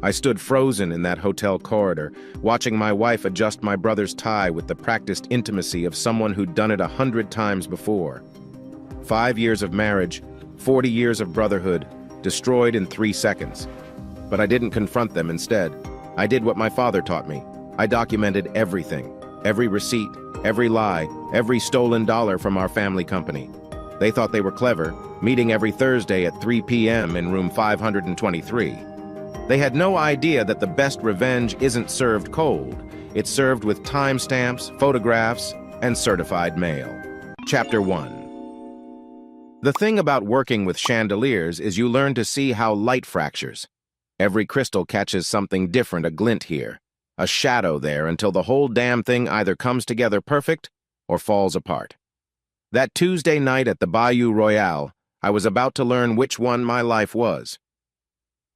I stood frozen in that hotel corridor, watching my wife adjust my brother's tie with the practiced intimacy of someone who'd done it 100 times before. 5 years of marriage, 40 years of brotherhood, destroyed in 3 seconds. But I didn't confront them instead. I did what my father taught me. I documented everything, every receipt, every lie, every stolen dollar from our family company. They thought they were clever, meeting every Thursday at 3 p.m. in room 523. They had no idea that the best revenge isn't served cold. It's served with timestamps, photographs, and certified mail. Chapter 1. The thing about working with chandeliers is you learn to see how light fractures. Every crystal catches something different, a glint here, a shadow there, until the whole damn thing either comes together perfect or falls apart. That Tuesday night at the Bayou Royale, I was about to learn which one my life was.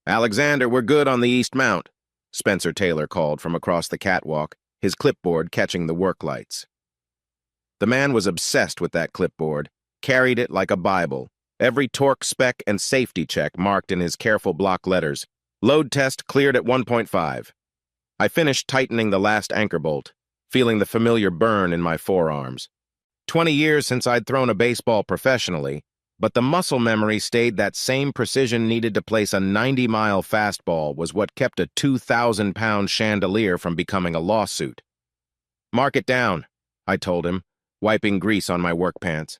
"Alexander, we're good on the East Mount," Spencer Taylor called from across the catwalk, his clipboard catching the work lights. The man was obsessed with that clipboard, carried it like a Bible, every torque spec and safety check marked in his careful block letters. Load test cleared at 1.5. I finished tightening the last anchor bolt, feeling the familiar burn in my forearms. 20 years since I'd thrown a baseball professionally, but the muscle memory stayed that same precision needed to place a 90-mile fastball was what kept a 2,000-pound chandelier from becoming a lawsuit. "Mark it down," I told him, wiping grease on my work pants,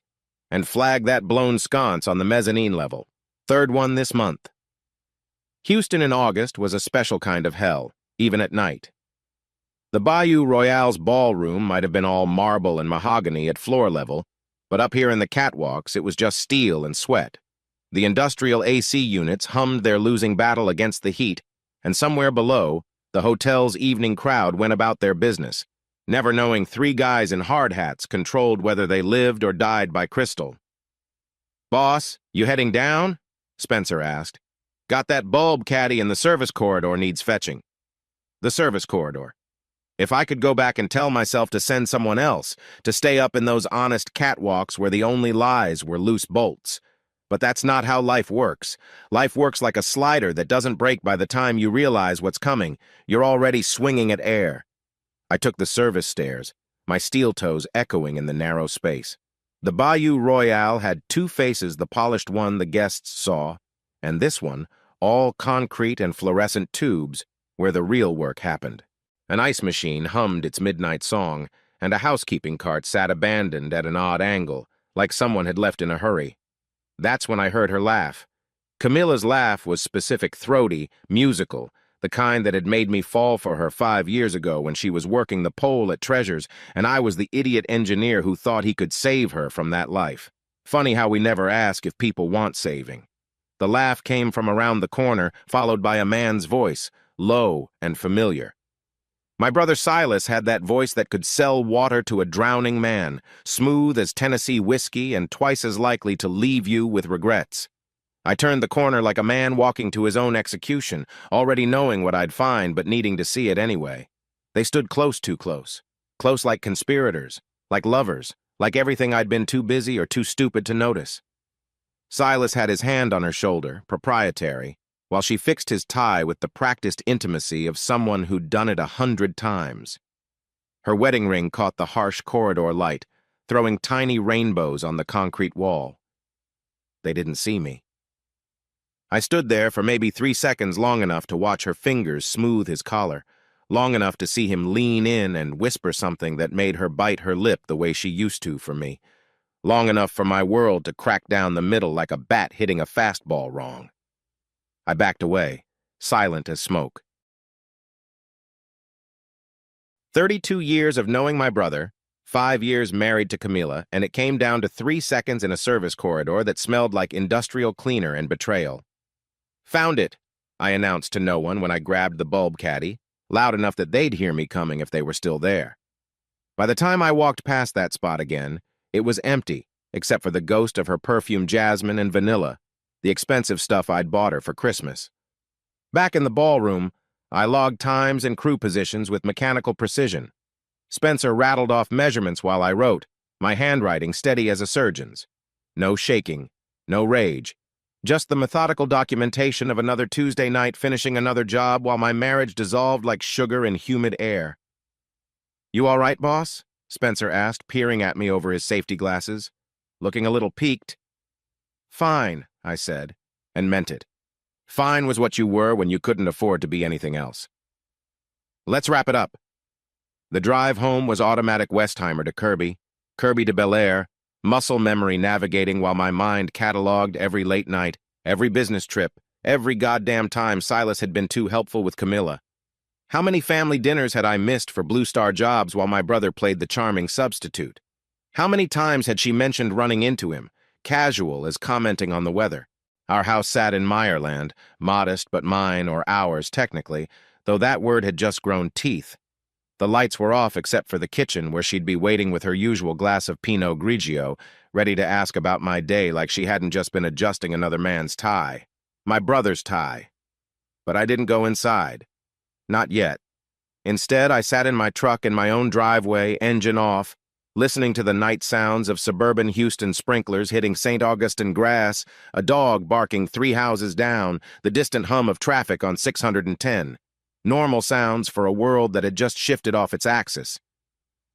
"and flag that blown sconce on the mezzanine level. 3rd one this month." Houston in August was a special kind of hell, even at night. The Bayou Royale's ballroom might have been all marble and mahogany at floor level, but up here in the catwalks it was just steel and sweat. The industrial AC units hummed their losing battle against the heat, and somewhere below, the hotel's evening crowd went about their business, never knowing 3 guys in hard hats controlled whether they lived or died by crystal. "Boss, you heading down?" Spencer asked. "Got that bulb caddy in the service corridor needs fetching." The service corridor. If I could go back and tell myself to send someone else, to stay up in those honest catwalks where the only lies were loose bolts. But that's not how life works. Life works like a slider that doesn't break by the time you realize what's coming. You're already swinging at air. I took the service stairs, my steel toes echoing in the narrow space. The Bayou Royale had 2 faces, the polished one the guests saw, and this one, all concrete and fluorescent tubes, where the real work happened. An ice machine hummed its midnight song, and a housekeeping cart sat abandoned at an odd angle, like someone had left in a hurry. That's when I heard her laugh. Camilla's laugh was specific, throaty, musical, the kind that had made me fall for her 5 years ago when she was working the pole at Treasures, and I was the idiot engineer who thought he could save her from that life. Funny how we never ask if people want saving. The laugh came from around the corner, followed by a man's voice, low and familiar. My brother Silas had that voice that could sell water to a drowning man, smooth as Tennessee whiskey and twice as likely to leave you with regrets. I turned the corner like a man walking to his own execution, already knowing what I'd find but needing to see it anyway. They stood close, too close. Close like conspirators, like lovers, like everything I'd been too busy or too stupid to notice. Silas had his hand on her shoulder, proprietary, while she fixed his tie with the practiced intimacy of someone who'd done it 100 times. Her wedding ring caught the harsh corridor light, throwing tiny rainbows on the concrete wall. They didn't see me. I stood there for maybe 3 seconds, long enough to watch her fingers smooth his collar, long enough to see him lean in and whisper something that made her bite her lip the way she used to for me, long enough for my world to crack down the middle like a bat hitting a fastball wrong. I backed away, silent as smoke. 32 years of knowing my brother, 5 years married to Camilla, and it came down to 3 seconds in a service corridor that smelled like industrial cleaner and betrayal. "Found it," I announced to no one when I grabbed the bulb caddy, loud enough that they'd hear me coming if they were still there. By the time I walked past that spot again, it was empty, except for the ghost of her perfumed jasmine and vanilla, the expensive stuff I'd bought her for Christmas. Back in the ballroom, I logged times and crew positions with mechanical precision. Spencer rattled off measurements while I wrote, my handwriting steady as a surgeon's. No shaking, no rage, Just the methodical documentation of another Tuesday night finishing another job while my marriage dissolved like sugar in humid air. "You all right, boss?" Spencer asked, peering at me over his safety glasses, looking a little peaked. "Fine," I said, and meant it. Fine was what you were when you couldn't afford to be anything else. "Let's wrap it up." The drive home was automatic Westheimer to Kirby, Kirby to Bel Air, muscle memory navigating while my mind cataloged every late night, every business trip, every goddamn time Silas had been too helpful with Camilla. How many family dinners had I missed for Blue Star jobs while my brother played the charming substitute? How many times had she mentioned running into him, casual as commenting on the weather? Our house sat in Meyerland, modest but mine or ours technically, though that word had just grown teeth. The lights were off except for the kitchen where she'd be waiting with her usual glass of Pinot Grigio, ready to ask about my day like she hadn't just been adjusting another man's tie. My brother's tie. But I didn't go inside. Not yet. Instead, I sat in my truck in my own driveway, engine off, listening to the night sounds of suburban Houston sprinklers hitting St. Augustine grass, a dog barking 3 houses down, the distant hum of traffic on 610. Normal sounds for a world that had just shifted off its axis.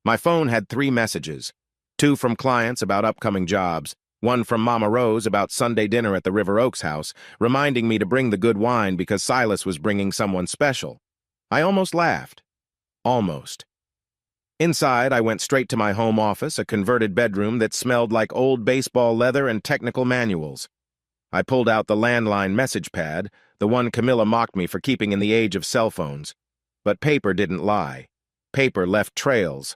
My phone had 3 messages, 2 from clients about upcoming jobs, 1 from Mama Rose about Sunday dinner at the River Oaks house, reminding me to bring the good wine because Silas was bringing someone special. I almost laughed. Almost. Inside, I went straight to my home office, a converted bedroom that smelled like old baseball leather and technical manuals. I pulled out the landline message pad, the one Camilla mocked me for keeping in the age of cell phones. But paper didn't lie. Paper left trails.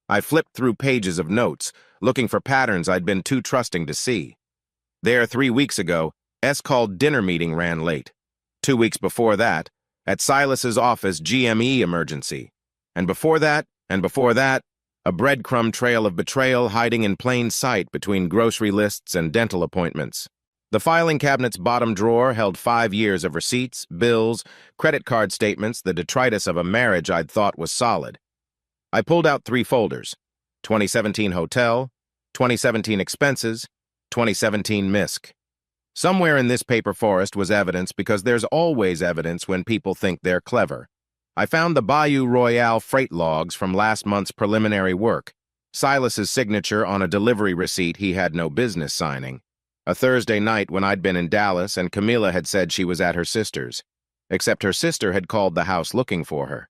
I flipped through pages of notes, looking for patterns I'd been too trusting to see. There 3 weeks ago, S-called dinner meeting ran late. 2 weeks before that, at Silas's office, GME emergency. And before that, a breadcrumb trail of betrayal hiding in plain sight between grocery lists and dental appointments. The filing cabinet's bottom drawer held 5 years of receipts, bills, credit card statements, the detritus of a marriage I'd thought was solid. I pulled out 3 folders: 2017 hotel, 2017 expenses, 2017 MISC. Somewhere in this paper forest was evidence because there's always evidence when people think they're clever. I found the Bayou Royale freight logs from last month's preliminary work, Silas's signature on a delivery receipt he had no business signing. A Thursday night when I'd been in Dallas and Camila had said she was at her sister's, except her sister had called the house looking for her.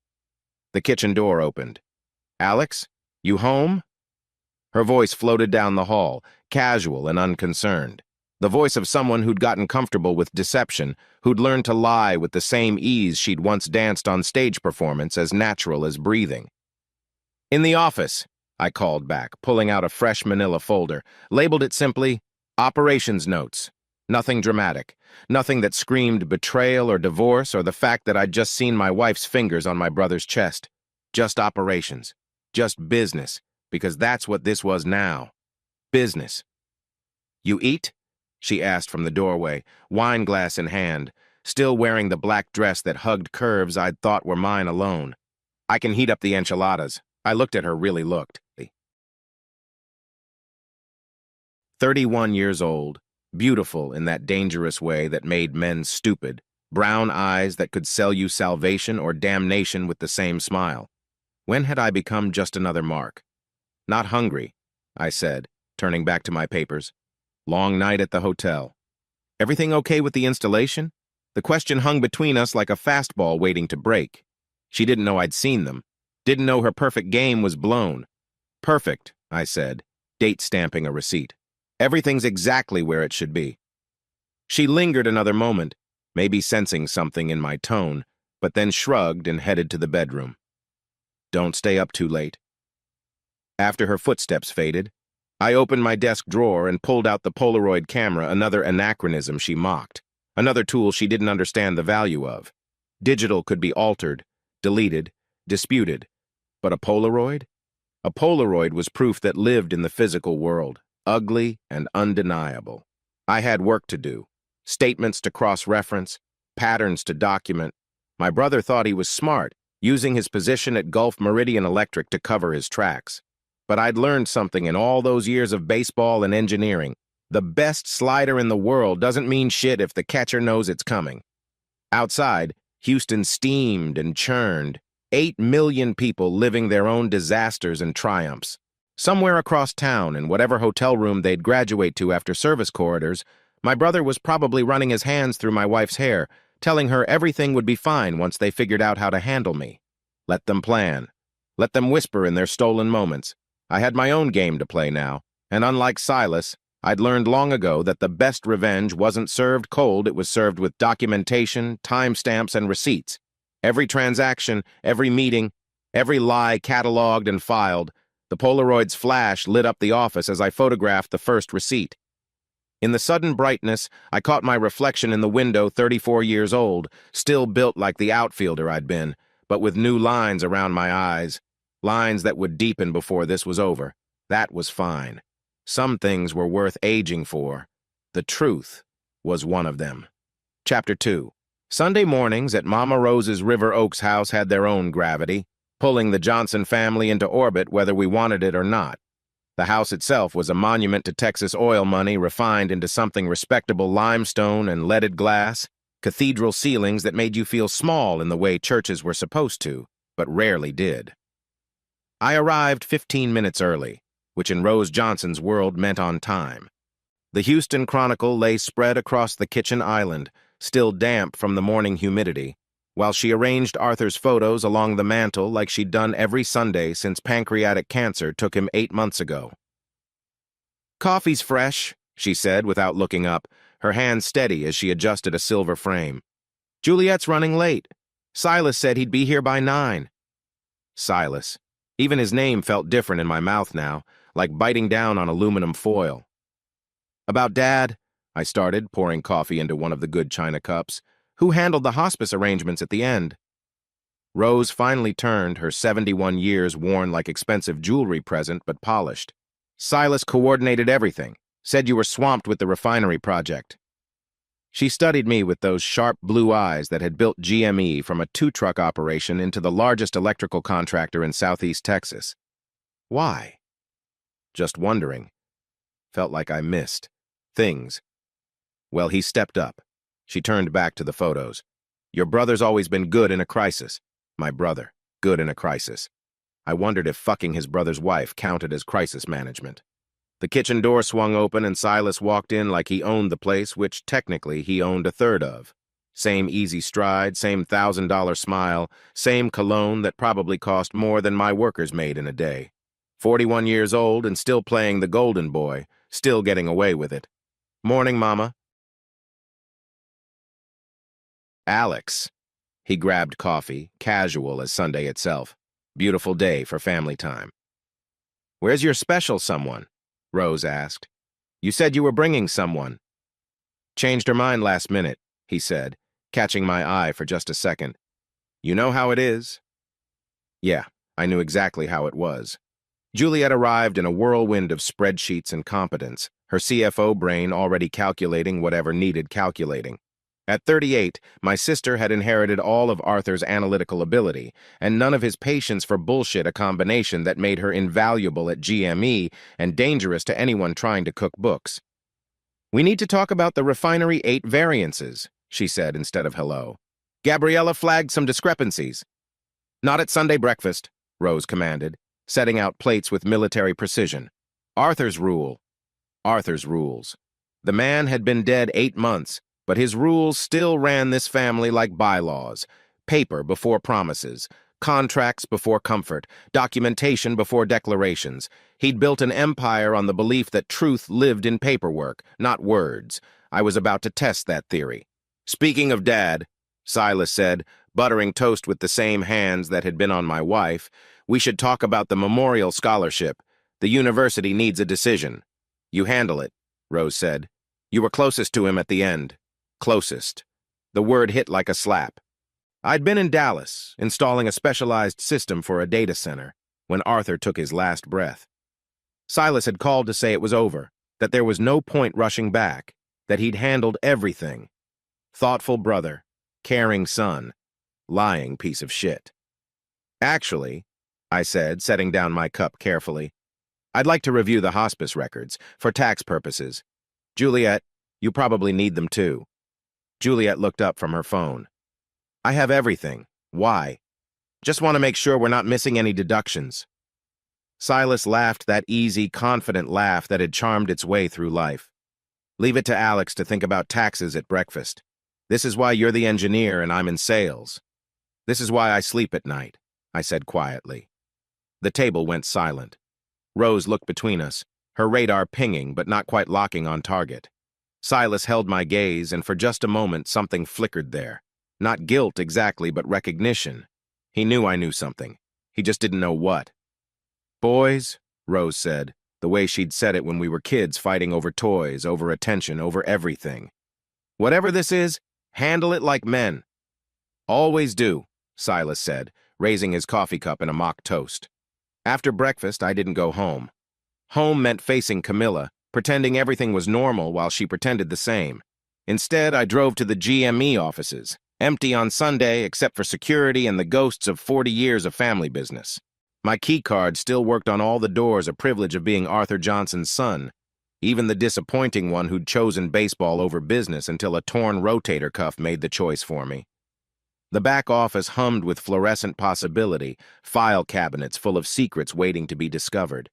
The kitchen door opened. "Alex, you home?" Her voice floated down the hall, casual and unconcerned. The voice of someone who'd gotten comfortable with deception, who'd learned to lie with the same ease she'd once danced on stage performance as natural as breathing. "In the office," I called back, pulling out a fresh manila folder, labeled it simply, "Operations Notes." Nothing dramatic, nothing that screamed betrayal or divorce or the fact that I'd just seen my wife's fingers on my brother's chest. Just operations. Just business, because that's what this was now. Business. "You eat?" she asked from the doorway, wine glass in hand, still wearing the black dress that hugged curves I'd thought were mine alone. "I can heat up the enchiladas." I looked at her, really looked. 31 years old, beautiful in that dangerous way that made men stupid, brown eyes that could sell you salvation or damnation with the same smile. When had I become just another mark? "Not hungry," I said, turning back to my papers. Long night at the hotel. "Everything okay with the installation?" The question hung between us like a fastball waiting to break. She didn't know I'd seen them. Didn't know her perfect game was blown. "Perfect," I said, date stamping a receipt. "Everything's exactly where it should be." She lingered another moment, maybe sensing something in my tone, but then shrugged and headed to the bedroom. "Don't stay up too late." After her footsteps faded, I opened my desk drawer and pulled out the Polaroid camera, another anachronism she mocked, another tool she didn't understand the value of. Digital could be altered, deleted, disputed, but a Polaroid? A Polaroid was proof that lived in the physical world, ugly and undeniable. I had work to do, statements to cross-reference, patterns to document. My brother thought he was smart, using his position at Gulf Meridian Electric to cover his tracks. But I'd learned something in all those years of baseball and engineering. The best slider in the world doesn't mean shit if the catcher knows it's coming. Outside, Houston steamed and churned, 8 million people living their own disasters and triumphs. Somewhere across town, in whatever hotel room they'd graduate to after service corridors, my brother was probably running his hands through my wife's hair, telling her everything would be fine once they figured out how to handle me. Let them plan. Let them whisper in their stolen moments. I had my own game to play now, and unlike Silas, I'd learned long ago that the best revenge wasn't served cold, it was served with documentation, timestamps, and receipts. Every transaction, every meeting, every lie cataloged and filed. The Polaroid's flash lit up the office as I photographed the first receipt. In the sudden brightness, I caught my reflection in the window, 34 years old, still built like the outfielder I'd been, but with new lines around my eyes, lines that would deepen before this was over. That was fine. Some things were worth aging for. The truth was one of them. Chapter 2. Sunday mornings at Mama Rose's River Oaks house had their own gravity, pulling the Johnson family into orbit whether we wanted it or not. The house itself was a monument to Texas oil money refined into something respectable limestone and leaded glass, cathedral ceilings that made you feel small in the way churches were supposed to, but rarely did. I arrived 15 minutes early, which in Rose Johnson's world meant on time. The Houston Chronicle lay spread across the kitchen island, still damp from the morning humidity, while she arranged Arthur's photos along the mantel like she'd done every Sunday since pancreatic cancer took him 8 months ago. "Coffee's fresh," she said without looking up, her hand steady as she adjusted a silver frame. "Juliet's running late. Silas said he'd be here by 9. Silas. Even his name felt different in my mouth now, like biting down on aluminum foil. "About Dad," I started, pouring coffee into one of the good china cups. "Who handled the hospice arrangements at the end?" Rose finally turned, her 71 years worn like expensive jewelry present but polished. "Silas coordinated everything, said you were swamped with the refinery project." She studied me with those sharp blue eyes that had built GME from a 2-truck operation into the largest electrical contractor in Southeast Texas. "Why?" "Just wondering." Felt like I missed things. "Well, he stepped up." She turned back to the photos. "Your brother's always been good in a crisis." My brother, good in a crisis. I wondered if fucking his brother's wife counted as crisis management. The kitchen door swung open and Silas walked in like he owned the place, which technically he owned a third of. Same easy stride, same $1,000 smile, same cologne that probably cost more than my workers made in a day. 41 years old and still playing the golden boy, still getting away with it. "Morning, Mama." "Alex." He grabbed coffee, casual as Sunday itself. Beautiful day for family time. "Where's your special someone?" Rose asked. "You said you were bringing someone." "Changed her mind last minute," he said, catching my eye for just a second. "You know how it is." Yeah, I knew exactly how it was. Juliet arrived in a whirlwind of spreadsheets and competence, her CFO brain already calculating whatever needed calculating. At 38, my sister had inherited all of Arthur's analytical ability, and none of his patience for bullshit, a combination that made her invaluable at GME and dangerous to anyone trying to cook books. "We need to talk about the Refinery 8 variances," she said instead of hello. "Gabriella flagged some discrepancies." "Not at Sunday breakfast," Rose commanded, setting out plates with military precision. "Arthur's rule." Arthur's rules. The man had been dead 8 months, but his rules still ran this family like bylaws. Paper before promises, contracts before comfort, documentation before declarations. He'd built an empire on the belief that truth lived in paperwork, not words. I was about to test that theory. "Speaking of Dad," Silas said, buttering toast with the same hands that had been on my wife, "we should talk about the memorial scholarship. The university needs a decision." "You handle it," Rose said. "You were closest to him at the end." Closest. The word hit like a slap. I'd been in Dallas, installing a specialized system for a data center, when Arthur took his last breath. Silas had called to say it was over, that there was no point rushing back, that he'd handled everything. Thoughtful brother, caring son, lying piece of shit. "Actually," I said, setting down my cup carefully, "I'd like to review the hospice records, for tax purposes. Juliet, you probably need them too. Juliet looked up from her phone. I have everything. Why? Just want to make sure we're not missing any deductions. Silas laughed that easy, confident laugh that had charmed its way through life. Leave it to Alex to think about taxes at breakfast. This is why you're the engineer and I'm in sales. This is why I sleep at night, I said quietly. The table went silent. Rose looked between us, her radar pinging but not quite locking on target. Silas held my gaze, and for just a moment something flickered there. Not guilt exactly, but recognition. He knew I knew something. He just didn't know what. Boys, Rose said, the way she'd said it when we were kids fighting over toys, over attention, over everything. Whatever this is, handle it like men. Always do, Silas said, raising his coffee cup in a mock toast. After breakfast, I didn't go home. Home meant facing Camilla, pretending everything was normal while she pretended the same. Instead, I drove to the GME offices, empty on Sunday except for security and the ghosts of 40 years of family business. My key card still worked on all the doors, a privilege of being Arthur Johnson's son, even the disappointing one who'd chosen baseball over business until a torn rotator cuff made the choice for me. The back office hummed with fluorescent possibility, file cabinets full of secrets waiting to be discovered.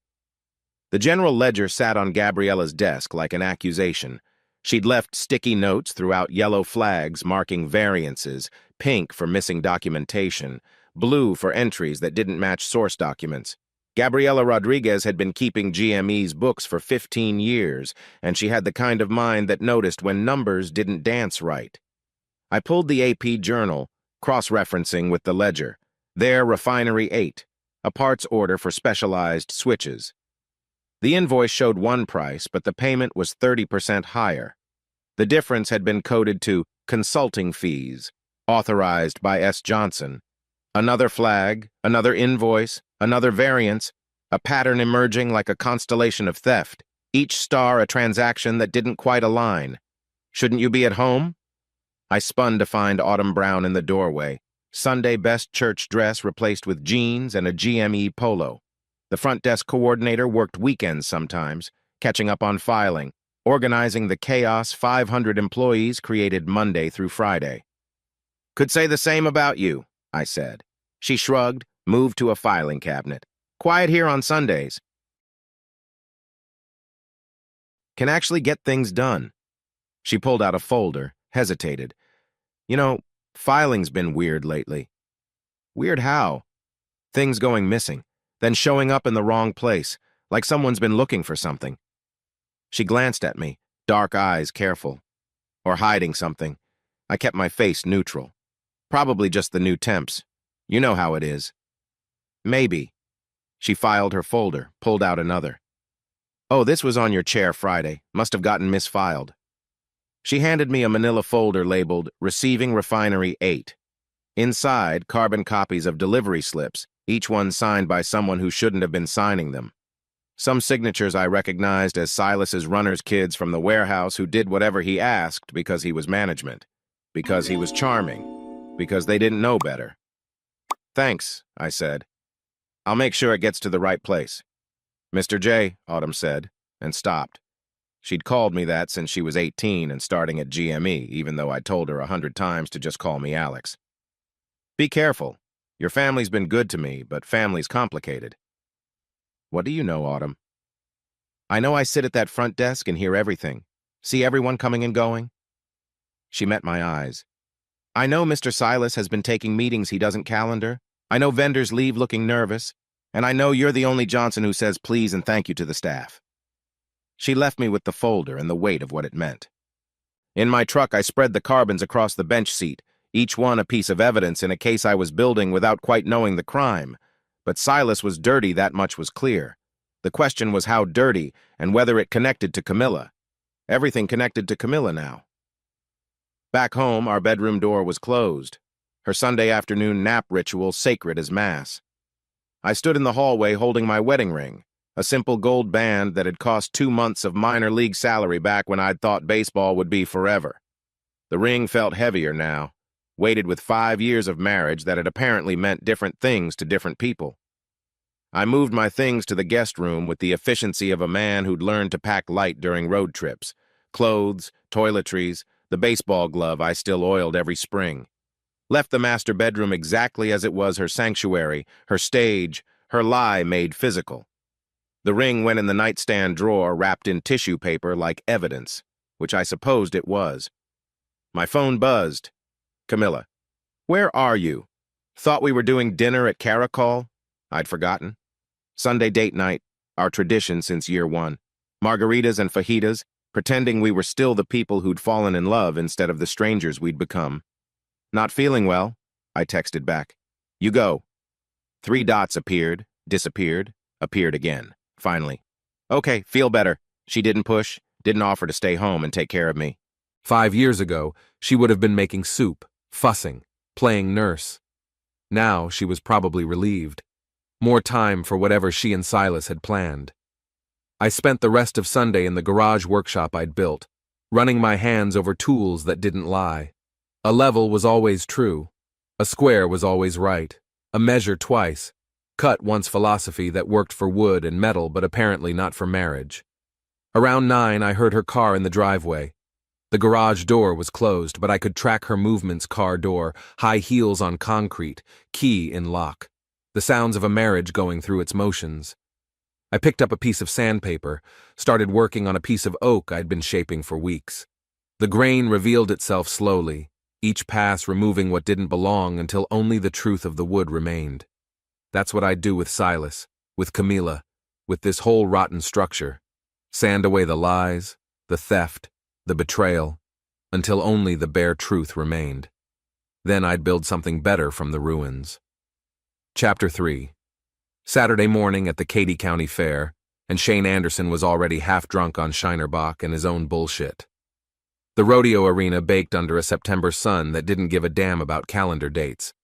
The general ledger sat on Gabriella's desk like an accusation. She'd left sticky notes throughout, yellow flags marking variances, pink for missing documentation, blue for entries that didn't match source documents. Gabriela Rodriguez had been keeping GME's books for 15 years, and she had the kind of mind that noticed when numbers didn't dance right. I pulled the AP journal, cross-referencing with the ledger. There, Refinery 8, a parts order for specialized switches. The invoice showed one price, but the payment was 30% higher. The difference had been coded to consulting fees, authorized by S. Johnson. Another flag, another invoice, another variance, a pattern emerging like a constellation of theft, each star a transaction that didn't quite align. Shouldn't you be at home? I spun to find Autumn Brown in the doorway, Sunday best church dress replaced with jeans and a GME polo. The front desk coordinator worked weekends sometimes, catching up on filing, organizing the chaos 500 employees created Monday through Friday. Could say the same about you, I said. She shrugged, moved to a filing cabinet. Quiet here on Sundays. Can actually get things done. She pulled out a folder, hesitated. You know, filing's been weird lately. Weird how? Things going missing, then showing up in the wrong place, like someone's been looking for something. She glanced at me, dark eyes careful. Or hiding something. I kept my face neutral. Probably just the new temps. You know how it is. Maybe. She filed her folder, pulled out another. Oh, this was on your chair Friday. Must have gotten misfiled. She handed me a manila folder labeled Receiving Refinery 8. Inside, carbon copies of delivery slips, each one signed by someone who shouldn't have been signing them. Some signatures I recognized as Silas's runner's kids from the warehouse who did whatever he asked because he was management, because he was charming, because they didn't know better. Thanks, I said. I'll make sure it gets to the right place. Mr. J, Autumn said, and stopped. She'd called me that since she was 18 and starting at GME, even though I'd told her 100 times to just call me Alex. Be careful. Your family's been good to me, but family's complicated. What do you know, Autumn? I know I sit at that front desk and hear everything. See everyone coming and going. She met my eyes. I know Mr. Silas has been taking meetings he doesn't calendar. I know vendors leave looking nervous. And I know you're the only Johnson who says please and thank you to the staff. She left me with the folder and the weight of what it meant. In my truck, I spread the carbons across the bench seat, each one a piece of evidence in a case I was building without quite knowing the crime. But Silas was dirty, that much was clear. The question was how dirty and whether it connected to Camilla. Everything connected to Camilla now. Back home, our bedroom door was closed, her Sunday afternoon nap ritual sacred as Mass. I stood in the hallway holding my wedding ring, a simple gold band that had cost 2 months of minor league salary back when I'd thought baseball would be forever. The ring felt heavier now, weighted with 5 years of marriage that had apparently meant different things to different people. I moved my things to the guest room with the efficiency of a man who'd learned to pack light during road trips, Clothes, toiletries, the baseball glove I still oiled every spring. Left the master bedroom exactly as it was her sanctuary, her stage, her lie made physical. The ring went in the nightstand drawer wrapped in tissue paper like evidence, which I supposed it was. My phone buzzed. Camilla. Where are you? Thought we were doing dinner at Caracol? I'd forgotten. Sunday date night, our tradition since year one. Margaritas and fajitas, pretending we were still the people who'd fallen in love instead of the strangers we'd become. Not feeling well, I texted back. You go. 3 dots appeared, disappeared, appeared again. Finally. Okay, feel better. She didn't push, didn't offer to stay home and take care of me. 5 years ago, she would have been making soup, fussing, playing nurse. Now she was probably relieved. More time for whatever she and Silas had planned. I spent the rest of Sunday in the garage workshop I'd built, running my hands over tools that didn't lie. A level was always true. A square was always right. A measure twice. Cut once philosophy that worked for wood and metal but apparently not for marriage. Around 9, I heard her car in the driveway. The garage door was closed, but I could track her movements. Car door, high heels on concrete, key in lock. The sounds of a marriage going through its motions. I picked up a piece of sandpaper, started working on a piece of oak I'd been shaping for weeks. The grain revealed itself slowly, each pass removing what didn't belong until only the truth of the wood remained. That's what I'd do with Silas, with Camila, with this whole rotten structure. Sand away the lies, the theft, the betrayal, until only the bare truth remained. Then I'd build something better from the ruins. Chapter 3. Saturday morning at the Katy County Fair, and Shane Anderson was already half drunk on Shinerbach and his own bullshit. The rodeo arena baked under a September sun that didn't give a damn about calendar dates,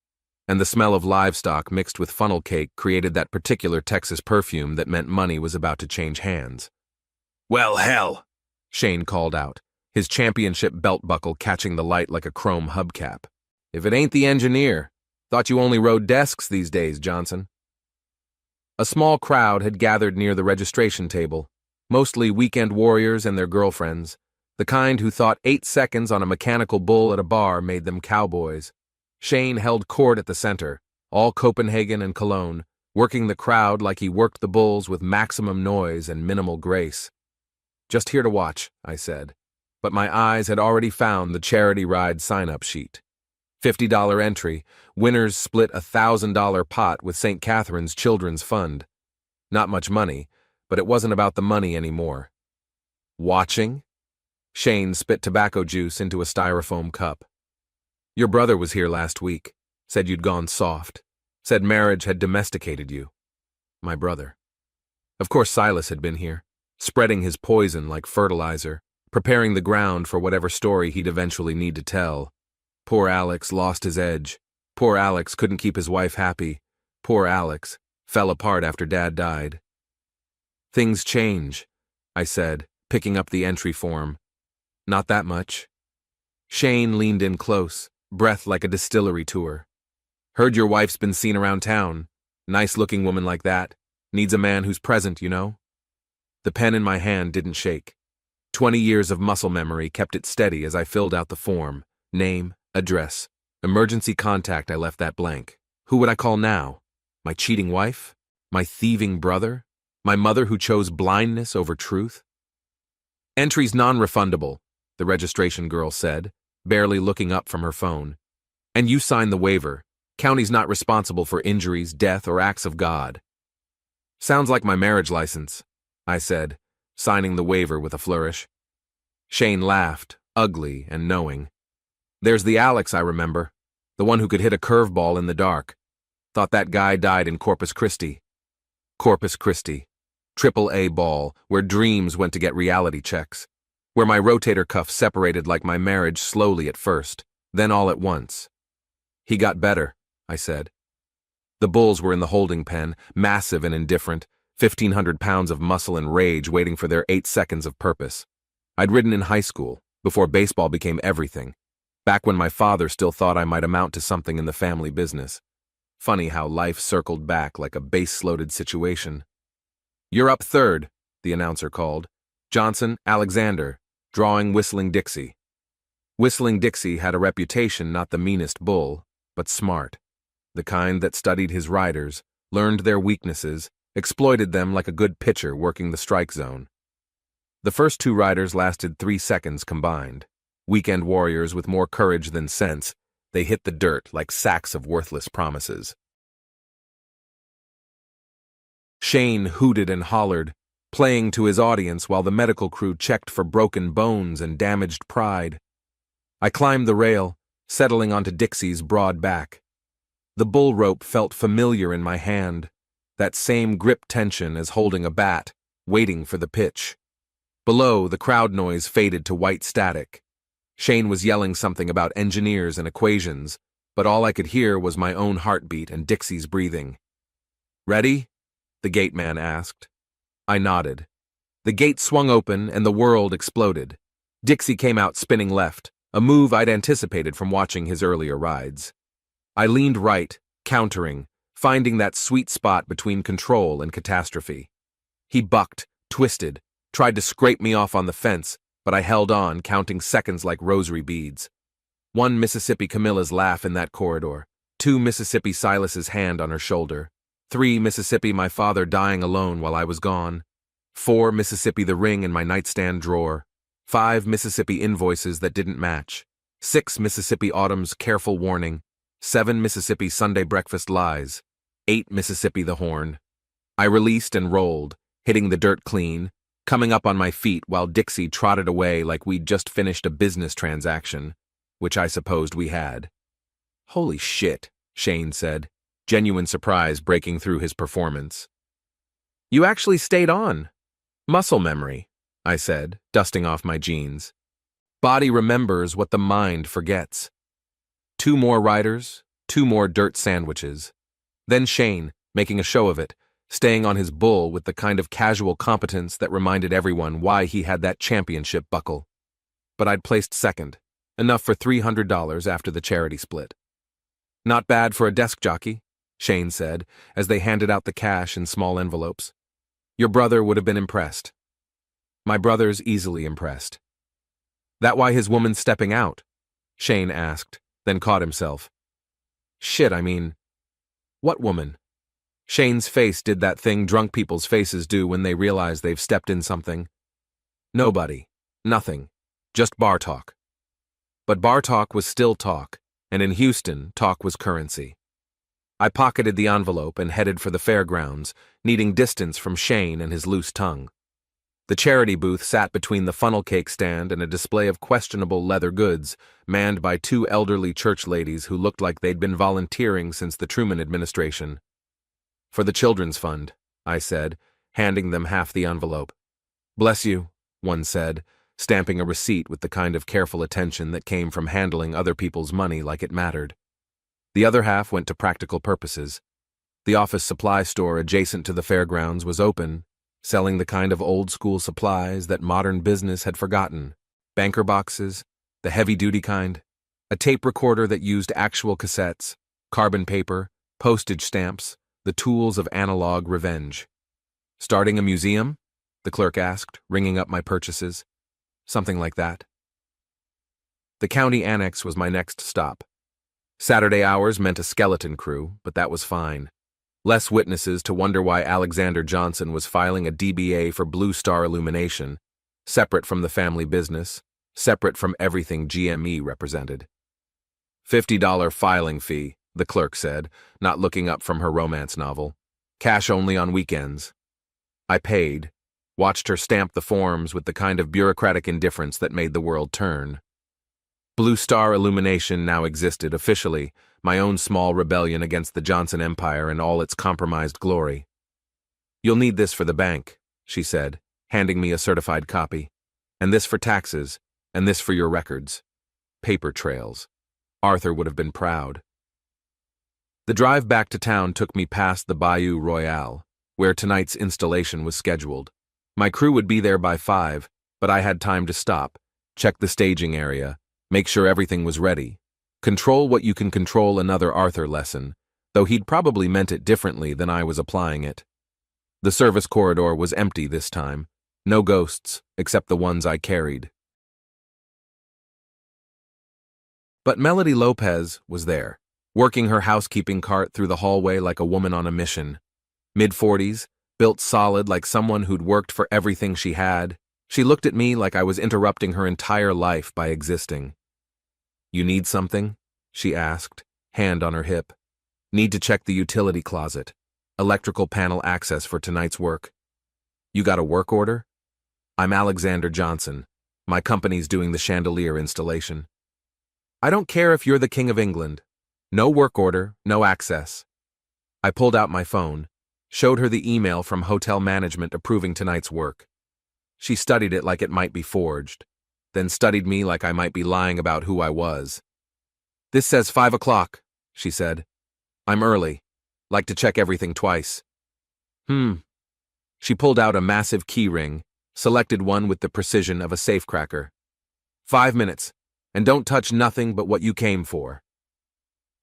and the smell of livestock mixed with funnel cake created that particular Texas perfume that meant money was about to change hands. Well, hell, Shane called out, his championship belt buckle catching the light like a chrome hubcap. If it ain't the engineer. Thought you only rode desks these days, Johnson. A small crowd had gathered near the registration table, mostly weekend warriors and their girlfriends, the kind who thought 8 seconds on a mechanical bull at a bar made them cowboys. Shane held court at the center, all Copenhagen and Cologne, working the crowd like he worked the bulls with maximum noise and minimal grace. Just here to watch, I said, but my eyes had already found the charity ride sign-up sheet. $50 entry, winners split a $1,000 pot with St. Catherine's Children's Fund. Not much money, but it wasn't about the money anymore. Watching? Shane spit tobacco juice into a styrofoam cup. Your brother was here last week, said you'd gone soft, said marriage had domesticated you. My brother. Of course Silas had been here, spreading his poison like fertilizer, preparing the ground for whatever story he'd eventually need to tell. Poor Alex lost his edge. Poor Alex couldn't keep his wife happy. Poor Alex fell apart after Dad died. Things change, I said, picking up the entry form. Not that much. Shane leaned in close, breath like a distillery tour. Heard your wife's been seen around town. Nice-looking woman like that. Needs a man who's present, you know? The pen in my hand didn't shake. 20 years of muscle memory kept it steady as I filled out the form. Name, address, emergency contact. I left that blank. Who would I call now? My cheating wife? My thieving brother? My mother who chose blindness over truth? Entry's non-refundable, the registration girl said, barely looking up from her phone. And you sign the waiver. County's not responsible for injuries, death, or acts of God. Sounds like my marriage license, I said, signing the waiver with a flourish. Shane laughed, ugly and knowing. There's the Alex I remember, the one who could hit a curveball in the dark. Thought that guy died in Corpus Christi. Corpus Christi. AAA ball, where dreams went to get reality checks. Where my rotator cuff separated like my marriage slowly at first, then all at once. He got better, I said. The bulls were in the holding pen, massive and indifferent, 1,500 pounds of muscle and rage waiting for their 8 seconds of purpose. I'd ridden in high school, before baseball became everything. Back when my father still thought I might amount to something in the family business. Funny how life circled back like a base-loaded situation. You're up third, the announcer called. Johnson, Alexander. drawing Whistling Dixie. Whistling Dixie had a reputation not the meanest bull, but smart. The kind that studied his riders, learned their weaknesses, exploited them like a good pitcher working the strike zone. The first two riders lasted 3 seconds combined. Weekend warriors with more courage than sense, they hit the dirt like sacks of worthless promises. Shane hooted and hollered, playing to his audience while the medical crew checked for broken bones and damaged pride. I climbed the rail, settling onto Dixie's broad back. The bull rope felt familiar in my hand, that same grip tension as holding a bat, waiting for the pitch. Below, the crowd noise faded to white static. Shane was yelling something about engineers and equations, but all I could hear was my own heartbeat and Dixie's breathing. "Ready?" the gate man asked. I nodded. The gate swung open and the world exploded. Dixie came out spinning left, a move I'd anticipated from watching his earlier rides. I leaned right, countering, finding that sweet spot between control and catastrophe. He bucked, twisted, tried to scrape me off on the fence, but I held on, counting seconds like rosary beads. 1 Mississippi Camilla's laugh in that corridor, 2 Mississippi Silas's hand on her shoulder, 3 Mississippi my father dying alone while I was gone, 4 Mississippi the ring in my nightstand drawer, 5 Mississippi invoices that didn't match, 6 Mississippi Autumn's careful warning, 7 Mississippi Sunday breakfast lies, 8 Mississippi the horn. I released and rolled, hitting the dirt clean, coming up on my feet while Dixie trotted away like we'd just finished a business transaction, which I supposed we had. "Holy shit," Shane said, genuine surprise breaking through his performance. "You actually stayed on." "Muscle memory," I said, dusting off my jeans. "Body remembers what the mind forgets." 2 more riders, 2 more dirt sandwiches. Then Shane, making a show of it, staying on his bull with the kind of casual competence that reminded everyone why he had that championship buckle. But I'd placed second, enough for $300 after the charity split. "Not bad for a desk jockey," Shane said, as they handed out the cash in small envelopes. "Your brother would have been impressed." My brother's easily impressed. "That why his woman's stepping out?" Shane asked, then caught himself. "Shit, I mean, what woman?" Shane's face did that thing drunk people's faces do when they realize they've stepped in something. "Nobody. Nothing. Just bar talk." But bar talk was still talk, and in Houston, talk was currency. I pocketed the envelope and headed for the fairgrounds, needing distance from Shane and his loose tongue. The charity booth sat between the funnel cake stand and a display of questionable leather goods, manned by 2 elderly church ladies who looked like they'd been volunteering since the Truman administration. "For the Children's Fund," I said, handing them half the envelope. "Bless you," one said, stamping a receipt with the kind of careful attention that came from handling other people's money like it mattered. The other half went to practical purposes. The office supply store adjacent to the fairgrounds was open, selling the kind of old-school supplies that modern business had forgotten. Banker boxes, the heavy-duty kind, a tape recorder that used actual cassettes, carbon paper, postage stamps, the tools of analog revenge. "Starting a museum?" the clerk asked, ringing up my purchases. "Something like that." The county annex was my next stop. Saturday hours meant a skeleton crew, but that was fine. Less witnesses to wonder why Alexander Johnson was filing a DBA for Blue Star Illumination, separate from the family business, separate from everything GME represented. $50 filing fee, the clerk said, not looking up from her romance novel. Cash only on weekends. I paid, watched her stamp the forms with the kind of bureaucratic indifference that made the world turn. Blue Star Illumination now existed officially, my own small rebellion against the Johnson Empire and all its compromised glory. "You'll need this for the bank," she said, handing me a certified copy. "And this for taxes, and this for your records." Paper trails. Arthur would have been proud. The drive back to town took me past the Bayou Royale, where tonight's installation was scheduled. My crew would be there by 5, but I had time to stop, check the staging area, make sure everything was ready. Control what you can control, another Arthur lesson, though he'd probably meant it differently than I was applying it. The service corridor was empty this time, no ghosts except the ones I carried. But Melody Lopez was there, working her housekeeping cart through the hallway like a woman on a mission. Mid-40s, built solid like someone who'd worked for everything she had. She looked at me like I was interrupting her entire life by existing. "You need something?" she asked, hand on her hip. "Need to check the utility closet. Electrical panel access for tonight's work." "You got a work order?" "I'm Alexander Johnson. My company's doing the chandelier installation." "I don't care if you're the King of England. No work order, no access." I pulled out my phone, showed her the email from hotel management approving tonight's work. She studied it like it might be forged, then studied me like I might be lying about who I was. "This says 5 o'clock, she said. "I'm early. Like to check everything twice." She pulled out a massive key ring, selected one with the precision of a safecracker. 5 minutes, and don't touch nothing but what you came for."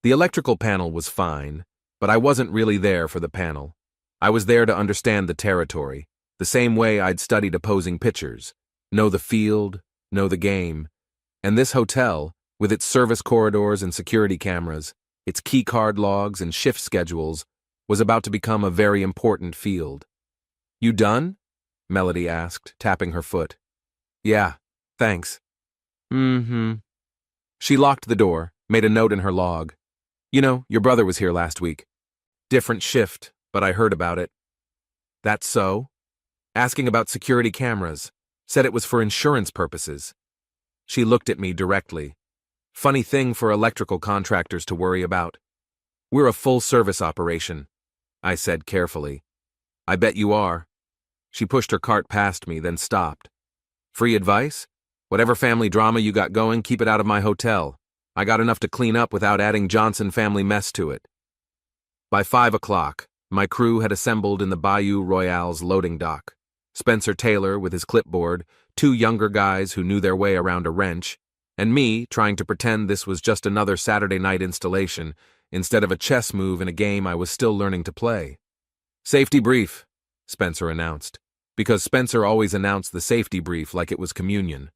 The electrical panel was fine, but I wasn't really there for the panel. I was there to understand the territory, the same way I'd studied opposing pitchers, know the field, know the game. And this hotel, with its service corridors and security cameras, its key card logs and shift schedules, was about to become a very important field. "You done?" Melody asked, tapping her foot. "Yeah, thanks." She locked the door, made a note in her log. "You know, your brother was here last week. Different shift, but I heard about it." "That's so?" "Asking about security cameras. Said it was for insurance purposes." She looked at me directly. "Funny thing for electrical contractors to worry about." "We're a full-service operation," I said carefully. "I bet you are." She pushed her cart past me, then stopped. "Free advice? Whatever family drama you got going, keep it out of my hotel. I got enough to clean up without adding Johnson family mess to it." By 5 o'clock, my crew had assembled in the Bayou Royale's loading dock. Spencer Taylor with his clipboard, 2 younger guys who knew their way around a wrench, and me trying to pretend this was just another Saturday night installation instead of a chess move in a game I was still learning to play. "Safety brief," Spencer announced, because Spencer always announced the safety brief like it was communion.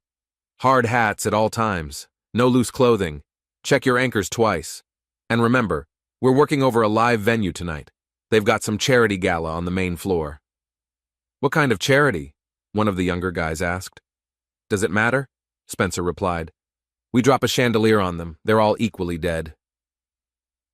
"Hard hats at all times. No loose clothing. Check your anchors twice. And remember, we're working over a live venue tonight. They've got some charity gala on the main floor." "What kind of charity?" one of the younger guys asked. "Does it matter?" Spencer replied. "We drop a chandelier on them, they're all equally dead."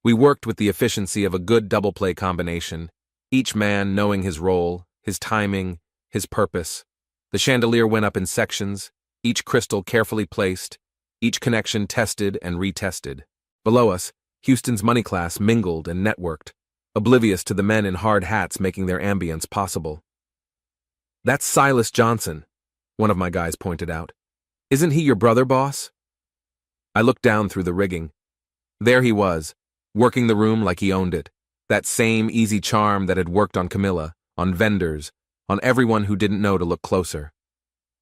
We worked with the efficiency of a good double-play combination, each man knowing his role, his timing, his purpose. The chandelier went up in sections, each crystal carefully placed, each connection tested and retested. Below us, Houston's money class mingled and networked, oblivious to the men in hard hats making their ambience possible. "That's Silas Johnson," one of my guys pointed out. "Isn't he your brother, boss?" I looked down through the rigging. There he was, working the room like he owned it, that same easy charm that had worked on Camilla, on vendors, on everyone who didn't know to look closer.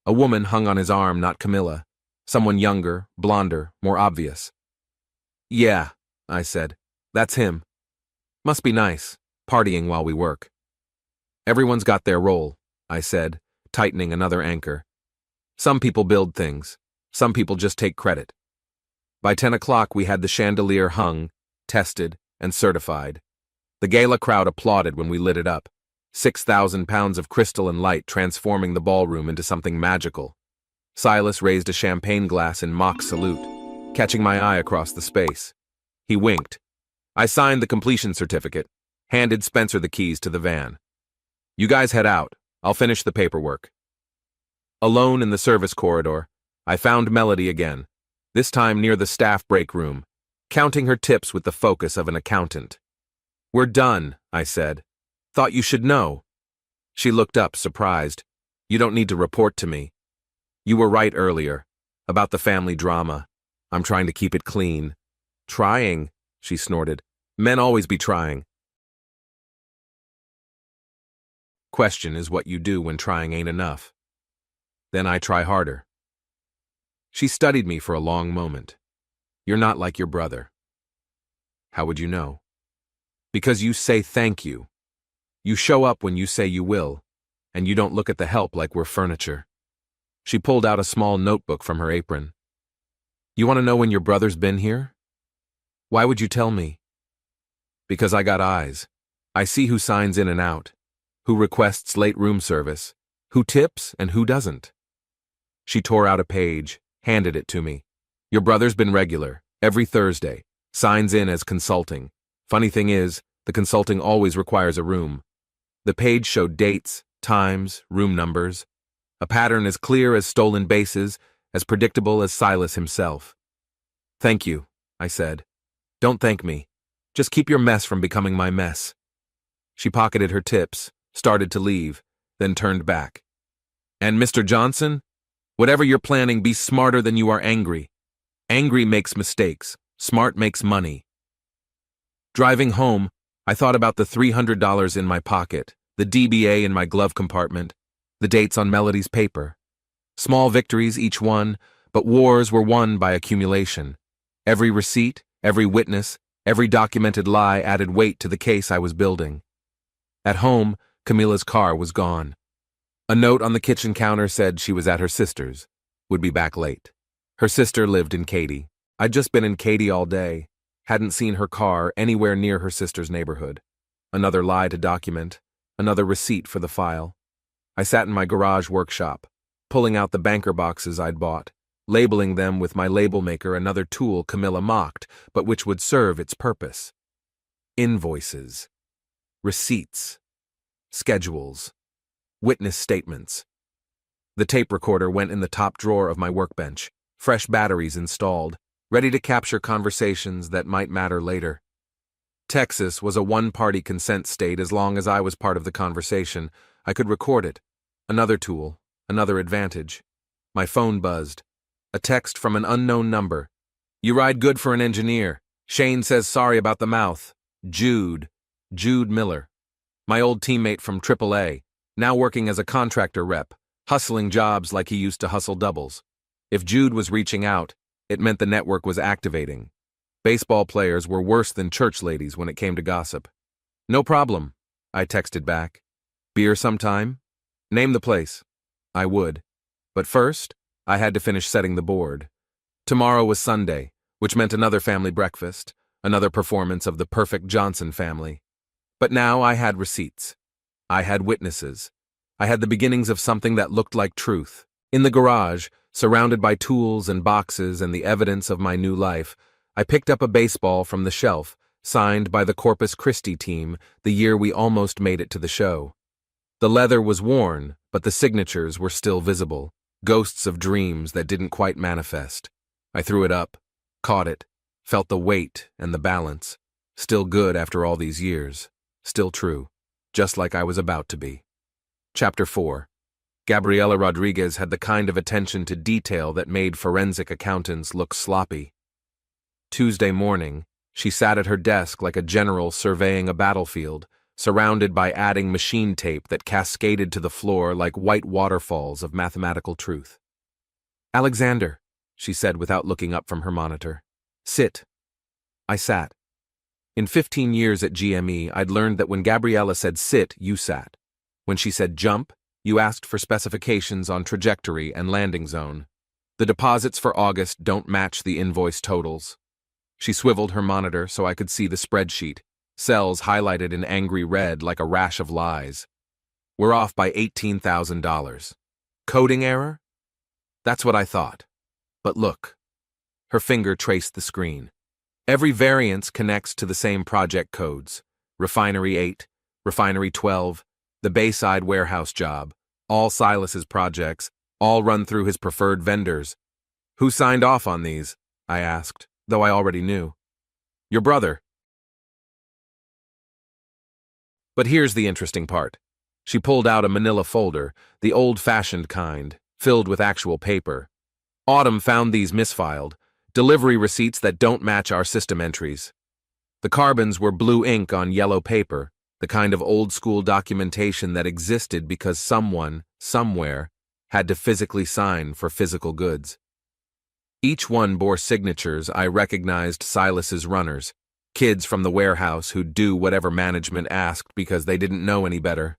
A woman hung on his arm, not Camilla. Someone younger, blonder, more obvious. "Yeah," I said. "That's him. Must be nice, partying while we work." "Everyone's got their role," I said, tightening another anchor. "Some people build things. Some people just take credit." By 10 o'clock we had the chandelier hung, tested, and certified. The gala crowd applauded when we lit it up. 6,000 pounds of crystal and light transforming the ballroom into something magical. Silas raised a champagne glass in mock salute, catching my eye across the space. He winked. I signed the completion certificate, handed Spencer the keys to the van. "You guys head out. I'll finish the paperwork." Alone in the service corridor, I found Melody again, this time near the staff break room, counting her tips with the focus of an accountant. "We're done," I said. "Thought you should know." She looked up, surprised. "You don't need to report to me." "You were right earlier, about the family drama. I'm trying to keep it clean." "Trying," she snorted. "Men always be trying." Question is what you do when trying ain't enough. Then I try harder. She studied me for a long moment. "You're not like your brother." "How would you know?" "Because you say thank you. You show up when you say you will, and you don't look at the help like we're furniture." She pulled out a small notebook from her apron. You want to know when your brother's been here? Why would you tell me? Because I got eyes. I see who signs in and out, who requests late room service, who tips and who doesn't. She tore out a page, handed it to me. Your brother's been regular, every Thursday, signs in as consulting. Funny thing is, the consulting always requires a room. The page showed dates, times, room numbers. A pattern as clear as stolen bases, as predictable as Silas himself. Thank you, I said. Don't thank me. Just keep your mess from becoming my mess. She pocketed her tips, started to leave, then turned back. And Mr. Johnson? Whatever you're planning, be smarter than you are angry. Angry makes mistakes. Smart makes money. Driving home, I thought about the $300 in my pocket, the DBA in my glove compartment, the dates on Melody's paper. Small victories each one, but wars were won by accumulation. Every receipt, every witness, every documented lie added weight to the case I was building. At home, Camilla's car was gone. A note on the kitchen counter said she was at her sister's, would be back late. Her sister lived in Katy. I'd just been in Katy all day, hadn't seen her car anywhere near her sister's neighborhood. Another lie to document, another receipt for the file. I sat in my garage workshop, pulling out the banker boxes I'd bought, labeling them with my label maker, another tool Camilla mocked, but which would serve its purpose. Invoices, receipts, schedules, witness statements. The tape recorder went in the top drawer of my workbench, fresh batteries installed, ready to capture conversations that might matter later. Texas was a one-party consent state. As long as I was part of the conversation, I could record it. Another tool, another advantage. My phone buzzed. A text from an unknown number. You ride good for an engineer. Shane says sorry about the mouth. Jude Miller. My old teammate from AAA, now working as a contractor rep, hustling jobs like he used to hustle doubles. If Jude was reaching out, it meant the network was activating. Baseball players were worse than church ladies when it came to gossip. No problem, I texted back. Beer sometime? Name the place. I would. But first, I had to finish setting the board. Tomorrow was Sunday, which meant another family breakfast, another performance of the perfect Johnson family. But now I had receipts. I had witnesses. I had the beginnings of something that looked like truth. In the garage, surrounded by tools and boxes and the evidence of my new life, I picked up a baseball from the shelf, signed by the Corpus Christi team the year we almost made it to the show. The leather was worn, but the signatures were still visible, ghosts of dreams that didn't quite manifest. I threw it up, caught it, felt the weight and the balance. Still good after all these years. Still true, just like I was about to be. Chapter 4. Gabriela Rodriguez had the kind of attention to detail that made forensic accountants look sloppy. Tuesday morning, she sat at her desk like a general surveying a battlefield, surrounded by adding machine tape that cascaded to the floor like white waterfalls of mathematical truth. Alexander, she said without looking up from her monitor. Sit. I sat. In 15 years at GME, I'd learned that when Gabriela said sit, you sat. When she said jump, you asked for specifications on trajectory and landing zone. The deposits for August don't match the invoice totals. She swiveled her monitor so I could see the spreadsheet, cells highlighted in angry red like a rash of lies. We're off by $18,000. Coding error? That's what I thought. But look. Her finger traced the screen. Every variance connects to the same project codes. Refinery 8, Refinery 12, the Bayside warehouse job, all Silas's projects, all run through his preferred vendors. Who signed off on these? I asked, though I already knew. Your brother. But here's the interesting part. She pulled out a manila folder, the old-fashioned kind, filled with actual paper. Autumn found these misfiled, delivery receipts that don't match our system entries. The carbons were blue ink on yellow paper, the kind of old-school documentation that existed because someone, somewhere, had to physically sign for physical goods. Each one bore signatures I recognized Silas's runners, kids from the warehouse who'd do whatever management asked because they didn't know any better.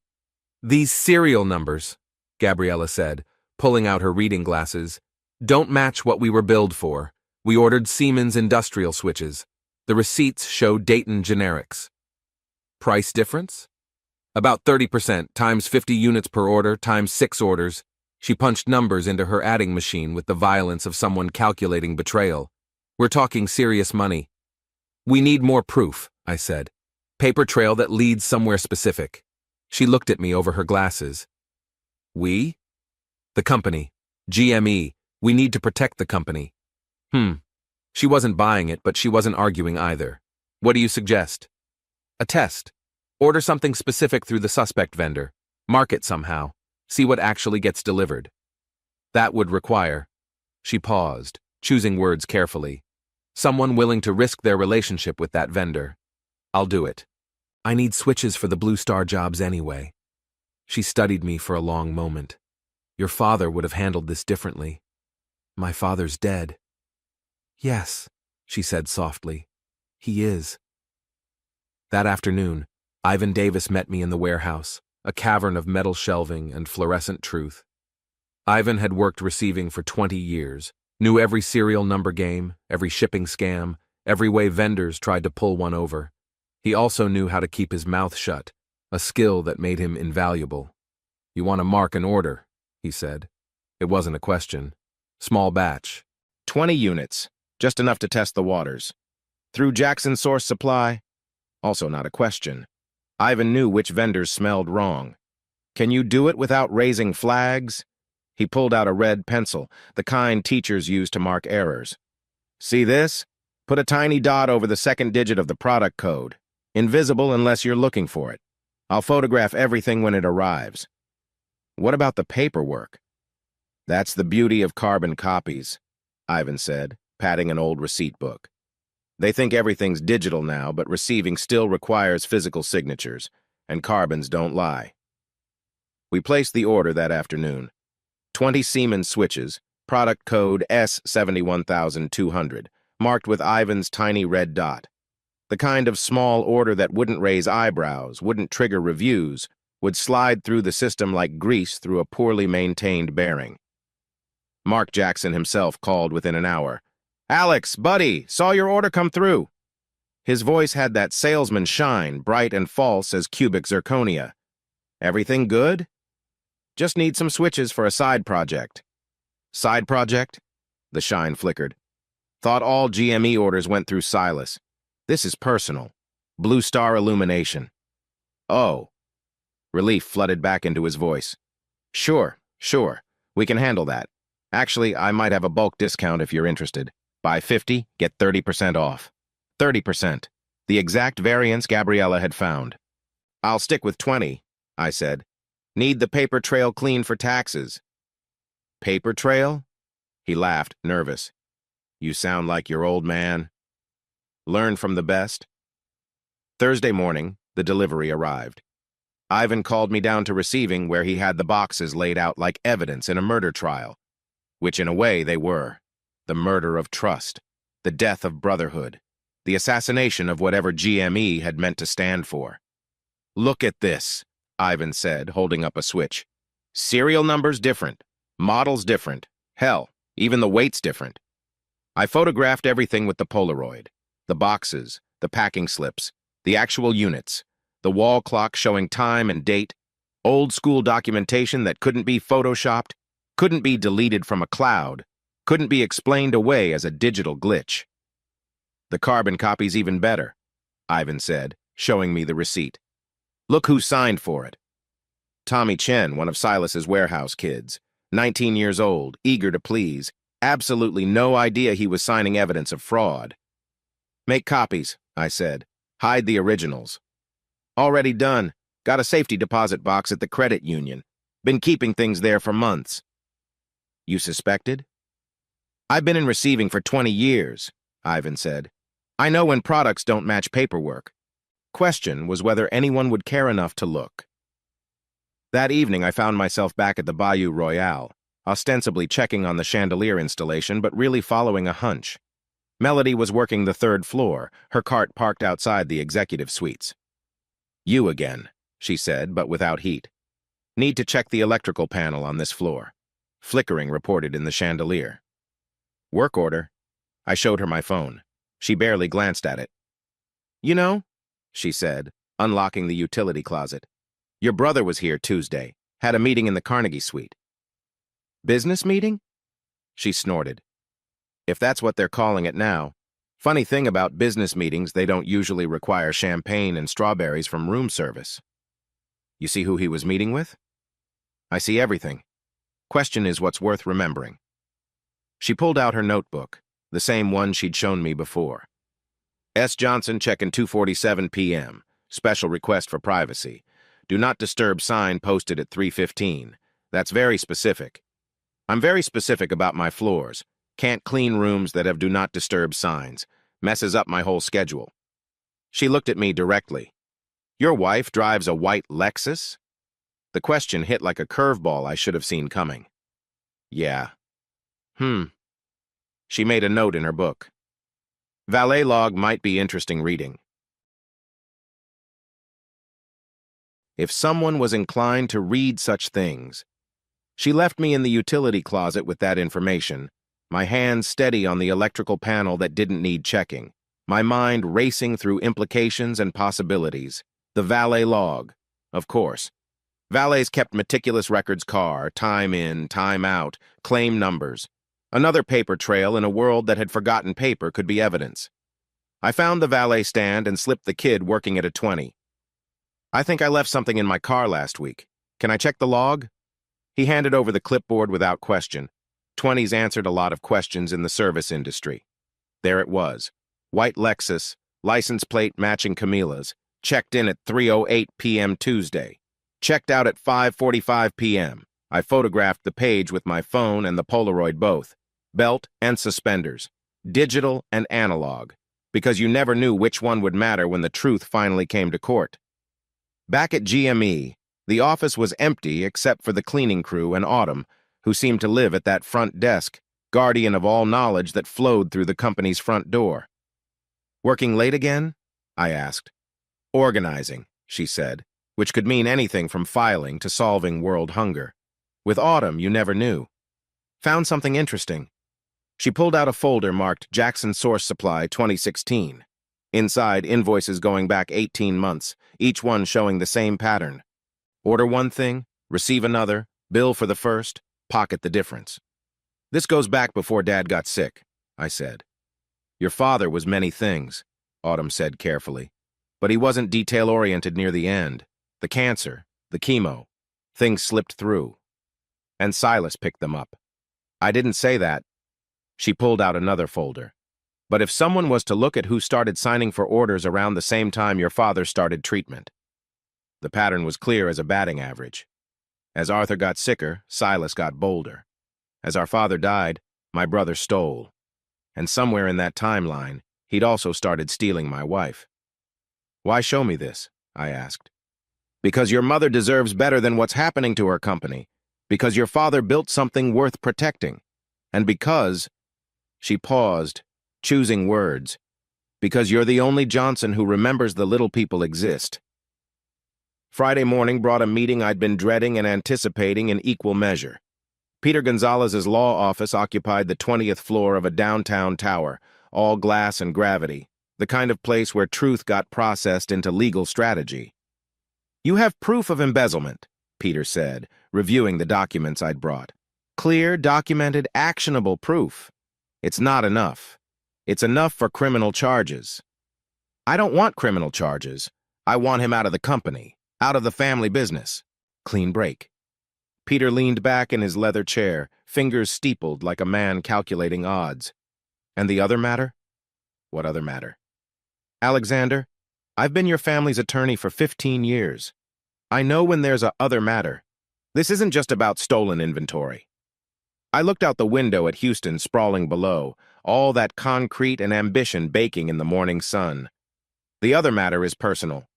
These serial numbers, Gabriela said, pulling out her reading glasses, don't match what we were billed for. We ordered Siemens industrial switches. The receipts show Dayton generics. Price difference? About 30% times 50 units per order times 6 orders. She punched numbers into her adding machine with the violence of someone calculating betrayal. We're talking serious money. We need more proof, I said. Paper trail that leads somewhere specific. She looked at me over her glasses. We? The company. GME. We need to protect the company. She wasn't buying it, but she wasn't arguing either. What do you suggest? A test. Order something specific through the suspect vendor. Mark it somehow. See what actually gets delivered. That would require. She paused, choosing words carefully. Someone willing to risk their relationship with that vendor. I'll do it. I need switches for the Blue Star jobs anyway. She studied me for a long moment. Your father would have handled this differently. My father's dead. Yes, she said softly. He is. That afternoon, Ivan Davis met me in the warehouse, a cavern of metal shelving and fluorescent truth. Ivan had worked receiving for 20 years, knew every serial number game, every shipping scam, every way vendors tried to pull one over. He also knew how to keep his mouth shut, a skill that made him invaluable. You want to mark an order, he said. It wasn't a question. Small batch. 20 units, just enough to test the waters. Through Jackson Source Supply? Also not a question. Ivan knew which vendors smelled wrong. Can you do it without raising flags? He pulled out a red pencil, the kind teachers use to mark errors. See this? Put a tiny dot over the second digit of the product code. Invisible unless you're looking for it. I'll photograph everything when it arrives. What about the paperwork? That's the beauty of carbon copies, Ivan said, patting an old receipt book. They think everything's digital now, but receiving still requires physical signatures, and carbons don't lie. We placed the order that afternoon. 20 Siemens switches, product code S71200, marked with Ivan's tiny red dot. The kind of small order that wouldn't raise eyebrows, wouldn't trigger reviews, would slide through the system like grease through a poorly maintained bearing. Mark Jackson himself called within an hour. Alex, buddy, saw your order come through. His voice had that salesman shine, bright and false as cubic zirconia. Everything good? Just need some switches for a side project. Side project? The shine flickered. Thought all GME orders went through Silas. This is personal. Blue Star illumination. Oh. Relief flooded back into his voice. Sure. We can handle that. Actually, I might have a bulk discount if you're interested. Buy 50, get 30% off. 30%. The exact variance Gabriella had found. I'll stick with 20, I said. Need the paper trail clean for taxes. Paper trail? He laughed, nervous. You sound like your old man. Learn from the best. Thursday morning, the delivery arrived. Ivan called me down to receiving where he had the boxes laid out like evidence in a murder trial, which in a way they were. The murder of trust, the death of brotherhood, the assassination of whatever GME had meant to stand for. Look at this, Ivan said, holding up a switch. Serial numbers different, models different, hell, even the weight's different. I photographed everything with the Polaroid, the boxes, the packing slips, the actual units, the wall clock showing time and date, old school documentation that couldn't be photoshopped, couldn't be deleted from a cloud, couldn't be explained away as a digital glitch. The carbon copy's even better, Ivan said, showing me the receipt. Look who signed for it. Tommy Chen, one of Silas's warehouse kids, 19 years old, eager to please, absolutely no idea he was signing evidence of fraud. Make copies, I said. Hide the originals. Already done. Got a safety deposit box at the credit union. Been keeping things there for months. You suspected? I've been in receiving for 20 years, Ivan said. I know when products don't match paperwork. Question was whether anyone would care enough to look. That evening, I found myself back at the Bayou Royale, ostensibly checking on the chandelier installation, but really following a hunch. Melody was working the third floor, her cart parked outside the executive suites. You again, she said, but without heat. Need to check the electrical panel on this floor. Flickering reported in the chandelier. Work order. I showed her my phone. She barely glanced at it. You know, she said, unlocking the utility closet. Your brother was here Tuesday, had a meeting in the Carnegie suite. Business meeting? She snorted. If that's what they're calling it now. Funny thing about business meetings, they don't usually require champagne and strawberries from room service. You see who he was meeting with? I see everything. Question is what's worth remembering. She pulled out her notebook, the same one she'd shown me before. S. Johnson, check-in 2:47 p.m. Special request for privacy. Do not disturb sign posted at 3:15. That's very specific. I'm very specific about my floors. Can't clean rooms that have do not disturb signs. Messes up my whole schedule. She looked at me directly. Your wife drives a white Lexus? The question hit like a curveball I should have seen coming. Yeah. She made a note in her book. Valet log might be interesting reading. If someone was inclined to read such things. She left me in the utility closet with that information, my hands steady on the electrical panel that didn't need checking, my mind racing through implications and possibilities. The valet log, of course. Valets kept meticulous records car, time in, time out, claim numbers. Another paper trail in a world that had forgotten paper could be evidence. I found the valet stand and slipped the kid working at a 20. I think I left something in my car last week. Can I check the log? He handed over the clipboard without question. 20s answered a lot of questions in the service industry. There it was. White Lexus, license plate matching Camila's, checked in at 3:08 p.m. Tuesday. Checked out at 5:45 p.m. I photographed the page with my phone and the Polaroid both. Belt and suspenders. Digital and analog. Because you never knew which one would matter when the truth finally came to court. Back at GME, the office was empty except for the cleaning crew and Autumn, who seemed to live at that front desk, guardian of all knowledge that flowed through the company's front door. Working late again? I asked. Organizing, she said, which could mean anything from filing to solving world hunger. With Autumn, you never knew. Found something interesting. She pulled out a folder marked Jackson Source Supply 2016. Inside, invoices going back 18 months, each one showing the same pattern. Order one thing, receive another, bill for the first, pocket the difference. This goes back before Dad got sick, I said. Your father was many things, Autumn said carefully, but he wasn't detail-oriented near the end. The cancer, the chemo, things slipped through. And Silas picked them up. I didn't say that. She pulled out another folder. But if someone was to look at who started signing for orders around the same time your father started treatment. The pattern was clear as a batting average. As Arthur got sicker, Silas got bolder. As our father died, my brother stole. And somewhere in that timeline, he'd also started stealing my wife. Why show me this? I asked. Because your mother deserves better than what's happening to her company. Because your father built something worth protecting. And because... She paused, choosing words. Because you're the only Johnson who remembers the little people exist. Friday morning brought a meeting I'd been dreading and anticipating in equal measure. Peter Gonzalez's law office occupied the 20th floor of a downtown tower, all glass and gravity, the kind of place where truth got processed into legal strategy. You have proof of embezzlement, Peter said, reviewing the documents I'd brought. Clear, documented, actionable proof. It's not enough. It's enough for criminal charges. I don't want criminal charges. I want him out of the company, out of the family business. Clean break. Peter leaned back in his leather chair, fingers steepled like a man calculating odds. And the other matter? What other matter? Alexander, I've been your family's attorney for 15 years. I know when there's a other matter. This isn't just about stolen inventory. I looked out the window at Houston sprawling below, all that concrete and ambition baking in the morning sun. The other matter is personal.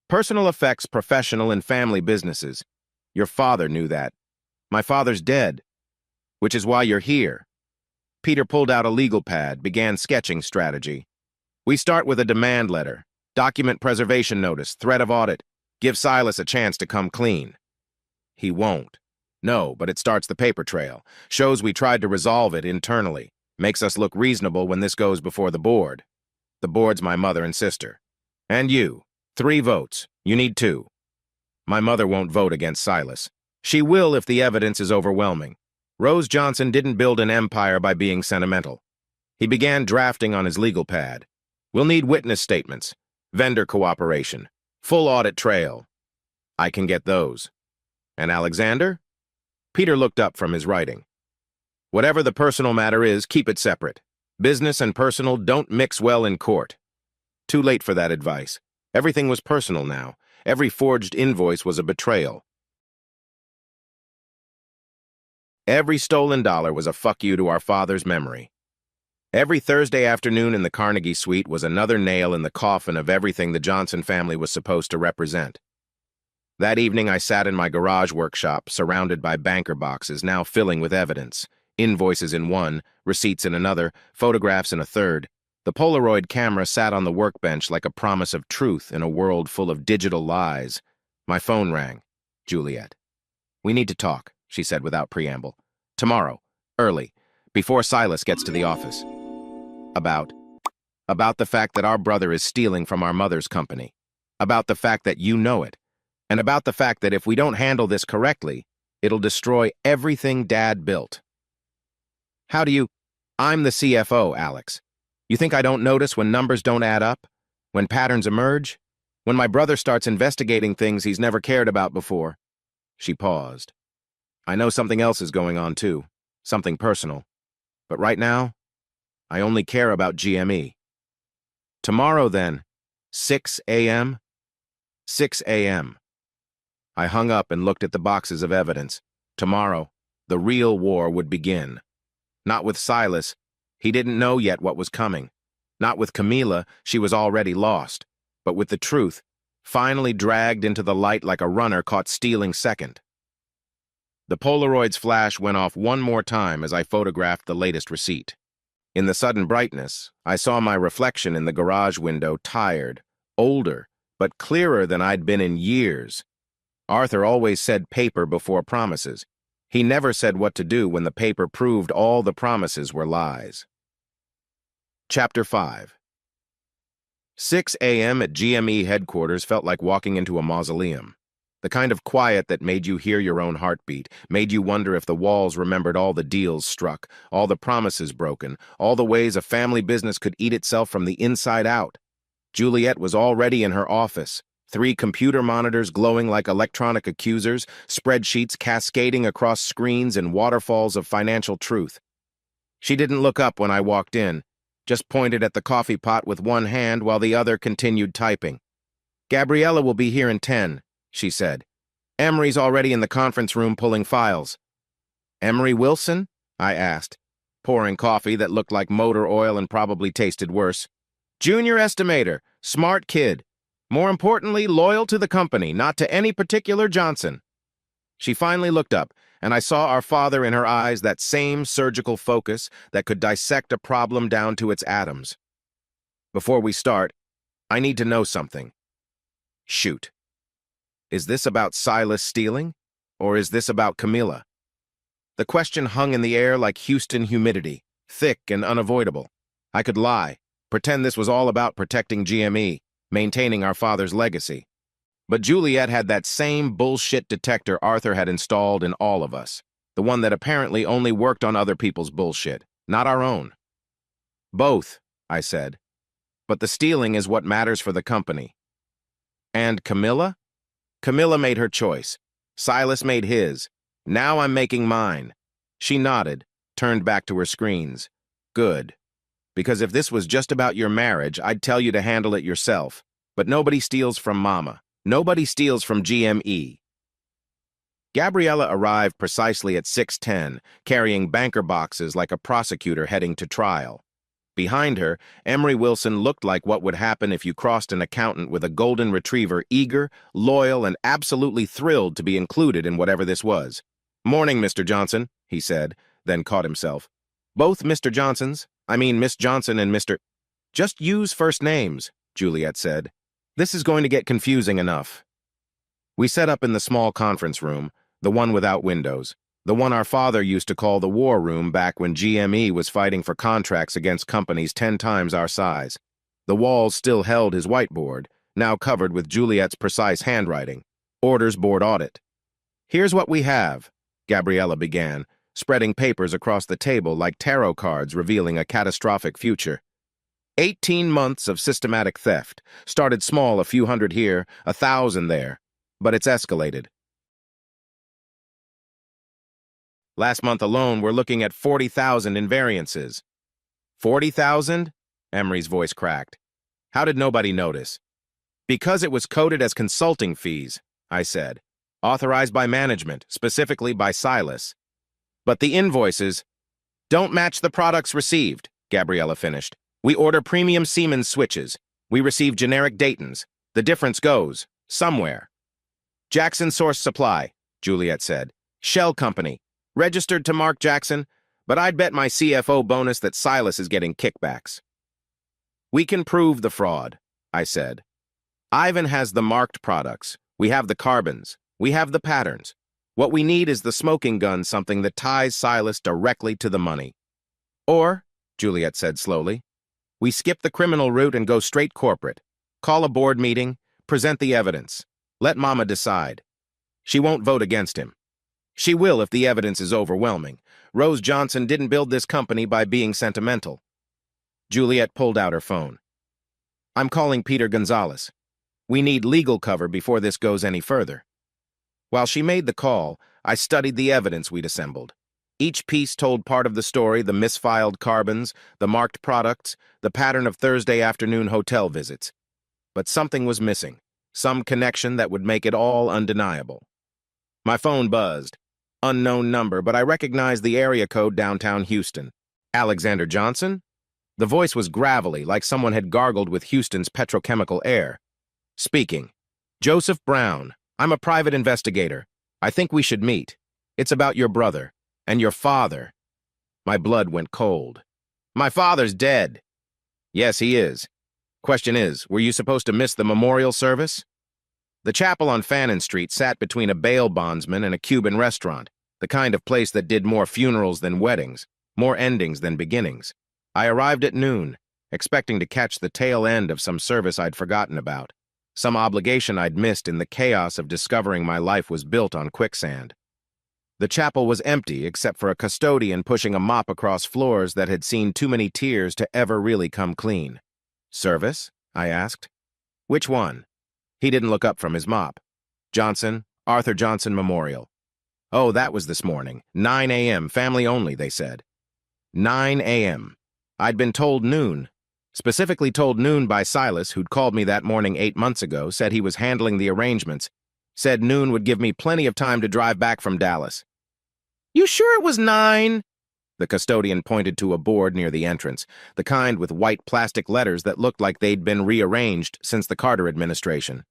Personal affects professional and family businesses. Your father knew that. My father's dead, which is why you're here. Peter pulled out a legal pad, began sketching strategy. We start with a demand letter, document preservation notice, threat of audit, give Silas a chance to come clean. He won't. No, but it starts the paper trail, shows we tried to resolve it internally. Makes us look reasonable when this goes before the board. The board's my mother and sister. And you. 3 votes. You need 2. My mother won't vote against Silas. She will if the evidence is overwhelming. Rose Johnson didn't build an empire by being sentimental. He began drafting on his legal pad. We'll need witness statements, vendor cooperation, full audit trail. I can get those. And Alexander? Peter looked up from his writing. Whatever the personal matter is, keep it separate. Business and personal don't mix well in court. Too late for that advice. Everything was personal now. Every forged invoice was a betrayal. Every stolen dollar was a fuck you to our father's memory. Every Thursday afternoon in the Carnegie Suite was another nail in the coffin of everything the Johnson family was supposed to represent. That evening I sat in my garage workshop, surrounded by banker boxes now filling with evidence. Invoices in one, receipts in another, photographs in a third. The Polaroid camera sat on the workbench like a promise of truth in a world full of digital lies. My phone rang. Juliet. "We need to talk," she said without preamble. "Tomorrow, early, before Silas gets to the office." About the fact that our brother is stealing from our mother's company. About the fact that you know it. And about the fact that if we don't handle this correctly, it'll destroy everything Dad built. How do you... I'm the CFO, Alex. You think I don't notice when numbers don't add up? When patterns emerge? When my brother starts investigating things he's never cared about before? She paused. I know something else is going on too. Something personal. But right now, I only care about GME. Tomorrow then, 6 a.m.? 6 a.m. I hung up and looked at the boxes of evidence. Tomorrow, the real war would begin. Not with Silas. He didn't know yet what was coming. Not with Camila, she was already lost. But with the truth, finally dragged into the light like a runner caught stealing second. The Polaroid's flash went off one more time as I photographed the latest receipt. In the sudden brightness, I saw my reflection in the garage window, tired, older, but clearer than I'd been in years. Arthur always said paper before promises. He never said what to do when the paper proved all the promises were lies. Chapter 5. 6 a.m. at GME headquarters felt like walking into a mausoleum. The kind of quiet that made you hear your own heartbeat, made you wonder if the walls remembered all the deals struck, all the promises broken, all the ways a family business could eat itself from the inside out. Juliet was already in her office, 3 computer monitors glowing like electronic accusers, spreadsheets cascading across screens in waterfalls of financial truth. She didn't look up when I walked in, just pointed at the coffee pot with one hand while the other continued typing. "Gabriella will be here in 10, she said. "Emery's already in the conference room pulling files." "Emery Wilson?" I asked, pouring coffee that looked like motor oil and probably tasted worse. "Junior estimator, smart kid. More importantly, loyal to the company, not to any particular Johnson." She finally looked up, and I saw our father in her eyes, that same surgical focus that could dissect a problem down to its atoms. "Before we start, I need to know something." "Shoot. Is this about Silas stealing, or is this about Camila?" The question hung in the air like Houston humidity, thick and unavoidable. I could lie, pretend this was all about protecting GME, maintaining our father's legacy. But Juliet had that same bullshit detector Arthur had installed in all of us, the one that apparently only worked on other people's bullshit, not our own. "Both," I said. "But the stealing is what matters for the company." "And Camila?" "Camila made her choice. Silas made his. Now I'm making mine." She nodded, turned back to her screens. "Good. Because if this was just about your marriage, I'd tell you to handle it yourself. But nobody steals from Mama. Nobody steals from GME." Gabriella arrived precisely at 6:10, carrying banker boxes like a prosecutor heading to trial. Behind her, Emery Wilson looked like what would happen if you crossed an accountant with a golden retriever, eager, loyal, and absolutely thrilled to be included in whatever this was. "Morning, Mr. Johnson," he said, then caught himself. "Both Mr. Johnsons? I mean Miss Johnson and Mr. "Just use first names," Juliet said. "This is going to get confusing enough." We set up in the small conference room, the one without windows. The one our father used to call the war room back when GME was fighting for contracts against companies 10 times our size. The walls still held his whiteboard, now covered with Juliet's precise handwriting. Orders board audit. Here's what we have, Gabriella began, spreading papers across the table like tarot cards revealing a catastrophic future. 18 months of systematic theft. Started small, a few hundred here, 1,000 there. But it's escalated. Last month alone, we're looking at 40,000 in variances. 40,000? Emery's voice cracked. How did nobody notice? Because it was coded as consulting fees, I said. Authorized by management, specifically by Silas. But the invoices don't match the products received, Gabriella finished. We order premium Siemens switches. We receive generic Daytons. The difference goes somewhere. Jackson Source Supply, Juliet said. Shell Company. Registered to Mark Jackson, but I'd bet my CFO bonus that Silas is getting kickbacks. We can prove the fraud, I said. Ivan has the marked products. We have the carbons. We have the patterns. What we need is the smoking gun, something that ties Silas directly to the money. Or, Juliet said slowly, we skip the criminal route and go straight corporate. Call a board meeting, present the evidence. Let Mama decide. She won't vote against him. She will if the evidence is overwhelming. Rose Johnson didn't build this company by being sentimental. Juliet pulled out her phone. I'm calling Peter Gonzalez. We need legal cover before this goes any further. While she made the call, I studied the evidence we'd assembled. Each piece told part of the story, the misfiled carbons, the marked products, the pattern of Thursday afternoon hotel visits. But something was missing, some connection that would make it all undeniable. My phone buzzed. Unknown number, but I recognized the area code downtown Houston. Alexander Johnson? The voice was gravelly, like someone had gargled with Houston's petrochemical air. Speaking. Joseph Brown. I'm a private investigator. I think we should meet. It's about your brother. And your father. My blood went cold. My father's dead. Yes, he is. Question is, were you supposed to miss the memorial service? The chapel on Fannin Street sat between a bail bondsman and a Cuban restaurant, the kind of place that did more funerals than weddings, more endings than beginnings. I arrived at noon, expecting to catch the tail end of some service I'd forgotten about, some obligation I'd missed in the chaos of discovering my life was built on quicksand. The chapel was empty except for a custodian pushing a mop across floors that had seen too many tears to ever really come clean. Service? I asked. Which one? He didn't look up from his mop. Johnson, Arthur Johnson Memorial. Oh, that was this morning. 9 a.m., family only, they said. 9 a.m. I'd been told noon. Specifically told noon by Silas, who'd called me that morning 8 months ago, said he was handling the arrangements. Said noon would give me plenty of time to drive back from Dallas. You sure it was 9? The custodian pointed to a board near the entrance, the kind with white plastic letters that looked like they'd been rearranged since the Carter administration.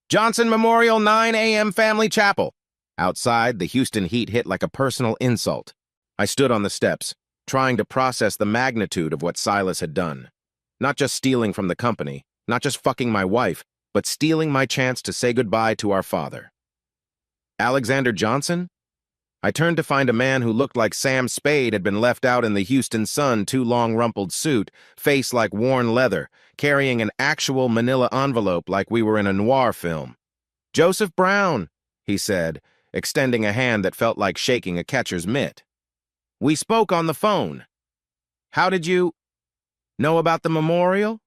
Johnson Memorial 9 a.m. Family Chapel. Outside, the Houston heat hit like a personal insult. I stood on the steps, trying to process the magnitude of what Silas had done. Not just stealing from the company, not just fucking my wife, but stealing my chance to say goodbye to our father. Alexander Johnson? I turned to find a man who looked like Sam Spade had been left out in the Houston sun, too long rumpled suit, face like worn leather, carrying an actual manila envelope like we were in a noir film. Joseph Brown, he said, extending a hand that felt like shaking a catcher's mitt. We spoke on the phone. How did you know about the memorial?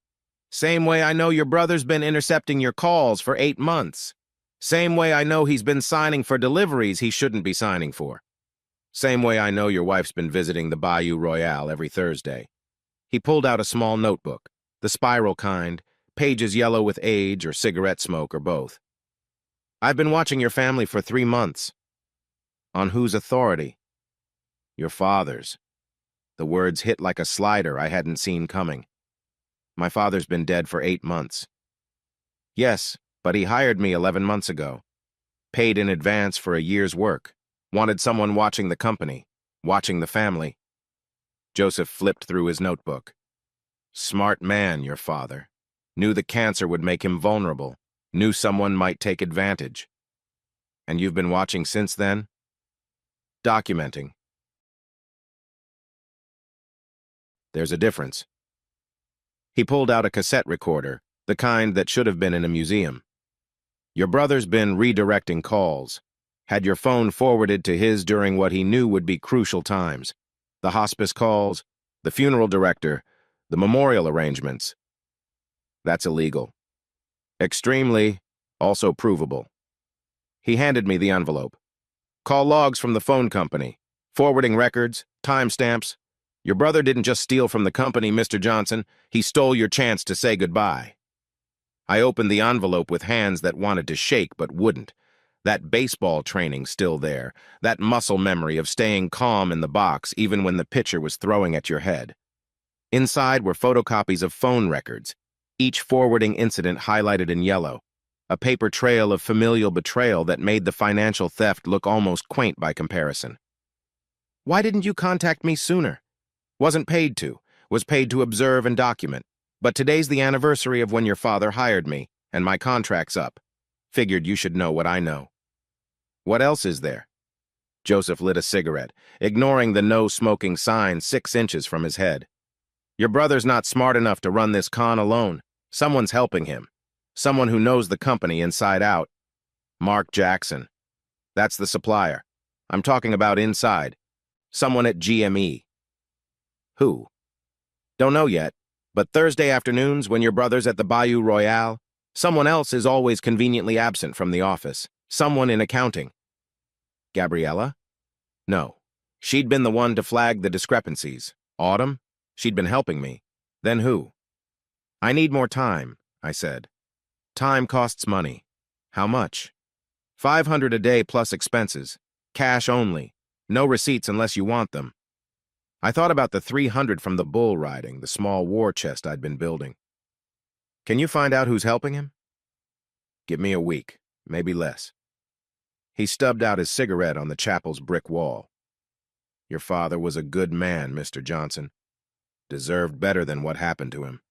Same way I know your brother's been intercepting your calls for 8 months. Same way I know he's been signing for deliveries he shouldn't be signing for. Same way I know your wife's been visiting the Bayou Royale every Thursday. He pulled out a small notebook, the spiral kind, pages yellow with age or cigarette smoke or both. I've been watching your family for 3 months. On whose authority? Your father's. The words hit like a slider I hadn't seen coming. My father's been dead for 8 months. Yes, but he hired me 11 months ago. Paid in advance for a year's work. Wanted someone watching the company, watching the family. Joseph flipped through his notebook. Smart man, your father. Knew the cancer would make him vulnerable. Knew someone might take advantage. And you've been watching since then? documenting. There's a difference. He pulled out a cassette recorder, the kind that should have been in a museum. Your brother's been redirecting calls. Had your phone forwarded to his during what he knew would be crucial times. The hospice calls, the funeral director, the memorial arrangements. That's illegal. Extremely, also provable. He handed me the envelope. Call logs from the phone company, forwarding records, timestamps. Your brother didn't just steal from the company, Mr. Johnson. He stole your chance to say goodbye. I opened the envelope with hands that wanted to shake but wouldn't. That baseball training still there, that muscle memory of staying calm in the box even when the pitcher was throwing at your head. Inside were photocopies of phone records, each forwarding incident highlighted in yellow, a paper trail of familial betrayal that made the financial theft look almost quaint by comparison. Why didn't you contact me sooner? Wasn't paid to, was paid to observe and document. But today's the anniversary of when your father hired me, and my contract's up. Figured you should know what I know. What else is there? Joseph lit a cigarette, ignoring the no-smoking sign 6 inches from his head. Your brother's not smart enough to run this con alone. Someone's helping him. Someone who knows the company inside out. Mark Jackson. That's the supplier. I'm talking about inside. Someone at GME. Who? Don't know yet, but Thursday afternoons when your brother's at the Bayou Royale, someone else is always conveniently absent from the office. Someone in accounting. Gabriella? No. She'd been the one to flag the discrepancies. Autumn? She'd been helping me. Then who? I need more time, I said. Time costs money. How much? $500 a day plus expenses. Cash only. No receipts unless you want them. I thought about the $300 from the bull riding, the small war chest I'd been building. Can you find out who's helping him? Give me a week, maybe less. He stubbed out his cigarette on the chapel's brick wall. Your father was a good man, Mr. Johnson. Deserved better than what happened to him.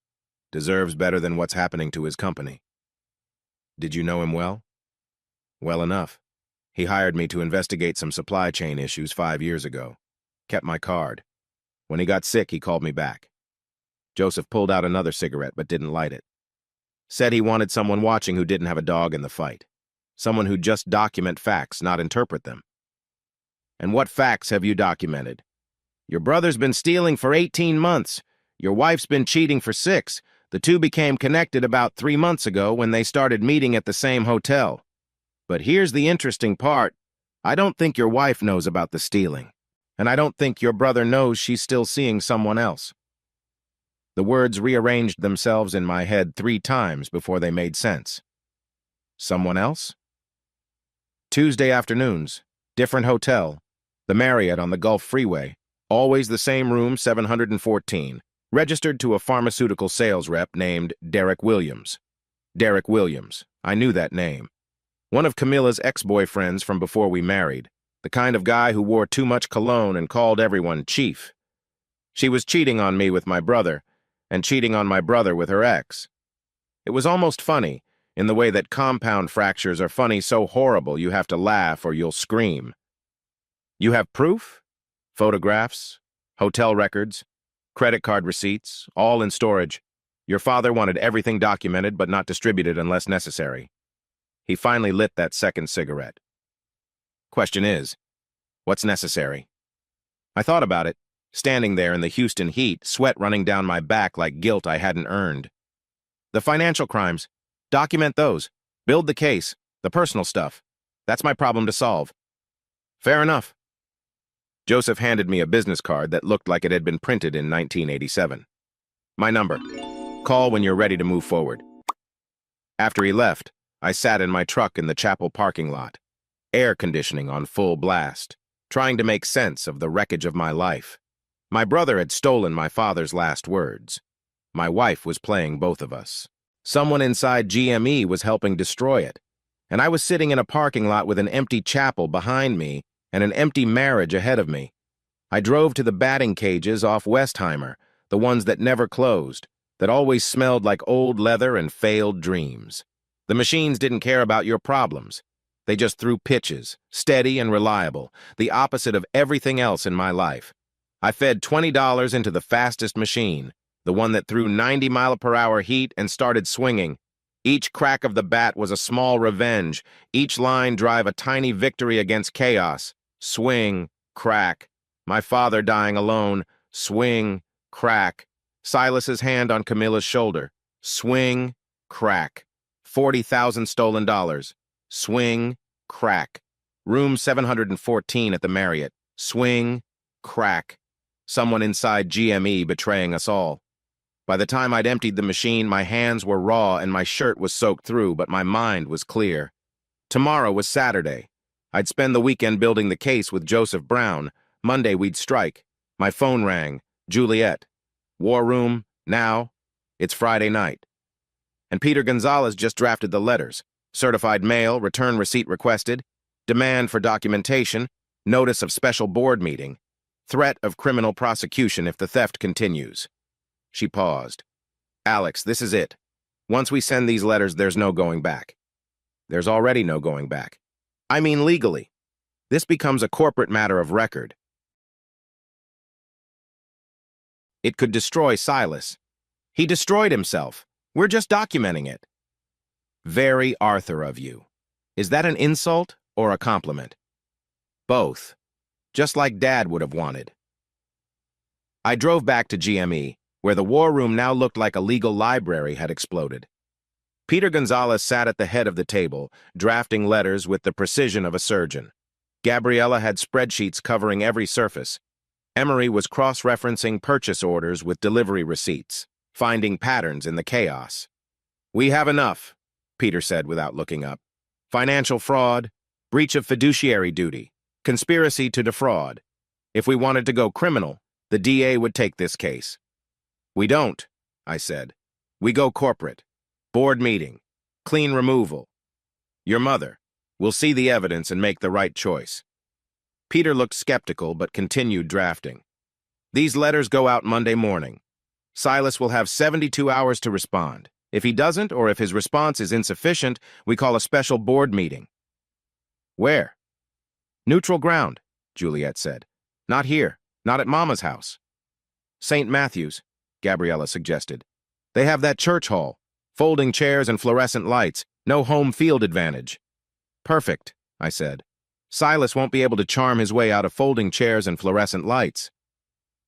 Deserves better than what's happening to his company. Did you know him well? Well enough. He hired me to investigate some supply chain issues 5 years ago. Kept my card. When he got sick, he called me back. Joseph pulled out another cigarette but didn't light it. Said he wanted someone watching who didn't have a dog in the fight. Someone who'd just document facts, not interpret them. And what facts have you documented? Your brother's been stealing for 18 months. Your wife's been cheating for 6. The two became connected about 3 months ago when they started meeting at the same hotel. But here's the interesting part. I don't think your wife knows about the stealing. And I don't think your brother knows she's still seeing someone else. The words rearranged themselves in my head 3 times before they made sense. Someone else? Tuesday afternoons, different hotel, the Marriott on the Gulf Freeway, always the same room 714, registered to a pharmaceutical sales rep named Derek Williams. Derek Williams, I knew that name. One of Camilla's ex-boyfriends from before we married, the kind of guy who wore too much cologne and called everyone chief. She was cheating on me with my brother, and cheating on my brother with her ex. It was almost funny, in the way that compound fractures are funny so horrible you have to laugh or you'll scream. You have proof? Photographs, hotel records, credit card receipts, all in storage. Your father wanted everything documented but not distributed unless necessary. He finally lit that second cigarette. Question is, what's necessary? I thought about it, standing there in the Houston heat, sweat running down my back like guilt I hadn't earned. The financial crimes. Document those. Build the case. The personal stuff. That's my problem to solve. Fair enough. Joseph handed me a business card that looked like it had been printed in 1987. My number. Call when you're ready to move forward. After he left, I sat in my truck in the chapel parking lot, air conditioning on full blast, trying to make sense of the wreckage of my life. My brother had stolen my father's last words. My wife was playing both of us. Someone inside GME was helping destroy it. And I was sitting in a parking lot with an empty chapel behind me and an empty marriage ahead of me. I drove to the batting cages off Westheimer, the ones that never closed, that always smelled like old leather and failed dreams. The machines didn't care about your problems. They just threw pitches, steady and reliable, the opposite of everything else in my life. I fed $20 into the fastest machine, the one that threw 90-mile-per-hour heat and started swinging. Each crack of the bat was a small revenge, each line drive a tiny victory against chaos. Swing, crack. My father dying alone. Swing, crack. Silas's hand on Camilla's shoulder. Swing, crack. 40,000 stolen dollars. Swing, crack. Room 714 at the Marriott. Swing, crack. Someone inside GME betraying us all. By the time I'd emptied the machine, my hands were raw and my shirt was soaked through, but my mind was clear. Tomorrow was Saturday. I'd spend the weekend building the case with Joseph Brown. Monday we'd strike. My phone rang. Juliet. War room, now. It's Friday night. And Peter Gonzalez just drafted the letters. Certified mail, return receipt requested, demand for documentation, notice of special board meeting, threat of criminal prosecution if the theft continues. She paused. Alex, this is it. Once we send these letters, there's no going back. There's already no going back. I mean legally. This becomes a corporate matter of record. It could destroy Silas. He destroyed himself. We're just documenting it. Very Arthur of you. Is that an insult or a compliment? Both. Just like Dad would have wanted. I drove back to GME, where the war room now looked like a legal library had exploded. Peter Gonzalez sat at the head of the table, drafting letters with the precision of a surgeon. Gabriella had spreadsheets covering every surface. Emery was cross-referencing purchase orders with delivery receipts, finding patterns in the chaos. We have enough, Peter said without looking up. Financial fraud, breach of fiduciary duty, conspiracy to defraud. If we wanted to go criminal, the DA would take this case. We don't, I said. We go corporate. Board meeting. Clean removal. Your mother. We'll see the evidence and make the right choice. Peter looked skeptical but continued drafting. These letters go out Monday morning. Silas will have 72 hours to respond. If he doesn't, or if his response is insufficient, we call a special board meeting. Where? Neutral ground, Juliet said. Not here. Not at Mama's house. St. Matthew's, Gabriella suggested. They have that church hall. Folding chairs and fluorescent lights. No home field advantage. Perfect, I said. Silas won't be able to charm his way out of folding chairs and fluorescent lights.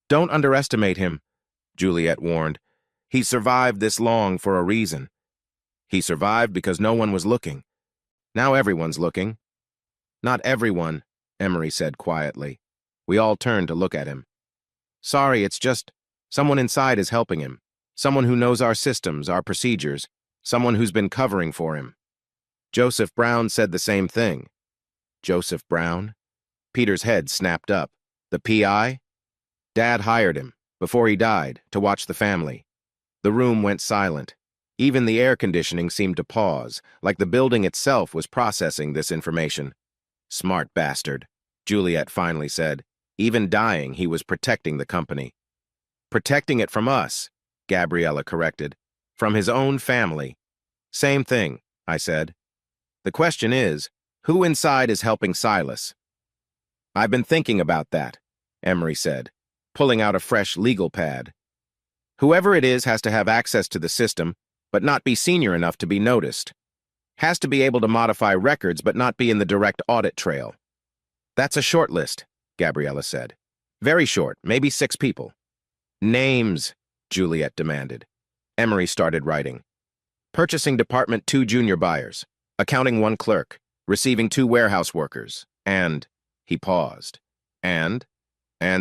Don't underestimate him, Juliet warned. He survived this long for a reason. He survived because no one was looking. Now everyone's looking. Not everyone, Emery said quietly. We all turned to look at him. Sorry, it's just someone inside is helping him. Someone who knows our systems, our procedures. Someone who's been covering for him. Joseph Brown said the same thing. Joseph Brown? Peter's head snapped up. The PI? Dad hired him, before he died, to watch the family. The room went silent. Even the air conditioning seemed to pause, like the building itself was processing this information. Smart bastard, Juliet finally said. Even dying, he was protecting the company. Protecting it from us, Gabriella corrected. From his own family. Same thing, I said. The question is, who inside is helping Silas? I've been thinking about that, Emery said, pulling out a fresh legal pad. Whoever it is has to have access to the system, but not be senior enough to be noticed. Has to be able to modify records, but not be in the direct audit trail. That's a short list, Gabriella said. Very short, maybe 6 people. Names, Juliet demanded. Emery started writing. Purchasing department 2 junior buyers, accounting 1 clerk, receiving 2 warehouse workers, and, he paused, and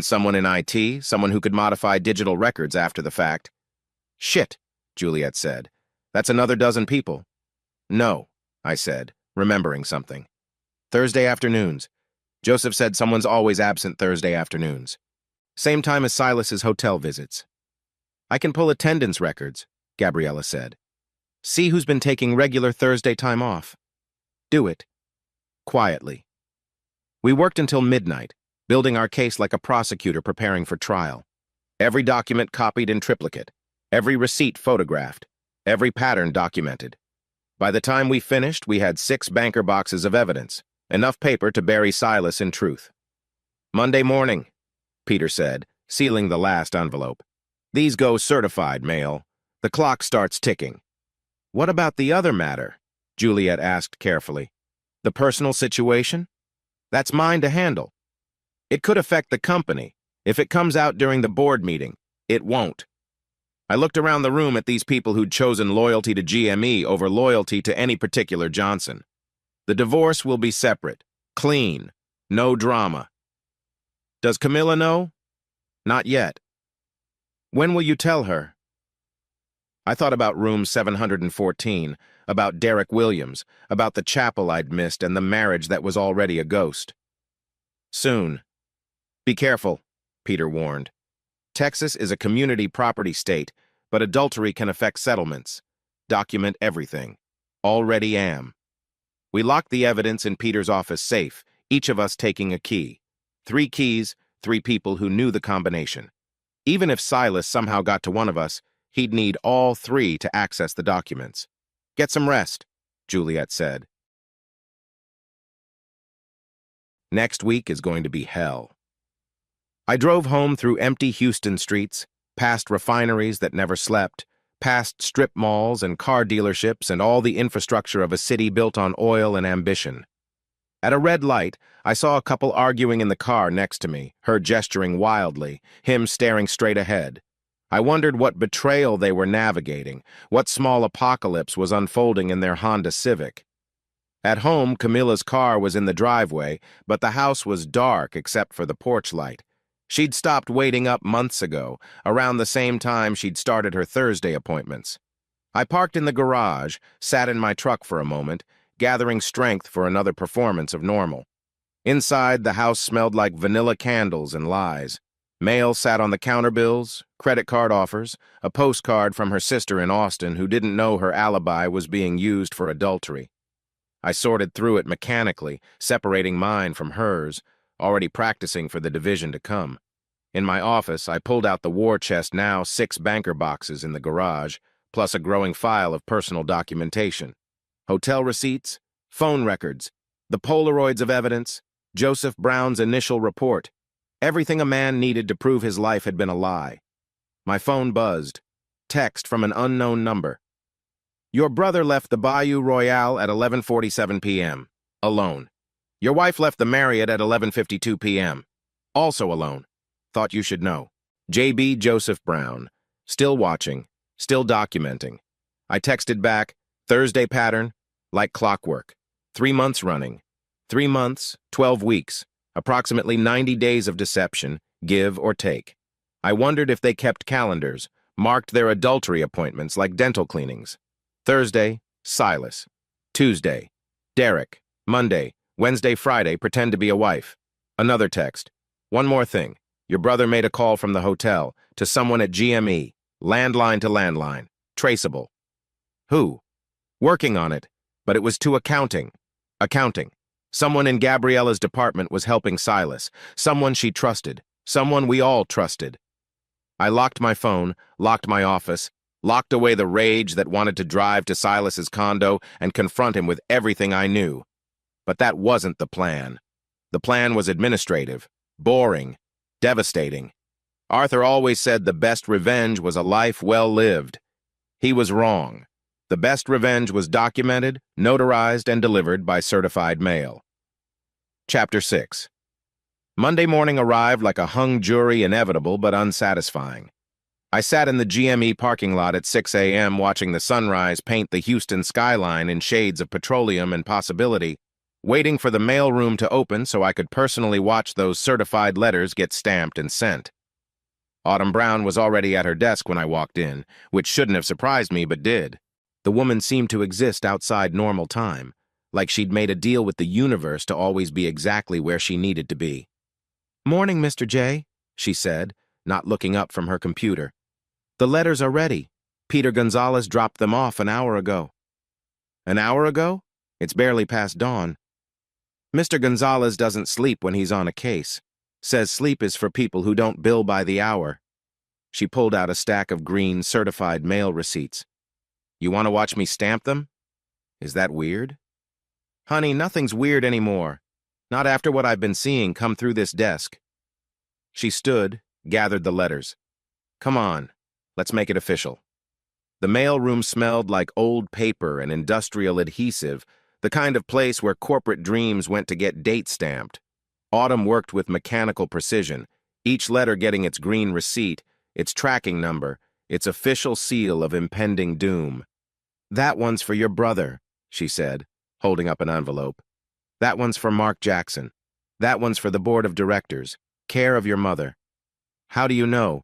someone in IT, someone who could modify digital records after the fact. Shit, Juliet said. That's another dozen people. No, I said, remembering something. Thursday afternoons. Joseph said someone's always absent Thursday afternoons. Same time as Silas's hotel visits. I can pull attendance records, Gabriella said. See who's been taking regular Thursday time off. Do it. Quietly. We worked until midnight, building our case like a prosecutor preparing for trial. Every document copied in triplicate, every receipt photographed, every pattern documented. By the time we finished, we had 6 banker boxes of evidence, enough paper to bury Silas in truth. "Monday morning," Peter said, sealing the last envelope. "These go certified mail. The clock starts ticking." "What about the other matter?" Juliet asked carefully. "The personal situation? That's mine to handle. It could affect the company. If it comes out during the board meeting, it won't." I looked around the room at these people who'd chosen loyalty to GME over loyalty to any particular Johnson. "The divorce will be separate, clean, no drama." "Does Camilla know?" "Not yet." "When will you tell her?" I thought about room 714, about Derek Williams, about the chapel I'd missed and the marriage that was already a ghost. "Soon. Be careful," Peter warned. "Texas is a community property state, but adultery can affect settlements. Document everything. Already am." We locked the evidence in Peter's office safe, each of us taking a key. 3 keys, 3 people who knew the combination. Even if Silas somehow got to one of us, he'd need all 3 to access the documents. "Get some rest," Juliet said. Next week is going to be hell. I drove home through empty Houston streets, past refineries that never slept, past strip malls and car dealerships and all the infrastructure of a city built on oil and ambition. At a red light, I saw a couple arguing in the car next to me, her gesturing wildly, him staring straight ahead. I wondered what betrayal they were navigating, what small apocalypse was unfolding in their Honda Civic. At home, Camilla's car was in the driveway, but the house was dark except for the porch light. She'd stopped waiting up months ago, around the same time she'd started her Thursday appointments. I parked in the garage, sat in my truck for a moment, gathering strength for another performance of normal. Inside, the house smelled like vanilla candles and lies. Mail sat on the counter bills, credit card offers, a postcard from her sister in Austin who didn't know her alibi was being used for adultery. I sorted through it mechanically, separating mine from hers, already practicing for the division to come. In my office, I pulled out the war chest, now 6 banker boxes in the garage, plus a growing file of personal documentation. Hotel receipts, phone records, the Polaroids of evidence, Joseph Brown's initial report, everything a man needed to prove his life had been a lie. My phone buzzed. Text from an unknown number. "Your brother left the Bayou Royale at 11:47 p.m. Alone. Your wife left the Marriott at 11:52 p.m. Also alone. Thought you should know. J.B. Joseph Brown. Still watching. Still documenting." I texted back, "Thursday pattern, like clockwork. 3 months running. 3 months, 12 weeks. Approximately 90 days of deception, give or take. I wondered if they kept calendars, marked their adultery appointments like dental cleanings. Thursday, Silas. Tuesday, Derek. Monday, Wednesday, Friday, pretend to be a wife." Another text. "One more thing. Your brother made a call from the hotel to someone at GME, landline to landline, traceable." Who? Working on it, but it was to accounting. Accounting. Someone in Gabriella's department was helping Silas, someone she trusted, someone we all trusted. I locked my phone, locked my office, locked away the rage that wanted to drive to Silas's condo and confront him with everything I knew. But that wasn't the plan. The plan was administrative, boring, devastating. Arthur always said the best revenge was a life well lived. He was wrong. The best revenge was documented, notarized, and delivered by certified mail. Chapter 6. Monday morning arrived like a hung jury, inevitable but unsatisfying. I sat in the GME parking lot at 6 a.m. watching the sunrise paint the Houston skyline in shades of petroleum and possibility, waiting for the mailroom to open so I could personally watch those certified letters get stamped and sent. Autumn Brown was already at her desk when I walked in, which shouldn't have surprised me but did. The woman seemed to exist outside normal time, like she'd made a deal with the universe to always be exactly where she needed to be. "Morning, Mr. J," she said, not looking up from her computer. "The letters are ready. Peter Gonzalez dropped them off an hour ago." "An hour ago? It's barely past dawn." "Mr. Gonzalez doesn't sleep when he's on a case. Says sleep is for people who don't bill by the hour." She pulled out a stack of green certified mail receipts. "You want to watch me stamp them?" Is that weird? Honey, nothing's weird anymore. Not after what I've been seeing come through this desk. She stood, gathered the letters. Come on, let's make it official. The mailroom smelled like old paper and industrial adhesive, the kind of place where corporate dreams went to get date stamped. Autumn worked with mechanical precision, each letter getting its green receipt, its tracking number, its official seal of impending doom. That one's for your brother, she said, holding up an envelope. That one's for Mark Jackson. That one's for the board of directors. Care of your mother. How do you know?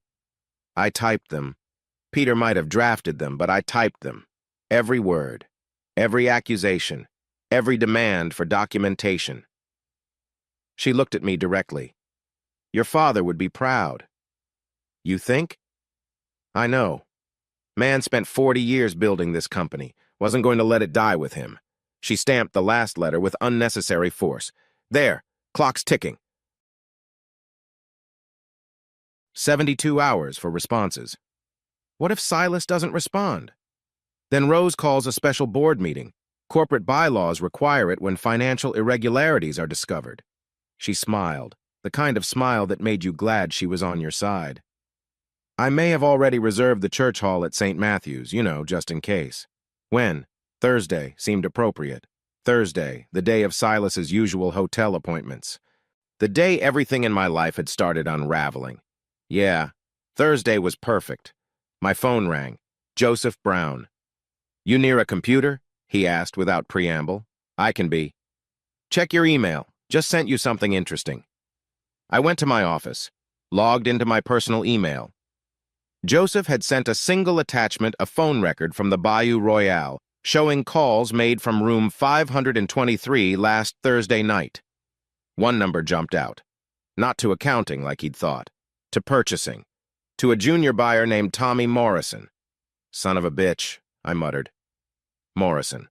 I typed them. Peter might have drafted them, but I typed them. Every word, every accusation, every demand for documentation. She looked at me directly. Your father would be proud. You think? I know. Man spent 40 years building this company. Wasn't going to let it die with him. She stamped the last letter with unnecessary force. There, clock's ticking. 72 hours for responses. What if Silas doesn't respond? Then Rose calls a special board meeting. Corporate bylaws require it when financial irregularities are discovered. She smiled, the kind of smile that made you glad she was on your side. I may have already reserved the church hall at St. Matthew's, just in case. When? Thursday seemed appropriate. Thursday, the day of Silas's usual hotel appointments. The day everything in my life had started unraveling. Yeah, Thursday was perfect. My phone rang. Joseph Brown. You near a computer? He asked without preamble. I can be. Check your email. Just sent you something interesting. I went to my office, logged into my personal email. Joseph had sent a single attachment, a phone record from the Bayou Royale, showing calls made from room 523 last Thursday night. One number jumped out. Not to accounting like he'd thought. To purchasing. To a junior buyer named Tommy Morrison. Son of a bitch, I muttered. Morrison.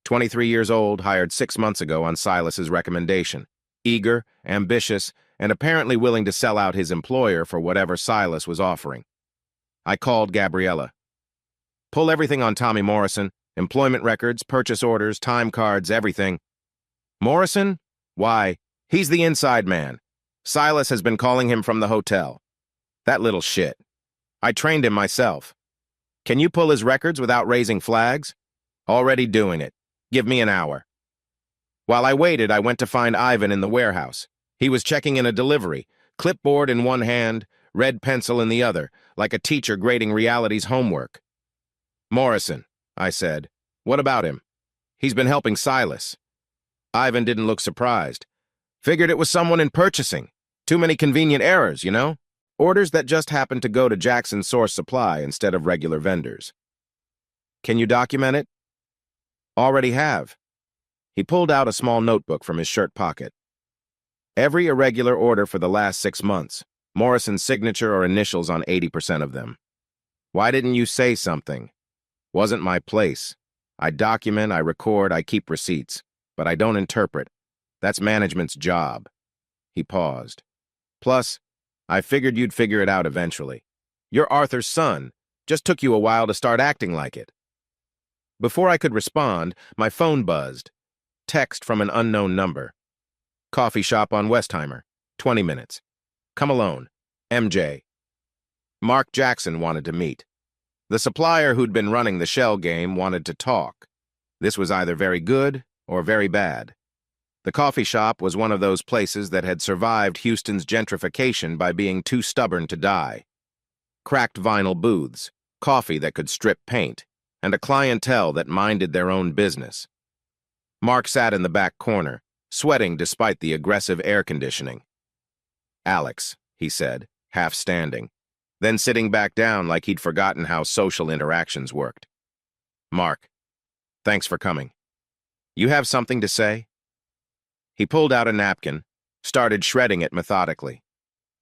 23 years old, hired 6 months ago on Silas's recommendation. Eager, ambitious, and apparently willing to sell out his employer for whatever Silas was offering. I called Gabriella. Pull everything on Tommy Morrison. Employment records, purchase orders, time cards, everything. Morrison? Why, he's the inside man. Silas has been calling him from the hotel. That little shit. I trained him myself. Can you pull his records without raising flags? Already doing it. Give me an hour. While I waited, I went to find Ivan in the warehouse. He was checking in a delivery, clipboard in one hand, red pencil in the other, like a teacher grading reality's homework. Morrison, I said. What about him? He's been helping Silas. Ivan didn't look surprised. Figured it was someone in purchasing. Too many convenient errors, Orders that just happened to go to Jackson's Source Supply instead of regular vendors. Can you document it? Already have. He pulled out a small notebook from his shirt pocket. Every irregular order for the last 6 months. Morrison's signature or initials on 80% of them. Why didn't you say something? Wasn't my place. I document, I record, I keep receipts. But I don't interpret. That's management's job. He paused. Plus, I figured you'd figure it out eventually. You're Arthur's son. Just took you a while to start acting like it. Before I could respond, my phone buzzed. Text from an unknown number. Coffee shop on Westheimer. 20 minutes. Come alone. MJ. Mark Jackson wanted to meet. The supplier who'd been running the shell game wanted to talk. This was either very good or very bad. The coffee shop was one of those places that had survived Houston's gentrification by being too stubborn to die. Cracked vinyl booths, coffee that could strip paint, and a clientele that minded their own business. Mark sat in the back corner, sweating despite the aggressive air conditioning. Alex, he said, half standing, then sitting back down like he'd forgotten how social interactions worked. Mark, thanks for coming. You have something to say? He pulled out a napkin, started shredding it methodically.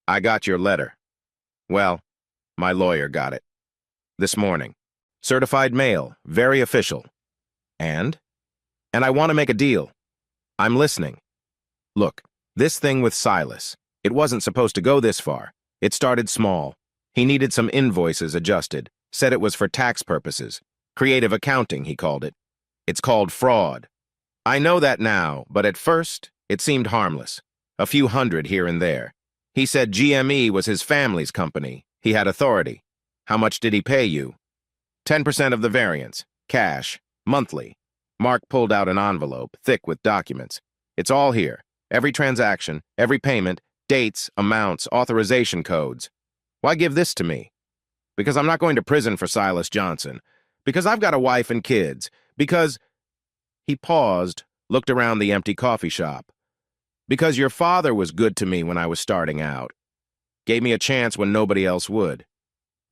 I got your letter. Well, my lawyer got it. This morning. Certified mail, very official. And I want to make a deal. I'm listening. Look, this thing with Silas, it wasn't supposed to go this far. It started small. He needed some invoices adjusted, said it was for tax purposes. Creative accounting, he called it. It's called fraud. I know that now, but at first, it seemed harmless. A few hundred here and there. He said GME was his family's company. He had authority. How much did he pay you? 10% of the variance. Cash. Monthly. Mark pulled out an envelope, thick with documents. It's all here. Every transaction, every payment, dates, amounts, authorization codes. Why give this to me? Because I'm not going to prison for Silas Johnson. Because I've got a wife and kids. Because... He paused, looked around the empty coffee shop. Because your father was good to me when I was starting out. Gave me a chance when nobody else would.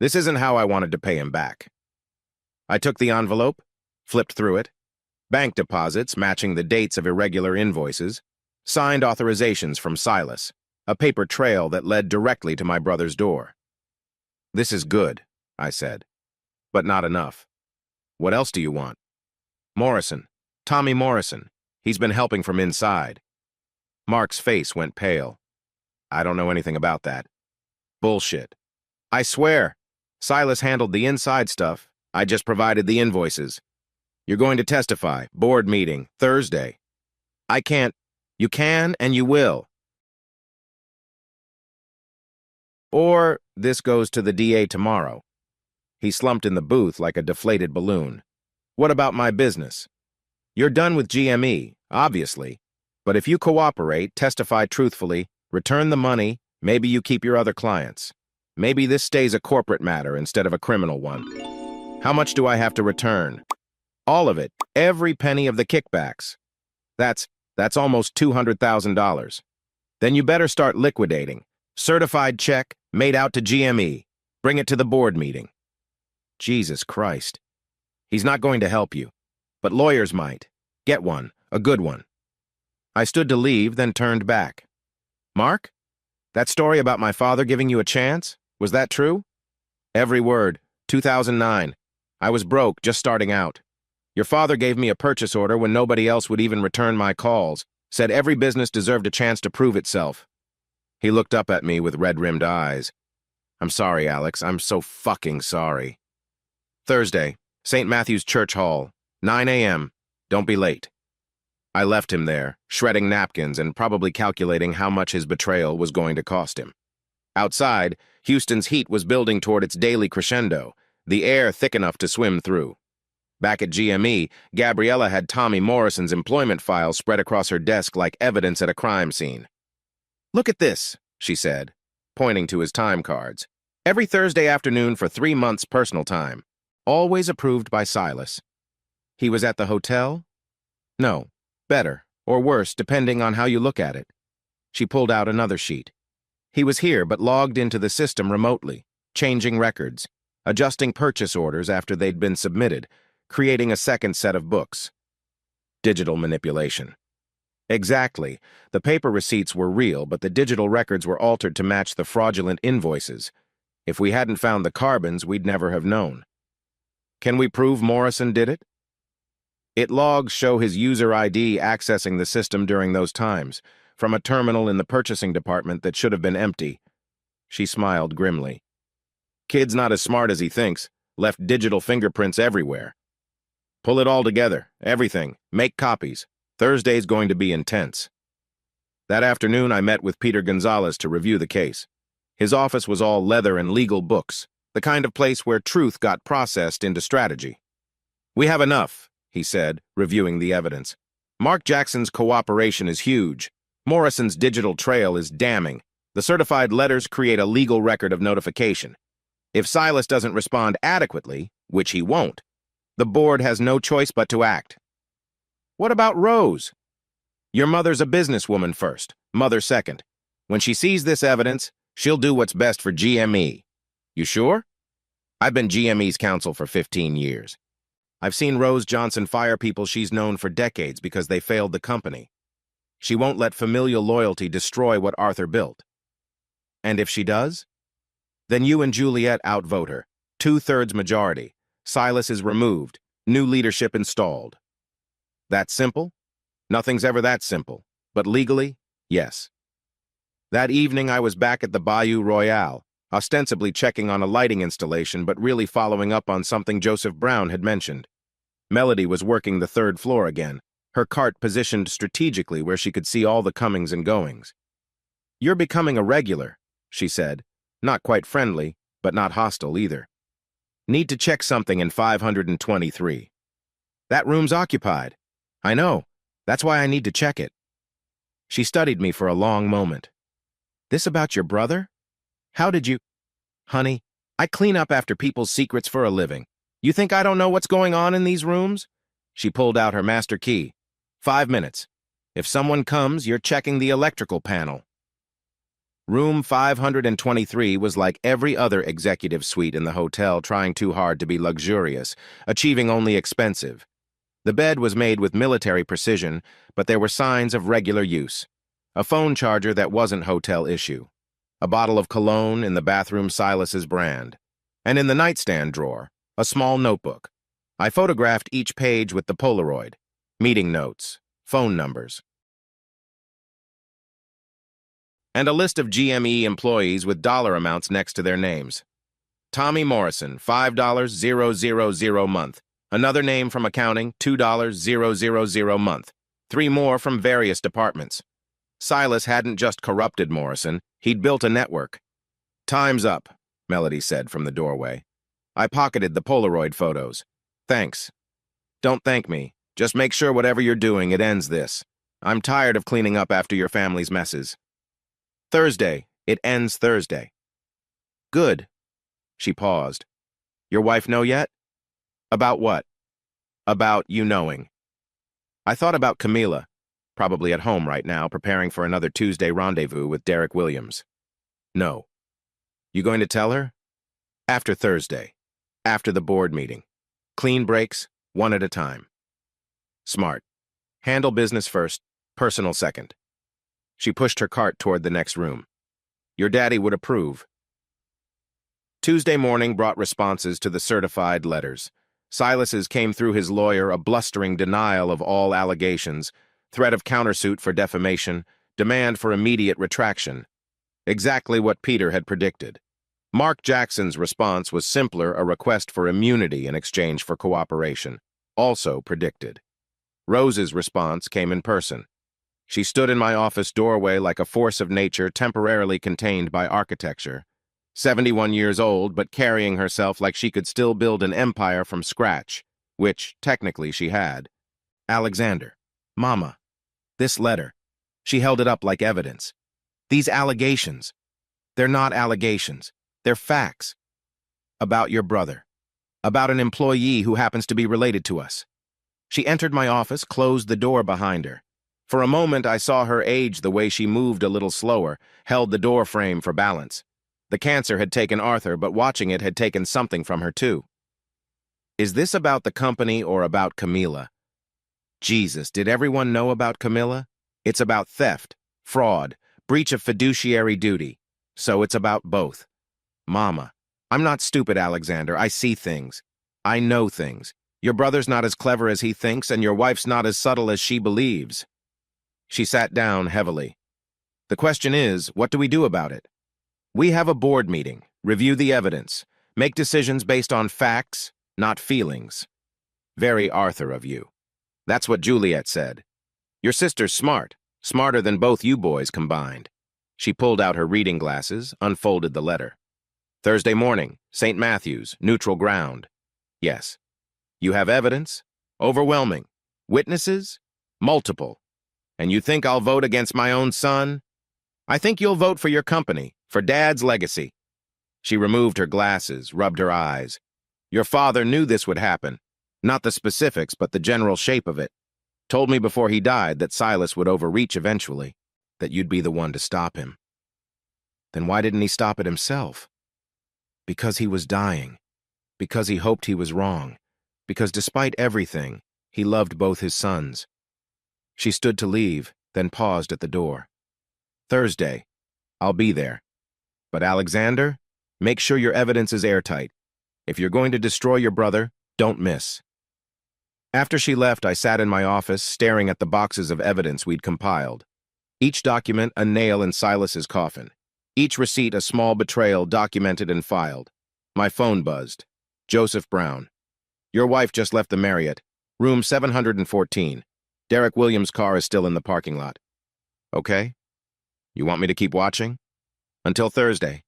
This isn't how I wanted to pay him back. I took the envelope, flipped through it. Bank deposits matching the dates of irregular invoices. Signed authorizations from Silas. A paper trail that led directly to my brother's door. This is good, I said. But not enough. What else do you want? Morrison. Tommy Morrison. He's been helping from inside. Mark's face went pale. I don't know anything about that. Bullshit. I swear. Silas handled the inside stuff. I just provided the invoices. You're going to testify. Board meeting. Thursday. I can't. You can and you will. Or this goes to the DA tomorrow. He slumped in the booth like a deflated balloon. What about my business? You're done with GME, obviously. But if you cooperate, testify truthfully, return the money, maybe you keep your other clients. Maybe this stays a corporate matter instead of a criminal one. How much do I have to return? All of it, every penny of the kickbacks. That's almost $200,000. Then you better start liquidating. Certified check, made out to GME. Bring it to the board meeting. Jesus Christ. He's not going to help you. But lawyers might. Get one, a good one. I stood to leave, then turned back. Mark? That story about my father giving you a chance? Was that true? Every word. 2009. I was broke, just starting out. Your father gave me a purchase order when nobody else would even return my calls, said every business deserved a chance to prove itself. He looked up at me with red-rimmed eyes. I'm sorry, Alex. I'm so fucking sorry. Thursday, St. Matthew's Church Hall, 9 a.m. Don't be late. I left him there, shredding napkins and probably calculating how much his betrayal was going to cost him. Outside, Houston's heat was building toward its daily crescendo, the air thick enough to swim through. Back at GME, Gabriella had Tommy Morrison's employment files spread across her desk like evidence at a crime scene. Look at this, she said, pointing to his time cards. Every Thursday afternoon for 3 months personal time. Always approved by Silas. He was at the hotel? No. Better, or worse, depending on how you look at it. She pulled out another sheet. He was here, but logged into the system remotely, changing records, adjusting purchase orders after they'd been submitted, creating a second set of books. Digital manipulation. Exactly. The paper receipts were real, but the digital records were altered to match the fraudulent invoices. If we hadn't found the carbons, we'd never have known. Can we prove Morrison did it? Logs show his user ID accessing the system during those times, from a terminal in the purchasing department that should have been empty. She smiled grimly. Kid's not as smart as he thinks, left digital fingerprints everywhere. Pull it all together, everything, make copies. Thursday's going to be intense. That afternoon, I met with Peter Gonzalez to review the case. His office was all leather and legal books, the kind of place where truth got processed into strategy. We have enough, he said, reviewing the evidence. Mark Jackson's cooperation is huge. Morrison's digital trail is damning. The certified letters create a legal record of notification. If Silas doesn't respond adequately, which he won't, the board has no choice but to act. What about Rose? Your mother's a businesswoman first, mother second. When she sees this evidence, she'll do what's best for GME. You sure? I've been GME's counsel for 15 years. I've seen Rose Johnson fire people she's known for decades because they failed the company. She won't let familial loyalty destroy what Arthur built. And if she does? Then you and Juliet outvote her. 2/3 majority. Silas is removed. New leadership installed. That simple? Nothing's ever that simple. But legally, yes. That evening I was back at the Bayou Royale, ostensibly checking on a lighting installation but really following up on something Joseph Brown had mentioned. Melody was working the third floor again, her cart positioned strategically where she could see all the comings and goings. "You're becoming a regular," she said, not quite friendly, but not hostile either. "Need to check something in 523. That room's occupied. I know. That's why I need to check it." She studied me for a long moment. "This about your brother? How did you—" "Honey, I clean up after people's secrets for a living. You think I don't know what's going on in these rooms?" She pulled out her master key. 5 minutes. If someone comes, you're checking the electrical panel." Room 523 was like every other executive suite in the hotel, trying too hard to be luxurious, achieving only expensive. The bed was made with military precision, but there were signs of regular use. A phone charger that wasn't hotel issue. A bottle of cologne in the bathroom, Silas's brand. And in the nightstand drawer, a small notebook. I photographed each page with the Polaroid. Meeting notes, phone numbers, and a list of GME employees with dollar amounts next to their names. Tommy Morrison, $5,000 month. Another name from accounting, $2,000 month. 3 more from various departments. Silas hadn't just corrupted Morrison, he'd built a network. "Time's up," Melody said from the doorway. I pocketed the Polaroid photos. "Thanks." "Don't thank me. Just make sure whatever you're doing, it ends this. I'm tired of cleaning up after your family's messes." "Thursday. It ends Thursday." "Good." She paused. "Your wife know yet?" "About what?" "About you knowing." I thought about Camila, probably at home right now, preparing for another Tuesday rendezvous with Derek Williams. "No." "You going to tell her?" "After Thursday. After the board meeting. Clean breaks, one at a time." "Smart. Handle business first, personal second." She pushed her cart toward the next room. "Your daddy would approve." Tuesday morning brought responses to the certified letters. Silas's came through his lawyer, a blustering denial of all allegations, threat of countersuit for defamation, demand for immediate retraction. Exactly what Peter had predicted. Mark Jackson's response was simpler, a request for immunity in exchange for cooperation, also predicted. Rose's response came in person. She stood in my office doorway like a force of nature temporarily contained by architecture. 71 years old, but carrying herself like she could still build an empire from scratch, which, technically, she had. "Alexander, Mama, this letter." She held it up like evidence. "These allegations. They're not allegations. They're facts. About your brother. About an employee who happens to be related to us." She entered my office, closed the door behind her. For a moment, I saw her age the way she moved a little slower, held the door frame for balance. The cancer had taken Arthur, but watching it had taken something from her, too. "Is this about the company or about Camila?" Jesus, did everyone know about Camila? It's about theft, fraud, breach of fiduciary duty. So it's about both. "Mama, I'm not stupid, Alexander. I see things. I know things. Your brother's not as clever as he thinks, and your wife's not as subtle as she believes." She sat down heavily. "The question is, what do we do about it? We have a board meeting, review the evidence, make decisions based on facts, not feelings." Very Arthur of you. That's what Juliet said. "Your sister's smart, smarter than both you boys combined." She pulled out her reading glasses, unfolded the letter. "Thursday morning, St. Matthew's, neutral ground." "Yes." "You have evidence?" "Overwhelming." "Witnesses?" "Multiple." "And you think I'll vote against my own son?" "I think you'll vote for your company, for Dad's legacy." She removed her glasses, rubbed her eyes. "Your father knew this would happen. Not the specifics, but the general shape of it. Told me before he died that Silas would overreach eventually, that you'd be the one to stop him." "Then why didn't he stop it himself?" "Because he was dying. Because he hoped he was wrong. Because despite everything, he loved both his sons." She stood to leave, then paused at the door. "Thursday. I'll be there. But Alexander, make sure your evidence is airtight. If you're going to destroy your brother, don't miss." After she left, I sat in my office, staring at the boxes of evidence we'd compiled. Each document a nail in Silas's coffin. Each receipt a small betrayal documented and filed. My phone buzzed. "Joseph Brown. Your wife just left the Marriott. Room 714. Derek Williams' car is still in the parking lot. Okay? You want me to keep watching? Until Thursday.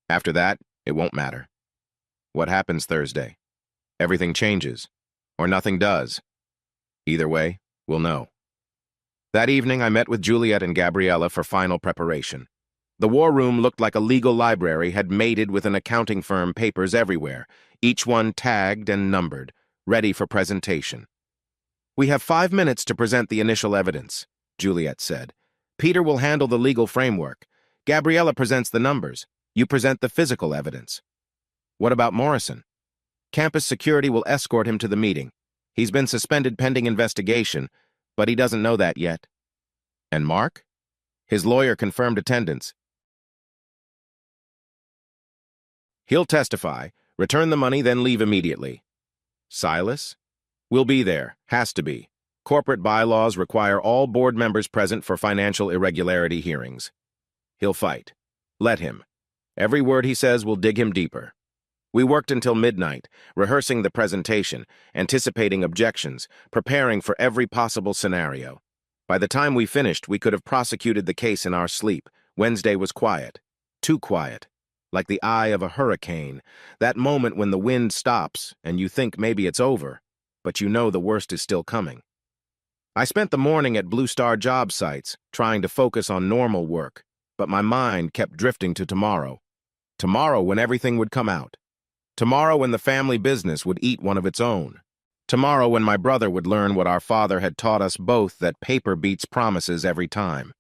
After that, it won't matter. What happens Thursday? Everything changes. Or nothing does. Either way, we'll know. That evening, I met with Juliet and Gabriella for final preparation. The war room looked like a legal library had mated with an accounting firm, papers everywhere, each one tagged and numbered, ready for presentation. We have 5 minutes to present the initial evidence, Juliet said. Peter will handle the legal framework. Gabriella presents the numbers. You present the physical evidence. What about Morrison? Campus security will escort him to the meeting. He's been suspended pending investigation, but he doesn't know that yet. And Mark? His lawyer confirmed attendance. He'll testify, return the money, then leave immediately. Silas? Will be there, has to be. Corporate bylaws require all board members present for financial irregularity hearings. He'll fight. Let him. Every word he says will dig him deeper. We worked until midnight, rehearsing the presentation, anticipating objections, preparing for every possible scenario. By the time we finished, we could have prosecuted the case in our sleep. Wednesday was quiet. Too quiet. Like the eye of a hurricane. That moment when the wind stops and you think maybe it's over, but you know the worst is still coming. I spent the morning at Blue Star job sites, trying to focus on normal work, but my mind kept drifting to tomorrow. Tomorrow when everything would come out. Tomorrow when the family business would eat one of its own. Tomorrow when my brother would learn what our father had taught us both, that paper beats promises every time.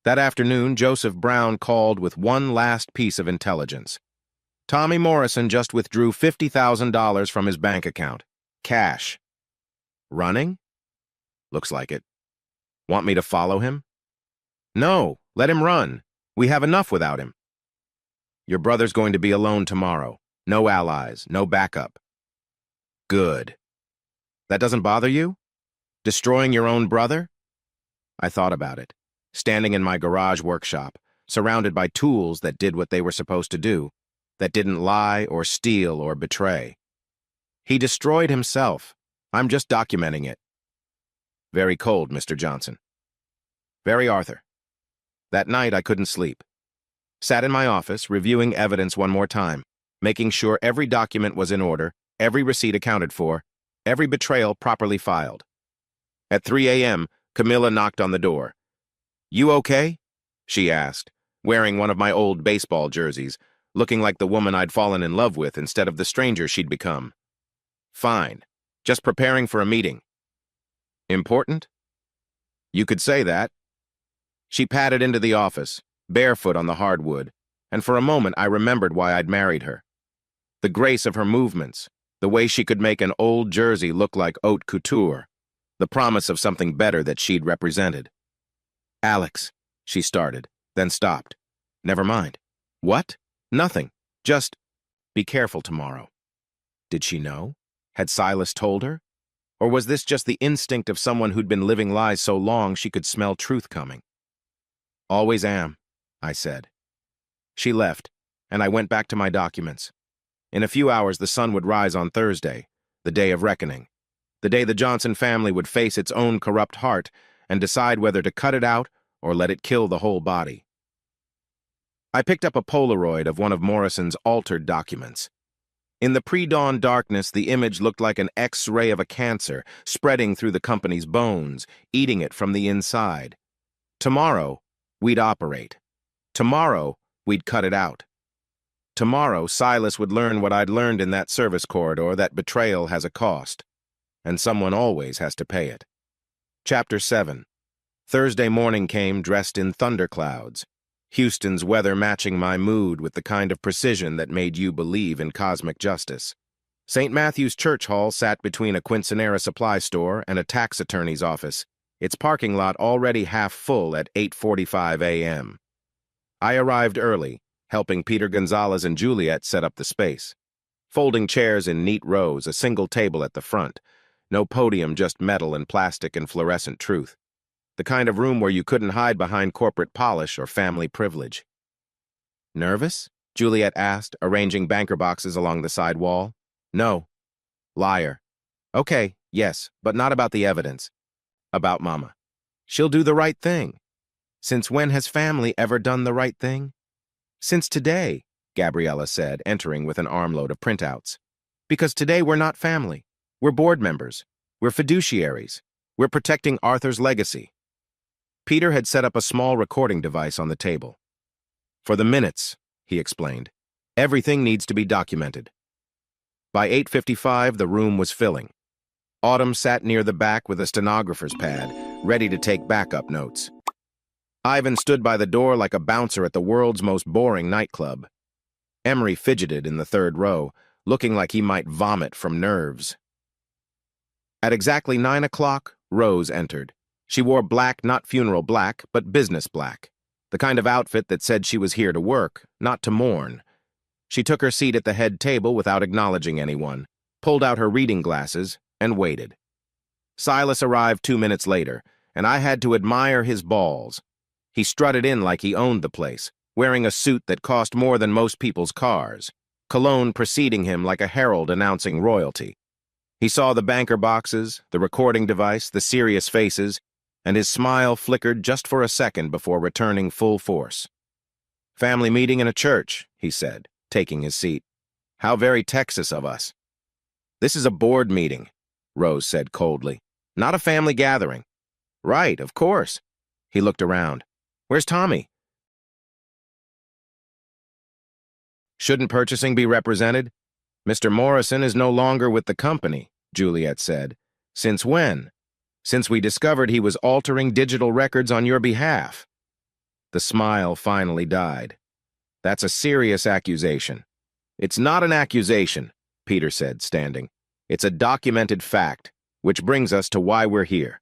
That afternoon, Joseph Brown called with one last piece of intelligence. Tommy Morrison just withdrew $50,000 from his bank account. Cash. Running? Looks like it. Want me to follow him? No, let him run. We have enough without him. Your brother's going to be alone tomorrow. No allies, no backup. Good. That doesn't bother you? Destroying your own brother? I thought about it, standing in my garage workshop, surrounded by tools that did what they were supposed to do, that didn't lie or steal or betray. He destroyed himself. I'm just documenting it. Very cold, Mr. Johnson. Very Arthur. That night I couldn't sleep. Sat in my office, reviewing evidence one more time, making sure every document was in order, every receipt accounted for, every betrayal properly filed. At 3 a.m., Camilla knocked on the door. You okay? She asked, wearing one of my old baseball jerseys, looking like the woman I'd fallen in love with instead of the stranger she'd become. Fine. Just preparing for a meeting. Important? You could say that. She padded into the office, barefoot on the hardwood, and for a moment I remembered why I'd married her. The grace of her movements, the way she could make an old jersey look like haute couture, the promise of something better that she'd represented. Alex, she started, then stopped. Never mind. What? Nothing. Just be careful tomorrow. Did she know? Had Silas told her? Or was this just the instinct of someone who'd been living lies so long she could smell truth coming? Always am, I said. She left, and I went back to my documents. In a few hours, the sun would rise on Thursday, the day of reckoning, the day the Johnson family would face its own corrupt heart and decide whether to cut it out or let it kill the whole body. I picked up a Polaroid of one of Morrison's altered documents. In the pre-dawn darkness, the image looked like an X-ray of a cancer spreading through the company's bones, eating it from the inside. Tomorrow, we'd operate. Tomorrow, we'd cut it out. Tomorrow, Silas would learn what I'd learned in that service corridor, that betrayal has a cost, and someone always has to pay it. Chapter 7. Thursday morning came dressed in thunderclouds, Houston's weather matching my mood with the kind of precision that made you believe in cosmic justice. St. Matthew's Church Hall sat between a quinceanera supply store and a tax attorney's office, its parking lot already half full at 8:45 a.m. I arrived early, helping Peter Gonzalez and Juliet set up the space. Folding chairs in neat rows, a single table at the front. No podium, just metal and plastic and fluorescent truth. The kind of room where you couldn't hide behind corporate polish or family privilege. Nervous? Juliet asked, arranging banker boxes along the side wall. No. Liar. Okay, Yes, but not about the evidence. About Mama. She'll do the right thing. Since when has family ever done the right thing? Since today, Gabriella said, entering with an armload of printouts. Because today we're not family. We're board members. We're fiduciaries. We're protecting Arthur's legacy. Peter had set up a small recording device on the table. For the minutes, he explained. Everything needs to be documented. By 8:55, the room was filling. Autumn sat near the back with a stenographer's pad, ready to take backup notes. Ivan stood by the door like a bouncer at the world's most boring nightclub. Emery fidgeted in the third row, looking like he might vomit from nerves. At exactly 9 o'clock, Rose entered. She wore black, not funeral black, but business black, the kind of outfit that said she was here to work, not to mourn. She took her seat at the head table without acknowledging anyone, pulled out her reading glasses, and waited. Silas arrived 2 minutes later, and I had to admire his balls. He strutted in like he owned the place, wearing a suit that cost more than most people's cars, cologne preceding him like a herald announcing royalty. He saw the banker boxes, the recording device, the serious faces, and his smile flickered just for a second before returning full force. "Family meeting in a church," he said, taking his seat. "How very Texas of us." "This is a board meeting," Rose said coldly. "Not a family gathering." "Right, of course." He looked around. "Where's Tommy?" "Shouldn't purchasing be represented?" "Mr. Morrison is no longer with the company," Juliet said. "Since when?" "Since we discovered he was altering digital records on your behalf." The smile finally died. "That's a serious accusation." "It's not an accusation," Peter said, standing. "It's a documented fact, which brings us to why we're here."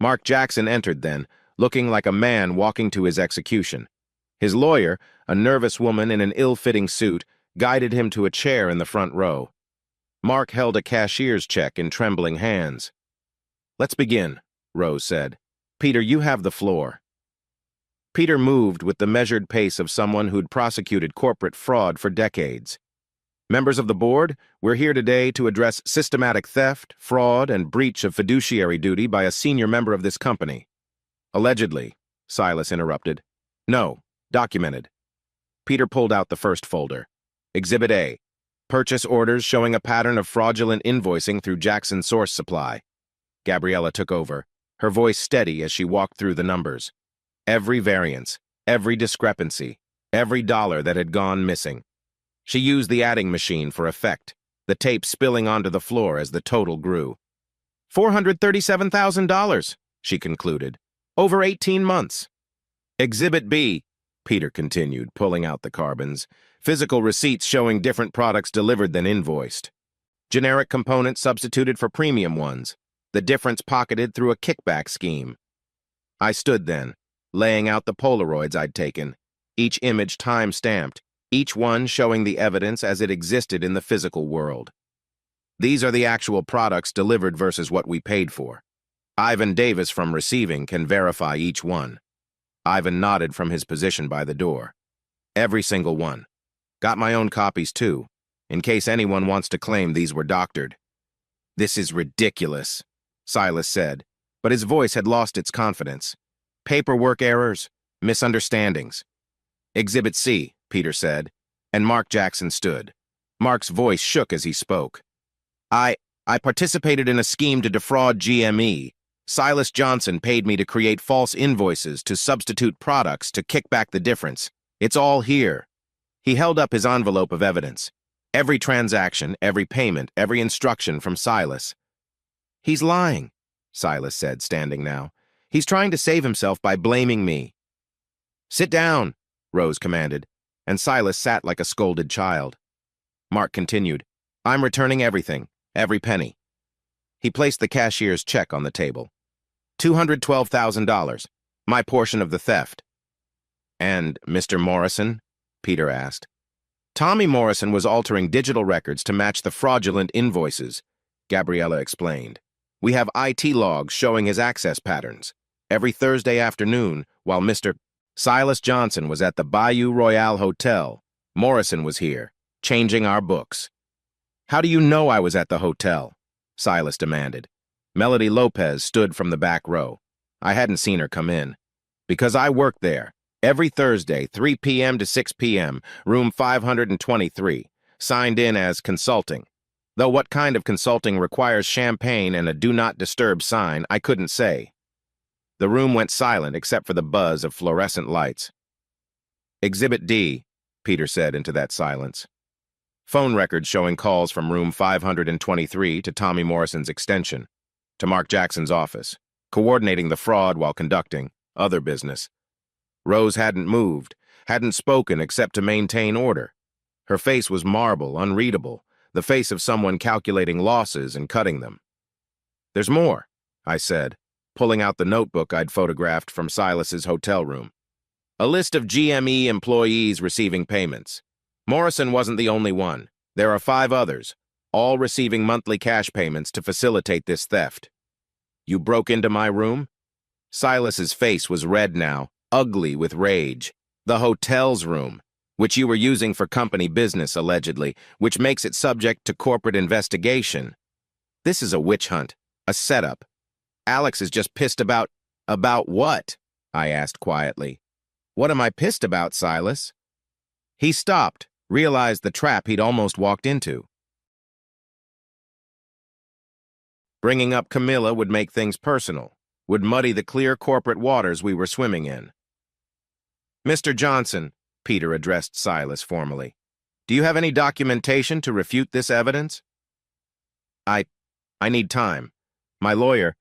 Mark Jackson entered then, looking like a man walking to his execution. His lawyer, a nervous woman in an ill-fitting suit, guided him to a chair in the front row. Mark held a cashier's check in trembling hands. "Let's begin," Rose said. "Peter, you have the floor." Peter moved with the measured pace of someone who'd prosecuted corporate fraud for decades. "Members of the board, we're here today to address systematic theft, fraud, and breach of fiduciary duty by a senior member of this company." "Allegedly," Silas interrupted. "No, documented." Peter pulled out the first folder. Exhibit A. Purchase orders showing a pattern of fraudulent invoicing through Jackson Source Supply. Gabriella took over, her voice steady as she walked through the numbers. Every variance, every discrepancy, every dollar that had gone missing. She used the adding machine for effect, the tape spilling onto the floor as the total grew. $437,000, she concluded. Over 18 months. Exhibit B, Peter continued, pulling out the carbons. Physical receipts showing different products delivered than invoiced. Generic components substituted for premium ones. The difference pocketed through a kickback scheme. I stood then, laying out the Polaroids I'd taken, each image time-stamped, each one showing the evidence as it existed in the physical world. These are the actual products delivered versus what we paid for. Ivan Davis from receiving can verify each one. Ivan nodded from his position by the door. Every single one. Got my own copies too, in case anyone wants to claim these were doctored. "This is ridiculous," Silas said, but his voice had lost its confidence. "Paperwork errors, misunderstandings." "Exhibit C," Peter said, and Mark Jackson stood. Mark's voice shook as he spoke. I participated in a scheme to defraud GME. Silas Johnson paid me to create false invoices to substitute products to kick back the difference. It's all here." He held up his envelope of evidence. Every transaction, every payment, every instruction from Silas. "He's lying," Silas said, standing now. "He's trying to save himself by blaming me." "Sit down," Rose commanded, and Silas sat like a scolded child. Mark continued, "I'm returning everything, every penny." He placed the cashier's check on the table. $212,000, my portion of the theft. "And Mr. Morrison?" Peter asked. "Tommy Morrison was altering digital records to match the fraudulent invoices," Gabriella explained. "We have IT logs showing his access patterns. Every Thursday afternoon, while Mr. Silas Johnson was at the Bayou Royale Hotel, Morrison was here, changing our books." "How do you know I was at the hotel?" Silas demanded. Melody Lopez stood from the back row. I hadn't seen her come in. Because I worked there. Every Thursday, 3 p.m. to 6 p.m., room 523. Signed in as consulting. Though what kind of consulting requires champagne and a do not disturb sign, I couldn't say. The room went silent except for the buzz of fluorescent lights. Exhibit D, Peter said into that silence. Phone records showing calls from room 523 to Tommy Morrison's extension, to Mark Jackson's office, coordinating the fraud while conducting other business. Rose hadn't moved, hadn't spoken except to maintain order. Her face was marble, unreadable, the face of someone calculating losses and cutting them. There's more, I said, pulling out the notebook I'd photographed from Silas's hotel room. A list of GME employees receiving payments. Morrison wasn't the only one. There are 5 others, all receiving monthly cash payments to facilitate this theft. You broke into my room? Silas's face was red now, ugly with rage. The hotel's room, which you were using for company business, allegedly, which makes it subject to corporate investigation. This is a witch hunt, a setup. Alex is just pissed about what? I asked quietly. What am I pissed about, Silas? He stopped, realized the trap he'd almost walked into. Bringing up Camilla would make things personal, would muddy the clear corporate waters we were swimming in. Mr. Johnson, Peter addressed Silas formally, do you have any documentation to refute this evidence? I need time. My lawyer,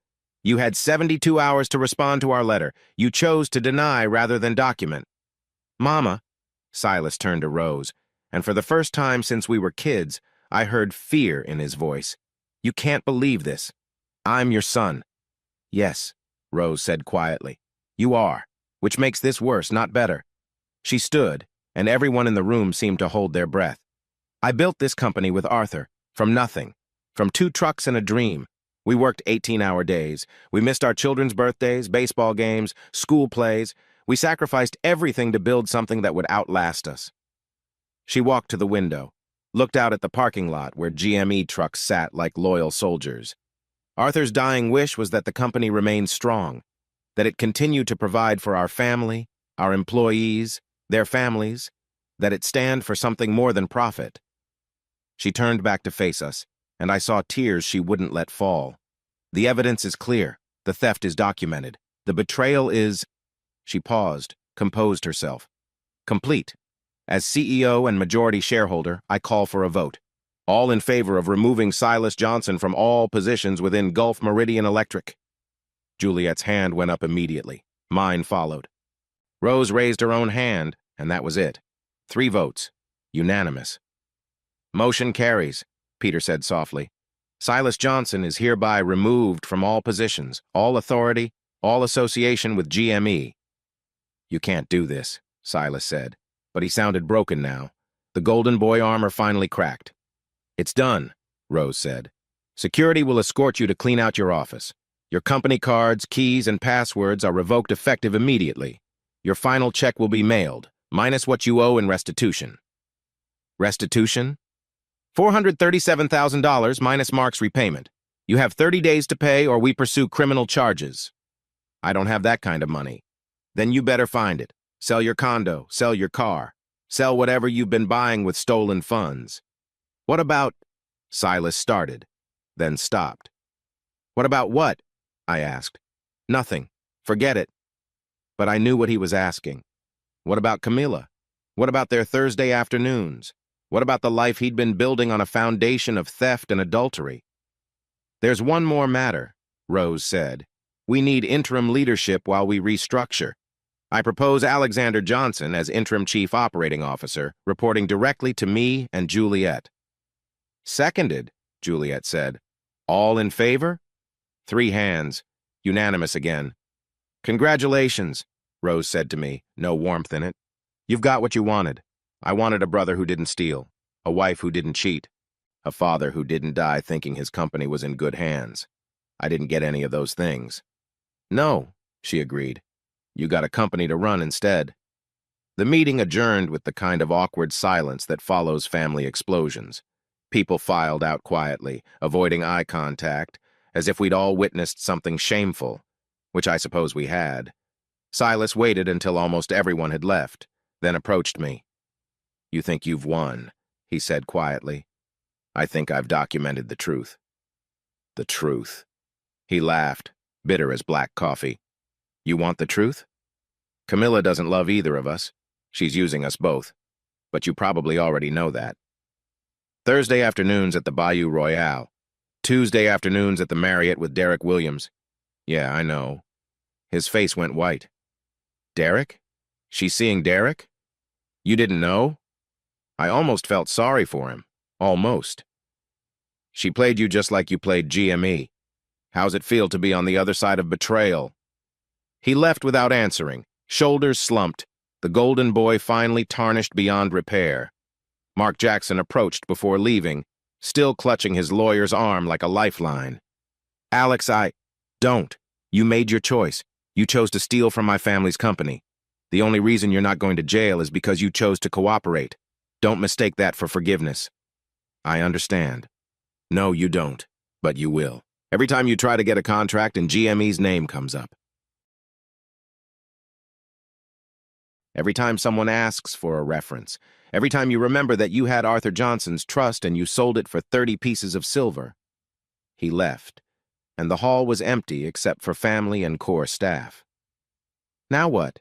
you had 72 hours to respond to our letter. You chose to deny rather than document. Mama, Silas turned to Rose, and for the first time since we were kids, I heard fear in his voice. You can't believe this. I'm your son. Yes, Rose said quietly. You are, which makes this worse, not better. She stood, and everyone in the room seemed to hold their breath. I built this company with Arthur, from nothing, from 2 trucks and a dream. We worked 18-hour days. We missed our children's birthdays, baseball games, school plays. We sacrificed everything to build something that would outlast us. She walked to the window, looked out at the parking lot where GME trucks sat like loyal soldiers. Arthur's dying wish was that the company remained strong, that it continued to provide for our family, our employees, their families, that it stand for something more than profit. She turned back to face us, and I saw tears she wouldn't let fall. The evidence is clear. The theft is documented. The betrayal is... She paused, composed herself. Complete. As CEO and majority shareholder, I call for a vote. All in favor of removing Silas Johnson from all positions within Gulf Meridian Electric. Juliet's hand went up immediately. Mine followed. Rose raised her own hand, and that was it. 3 votes. Unanimous. Motion carries, Peter said softly. Silas Johnson is hereby removed from all positions, all authority, all association with GME. You can't do this, Silas said, but he sounded broken now. The golden boy armor finally cracked. It's done, Rose said. Security will escort you to clean out your office. Your company cards, keys, and passwords are revoked effective immediately. Your final check will be mailed, minus what you owe in restitution. Restitution? $437,000 minus Mark's repayment. You have 30 days to pay or we pursue criminal charges. I don't have that kind of money. Then you better find it. Sell your condo, sell your car, sell whatever you've been buying with stolen funds. What about... Silas started, then stopped. What about what? I asked. Nothing. Forget it. But I knew what he was asking. What about Camilla? What about their Thursday afternoons? What about the life he'd been building on a foundation of theft and adultery? There's one more matter, Rose said. We need interim leadership while we restructure. I propose Alexander Johnson as interim chief operating officer, reporting directly to me and Juliet. Seconded, Juliet said. All in favor? 3 hands. Unanimous again. Congratulations, Rose said to me, no warmth in it. You've got what you wanted. I wanted a brother who didn't steal, a wife who didn't cheat, a father who didn't die thinking his company was in good hands. I didn't get any of those things. No, she agreed. You got a company to run instead. The meeting adjourned with the kind of awkward silence that follows family explosions. People filed out quietly, avoiding eye contact, as if we'd all witnessed something shameful, which I suppose we had. Silas waited until almost everyone had left, then approached me. "You think you've won," he said quietly. "I think I've documented the truth." The truth. He laughed, bitter as black coffee. "You want the truth? Camilla doesn't love either of us. She's using us both. But you probably already know that. Thursday afternoons at the Bayou Royale. Tuesday afternoons at the Marriott with Derek Williams. Yeah, I know." His face went white. "Derek? She's seeing Derek? You didn't know?" I almost felt sorry for him. Almost. "She played you just like you played GME. How's it feel to be on the other side of betrayal?" He left without answering, shoulders slumped, the golden boy finally tarnished beyond repair. Mark Jackson approached before leaving, still clutching his lawyer's arm like a lifeline. "Alex, Don't. You made your choice. You chose to steal from my family's company. The only reason you're not going to jail is because you chose to cooperate. Don't mistake that for forgiveness." "I understand." "No, you don't, but you will. Every time you try to get a contract and GME's name comes up. Every time someone asks for a reference. Every time you remember that you had Arthur Johnson's trust and you sold it for 30 pieces of silver." He left, and the hall was empty except for family and core staff. "Now what?"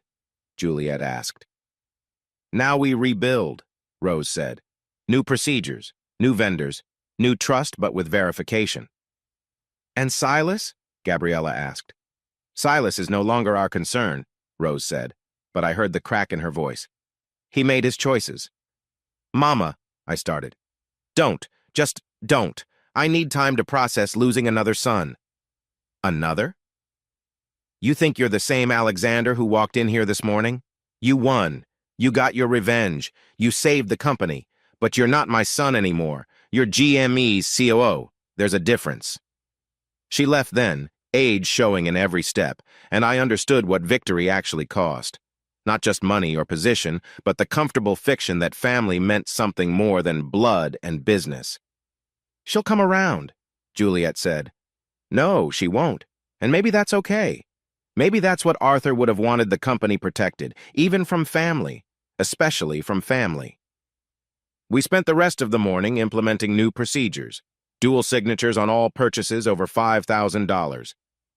Juliet asked. "Now we rebuild," Rose said. "New procedures, new vendors, new trust but with verification." "And Silas?" Gabriella asked. "Silas is no longer our concern," Rose said, but I heard the crack in her voice. "He made his choices." "Mama," I started. Just don't. I need time to process losing another son." "Another? You think you're the same Alexander who walked in here this morning? You won. You got your revenge. You saved the company. But you're not my son anymore. You're GME's COO. There's a difference." She left then, age showing in every step, and I understood what victory actually cost. Not just money or position, but the comfortable fiction that family meant something more than blood and business. "She'll come around," Juliet said. "No, she won't. And maybe that's okay. Maybe that's what Arthur would have wanted the company protected, even from family, especially from family." We spent the rest of the morning implementing new procedures. Dual signatures on all purchases over $5,000.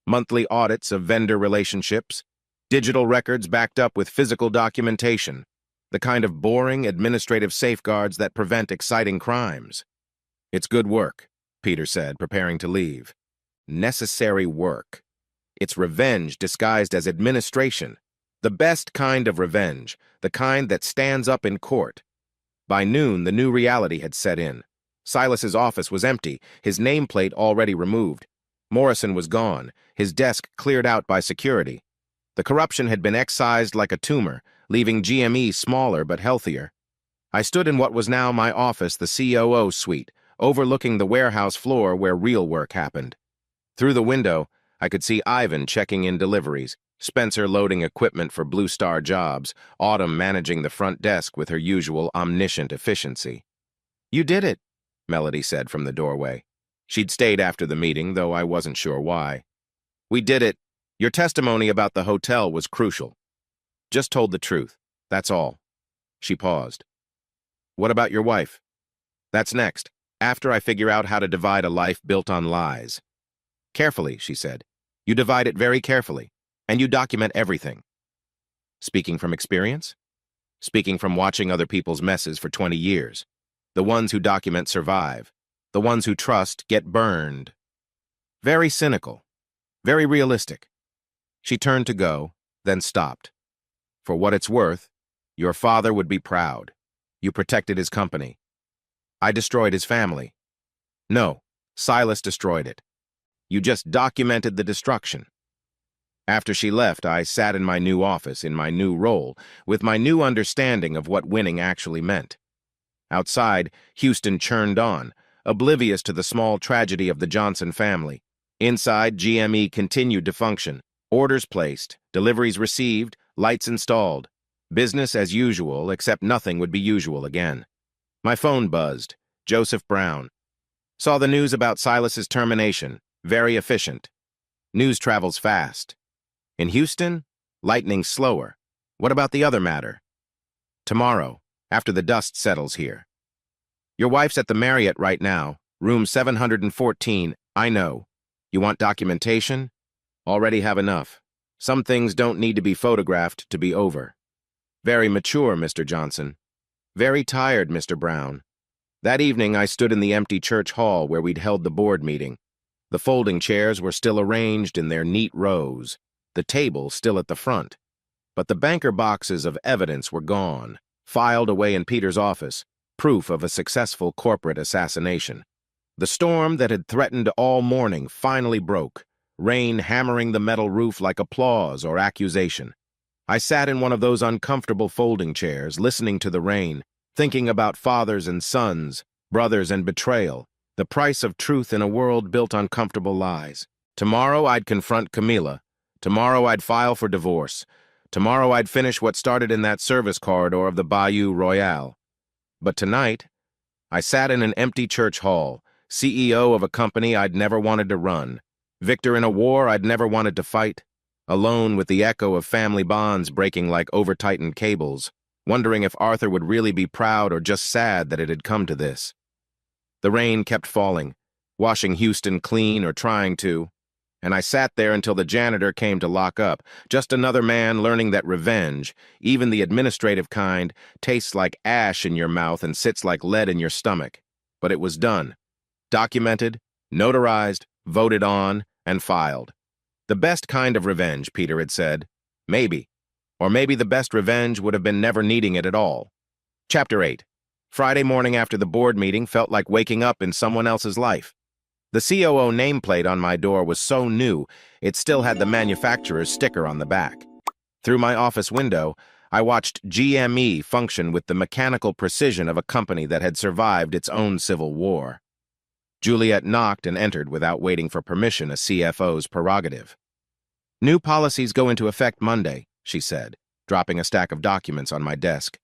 Monthly audits of vendor relationships. Digital records backed up with physical documentation. The kind of boring administrative safeguards that prevent exciting crimes. "It's good work," Peter said, preparing to leave. "Necessary work. It's revenge disguised as administration. The best kind of revenge, the kind that stands up in court." By noon, the new reality had set in. Silas's office was empty, his nameplate already removed. Morrison was gone, his desk cleared out by security. The corruption had been excised like a tumor, leaving GME smaller but healthier. I stood in what was now my office, the COO suite, overlooking the warehouse floor where real work happened. Through the window, I could see Ivan checking in deliveries, Spencer loading equipment for Blue Star jobs, Autumn managing the front desk with her usual omniscient efficiency. "You did it," Melody said from the doorway. She'd stayed after the meeting, though I wasn't sure why. "We did it. Your testimony about the hotel was crucial. Just told the truth. That's all." She paused. "What about your wife?" "That's next, after I figure out how to divide a life built on lies." "Carefully," she said. "You divide it very carefully, and you document everything." Speaking from experience? Speaking from watching other people's messes for 20 years. The ones who document survive. The ones who trust get burned. Very cynical. Very realistic. She turned to go, then stopped. "For what it's worth, your father would be proud. You protected his company. I destroyed his family. No, Silas destroyed it. You just documented the destruction." After she left, I sat in my new office, in my new role, with my new understanding of what winning actually meant. Outside, Houston churned on, oblivious to the small tragedy of the Johnson family. Inside, GME continued to function. Orders placed, deliveries received, lights installed. Business as usual, except nothing would be usual again. My phone buzzed. Joseph Brown. Saw the news about Silas's termination. Very efficient. News travels fast. In Houston, lightning slower. What about the other matter? Tomorrow, after the dust settles here. Your wife's at the Marriott right now, room 714. I know. You want documentation? Already have enough. Some things don't need to be photographed to be over. Very mature, Mr. Johnson. Very tired, Mr. Brown. That evening, I stood in the empty church hall where we'd held the board meeting. The folding chairs were still arranged in their neat rows, the table still at the front. But the banker boxes of evidence were gone, filed away in Peter's office, proof of a successful corporate assassination. The storm that had threatened all morning finally broke, rain hammering the metal roof like applause or accusation. I sat in one of those uncomfortable folding chairs, listening to the rain, thinking about fathers and sons, brothers and betrayal, the price of truth in a world built on comfortable lies. Tomorrow I'd confront Camila. Tomorrow I'd file for divorce. Tomorrow I'd finish what started in that service corridor of the Bayou Royale. But tonight, I sat in an empty church hall, CEO of a company I'd never wanted to run, victor in a war I'd never wanted to fight, alone with the echo of family bonds breaking like over-tightened cables, wondering if Arthur would really be proud or just sad that it had come to this. The rain kept falling, washing Houston clean or trying to, and I sat there until the janitor came to lock up, just another man learning that revenge, even the administrative kind, tastes like ash in your mouth and sits like lead in your stomach. But it was done. Documented, notarized, voted on, and filed. The best kind of revenge, Peter had said. Maybe. Or maybe the best revenge would have been never needing it at all. Chapter 8. Friday morning after the board meeting felt like waking up in someone else's life. The COO nameplate on my door was so new, it still had the manufacturer's sticker on the back. Through my office window, I watched GME function with the mechanical precision of a company that had survived its own civil war. Juliet knocked and entered without waiting for permission, a CFO's prerogative. New policies go into effect Monday, she said, dropping a stack of documents on my desk.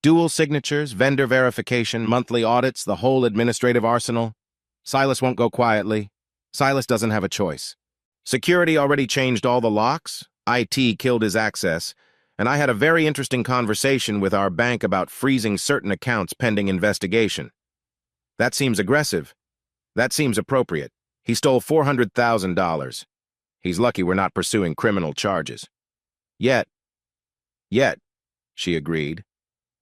Dual signatures, vendor verification, monthly audits, the whole administrative arsenal. Silas won't go quietly. Silas doesn't have a choice. Security already changed all the locks, IT killed his access, and I had a very interesting conversation with our bank about freezing certain accounts pending investigation. That seems aggressive. That seems appropriate. He stole $400,000. He's lucky we're not pursuing criminal charges. Yet, she agreed.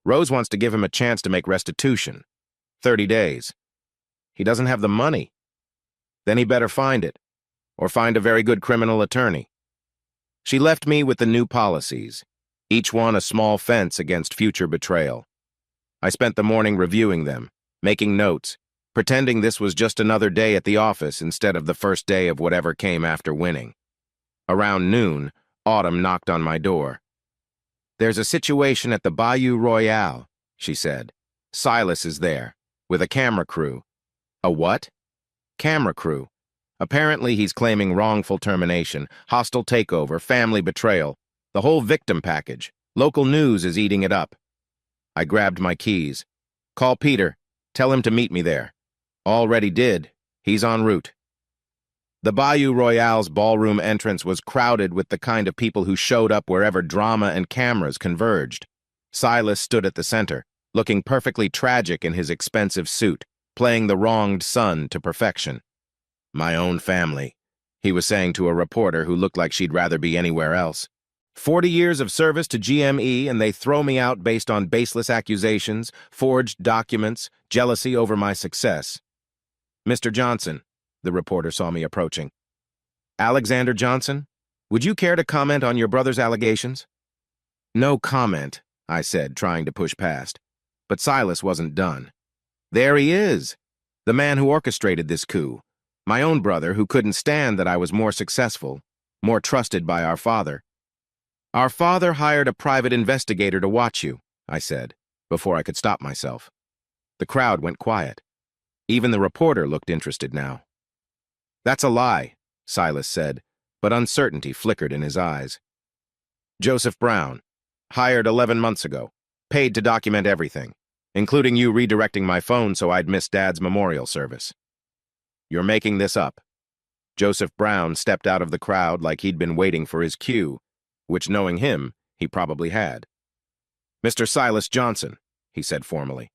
Rose wants to give him a chance to make restitution. 30 days. He doesn't have the money. Then he better find it, or find a very good criminal attorney. She left me with the new policies, each one a small fence against future betrayal. I spent the morning reviewing them, making notes, pretending this was just another day at the office instead of the first day of whatever came after winning. Around noon, Autumn knocked on my door. "There's a situation at the Bayou Royale," she said. "Silas is there, with a camera crew." "A what?" "Camera crew. Apparently he's claiming wrongful termination, hostile takeover, family betrayal, the whole victim package. Local news is eating it up." I grabbed my keys. "Call Peter. Tell him to meet me there." "Already did. He's en route." The Bayou Royale's ballroom entrance was crowded with the kind of people who showed up wherever drama and cameras converged. Silas stood at the center, looking perfectly tragic in his expensive suit, playing the wronged son to perfection. "My own family," he was saying to a reporter who looked like she'd rather be anywhere else. 40 years of service to GME, and they throw me out based on baseless accusations, forged documents, jealousy over my success. "Mr. Johnson," the reporter saw me approaching. "Alexander Johnson, would you care to comment on your brother's allegations?" "No comment," I said, trying to push past. But Silas wasn't done. "There he is, the man who orchestrated this coup. My own brother, who couldn't stand that I was more successful, more trusted by our father." "Our father hired a private investigator to watch you," I said, before I could stop myself. The crowd went quiet. Even the reporter looked interested now. "That's a lie," Silas said, but uncertainty flickered in his eyes. "Joseph Brown, hired 11 months ago, paid to document everything. including you redirecting my phone so I'd miss Dad's memorial service. You're making this up. Joseph Brown stepped out of the crowd like he'd been waiting for his cue, which, knowing him, he probably had. Mr. Silas Johnson, he said formally,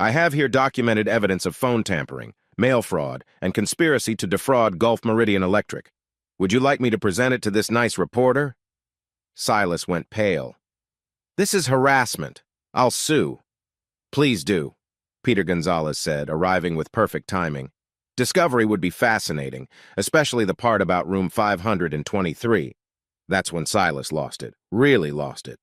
I have here documented evidence of phone tampering, mail fraud, and conspiracy to defraud Gulf Meridian Electric. Would you like me to present it to this nice reporter? Silas went pale. This is harassment. I'll sue. Please do, Peter Gonzalez said, arriving with perfect timing. Discovery would be fascinating, especially the part about room 523. That's when Silas lost it, really lost it.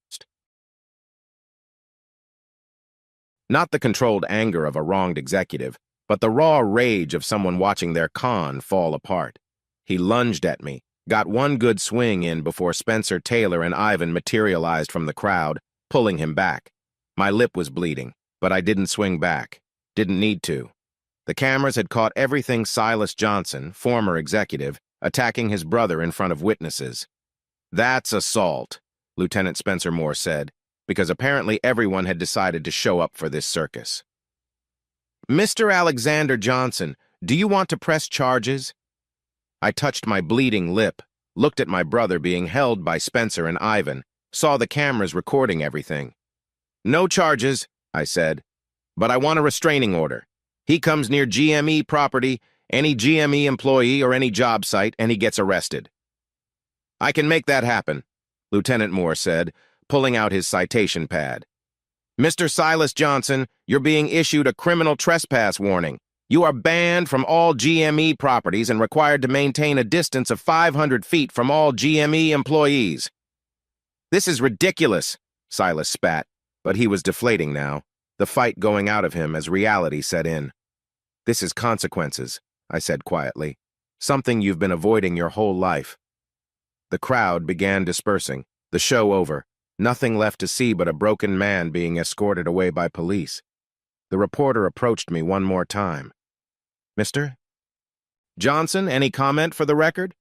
Not the controlled anger of a wronged executive, but the raw rage of someone watching their con fall apart. He lunged at me, got one good swing in before Spencer, Taylor, and Ivan materialized from the crowd, pulling him back. My lip was bleeding, but I didn't swing back. Didn't need to. The cameras had caught everything Silas Johnson, former executive, attacking his brother in front of witnesses. That's assault, Lieutenant Spencer Moore said, because apparently everyone had decided to show up for this circus. Mr. Alexander Johnson, do you want to press charges? I touched my bleeding lip, looked at my brother being held by Spencer and Ivan, saw the cameras recording everything. No charges, I said, but I want a restraining order. He comes near GME property, any GME employee or any job site, and he gets arrested. I can make that happen, Lieutenant Moore said, pulling out his citation pad. Mr. Silas Johnson, you're being issued a criminal trespass warning. You are banned from all GME properties and required to maintain a distance of 500 feet from all GME employees. This is ridiculous, Silas spat, but he was deflating now, the fight going out of him as reality set in. This is consequences, I said quietly. Something you've been avoiding your whole life. The crowd began dispersing, the show over, nothing left to see but a broken man being escorted away by police. The reporter approached me one more time. Mr. Johnson, any comment for the record?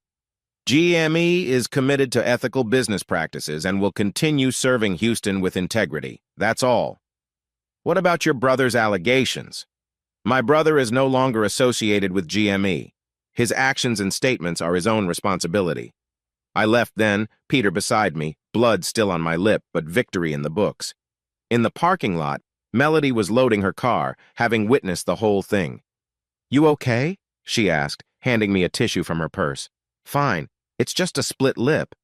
GME is committed to ethical business practices and will continue serving Houston with integrity. That's all. What about your brother's allegations? My brother is no longer associated with GME. His actions and statements are his own responsibility. I left then, Peter beside me, blood still on my lip, but victory in the books. In the parking lot, Melody was loading her car, having witnessed the whole thing. You okay? She asked, handing me a tissue from her purse. Fine, it's just a split lip.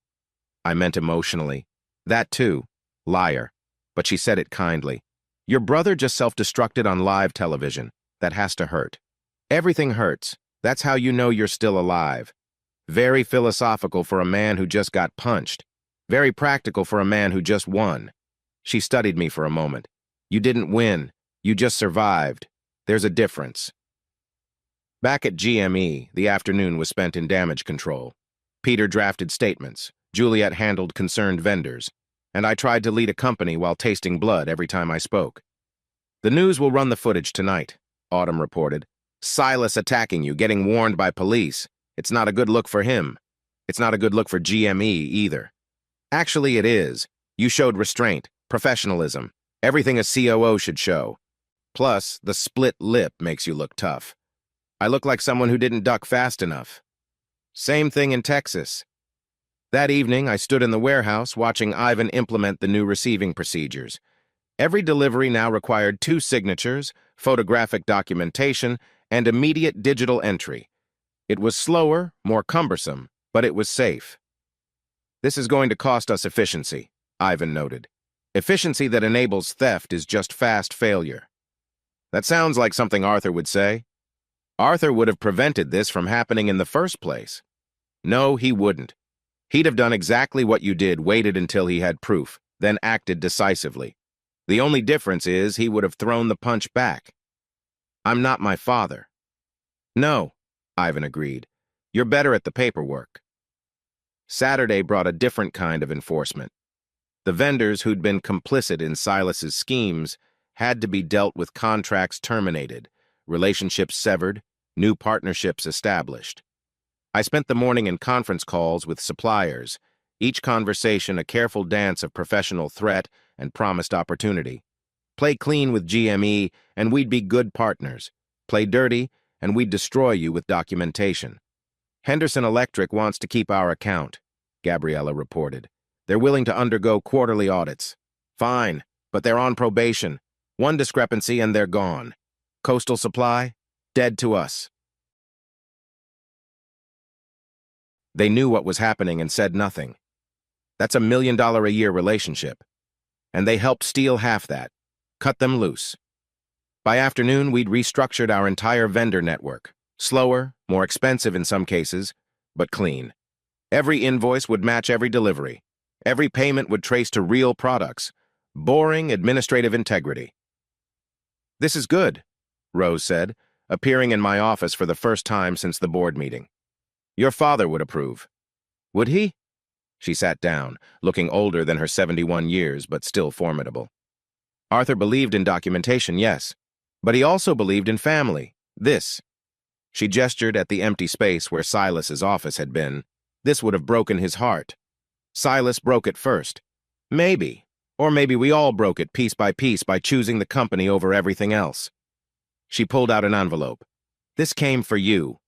I meant emotionally. That too. Liar. But she said it kindly. Your brother just self-destructed on live television. That has to hurt. Everything hurts. That's how you know you're still alive. Very philosophical for a man who just got punched. Very practical for a man who just won. She studied me for a moment. You didn't win. You just survived. There's a difference. Back at GME, the afternoon was spent in damage control. Peter drafted statements. Juliet handled concerned vendors. And I tried to lead a company while tasting blood every time I spoke. The news will run the footage tonight, Autumn reported. Silas attacking you, getting warned by police. It's not a good look for him. It's not a good look for GME either. Actually, it is. You showed restraint, professionalism, everything a COO should show. Plus, the split lip makes you look tough. I look like someone who didn't duck fast enough. Same thing in Texas. That evening, I stood in the warehouse watching Ivan implement the new receiving procedures. Every delivery now required 2 signatures, photographic documentation, and immediate digital entry. It was slower, more cumbersome, but it was safe. This is going to cost us efficiency, Ivan noted. Efficiency that enables theft is just fast failure. That sounds like something Arthur would say. Arthur would have prevented this from happening in the first place. No, he wouldn't. He'd have done exactly what you did, waited until he had proof, then acted decisively. The only difference is he would have thrown the punch back. I'm not my father. No, Ivan agreed. You're better at the paperwork. Saturday brought a different kind of enforcement. The vendors who'd been complicit in Silas's schemes had to be dealt with contracts terminated, relationships severed, new partnerships established. I spent the morning in conference calls with suppliers, each conversation a careful dance of professional threat and promised opportunity. Play clean with GME, and we'd be good partners. Play dirty, and we'd destroy you with documentation. Henderson Electric wants to keep our account, Gabriella reported. They're willing to undergo quarterly audits. Fine, but they're on probation. One discrepancy and they're gone. Coastal Supply? Dead to us. They knew what was happening and said nothing. That's $1 million a year relationship. And they helped steal half that. Cut them loose. By afternoon, we'd restructured our entire vendor network. Slower, more expensive in some cases, but clean. Every invoice would match every delivery. Every payment would trace to real products. Boring administrative integrity. This is good, Rose said, appearing in my office for the first time since the board meeting. Your father would approve. Would he? She sat down, looking older than her 71 years, but still formidable. Arthur believed in documentation, yes, but he also believed in family. This. She gestured at the empty space where Silas's office had been. This would have broken his heart. Silas broke it first. Maybe. Or maybe we all broke it piece by choosing the company over everything else. She pulled out an envelope. This came for you.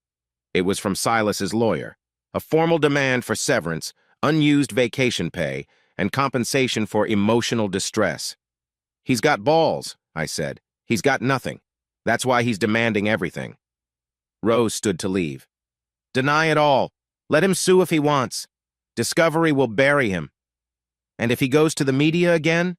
It was from Silas's lawyer. A formal demand for severance, unused vacation pay, and compensation for emotional distress. He's got balls, I said. He's got nothing. That's why he's demanding everything. Rose stood to leave. Deny it all. Let him sue if he wants. Discovery will bury him. And if he goes to the media again,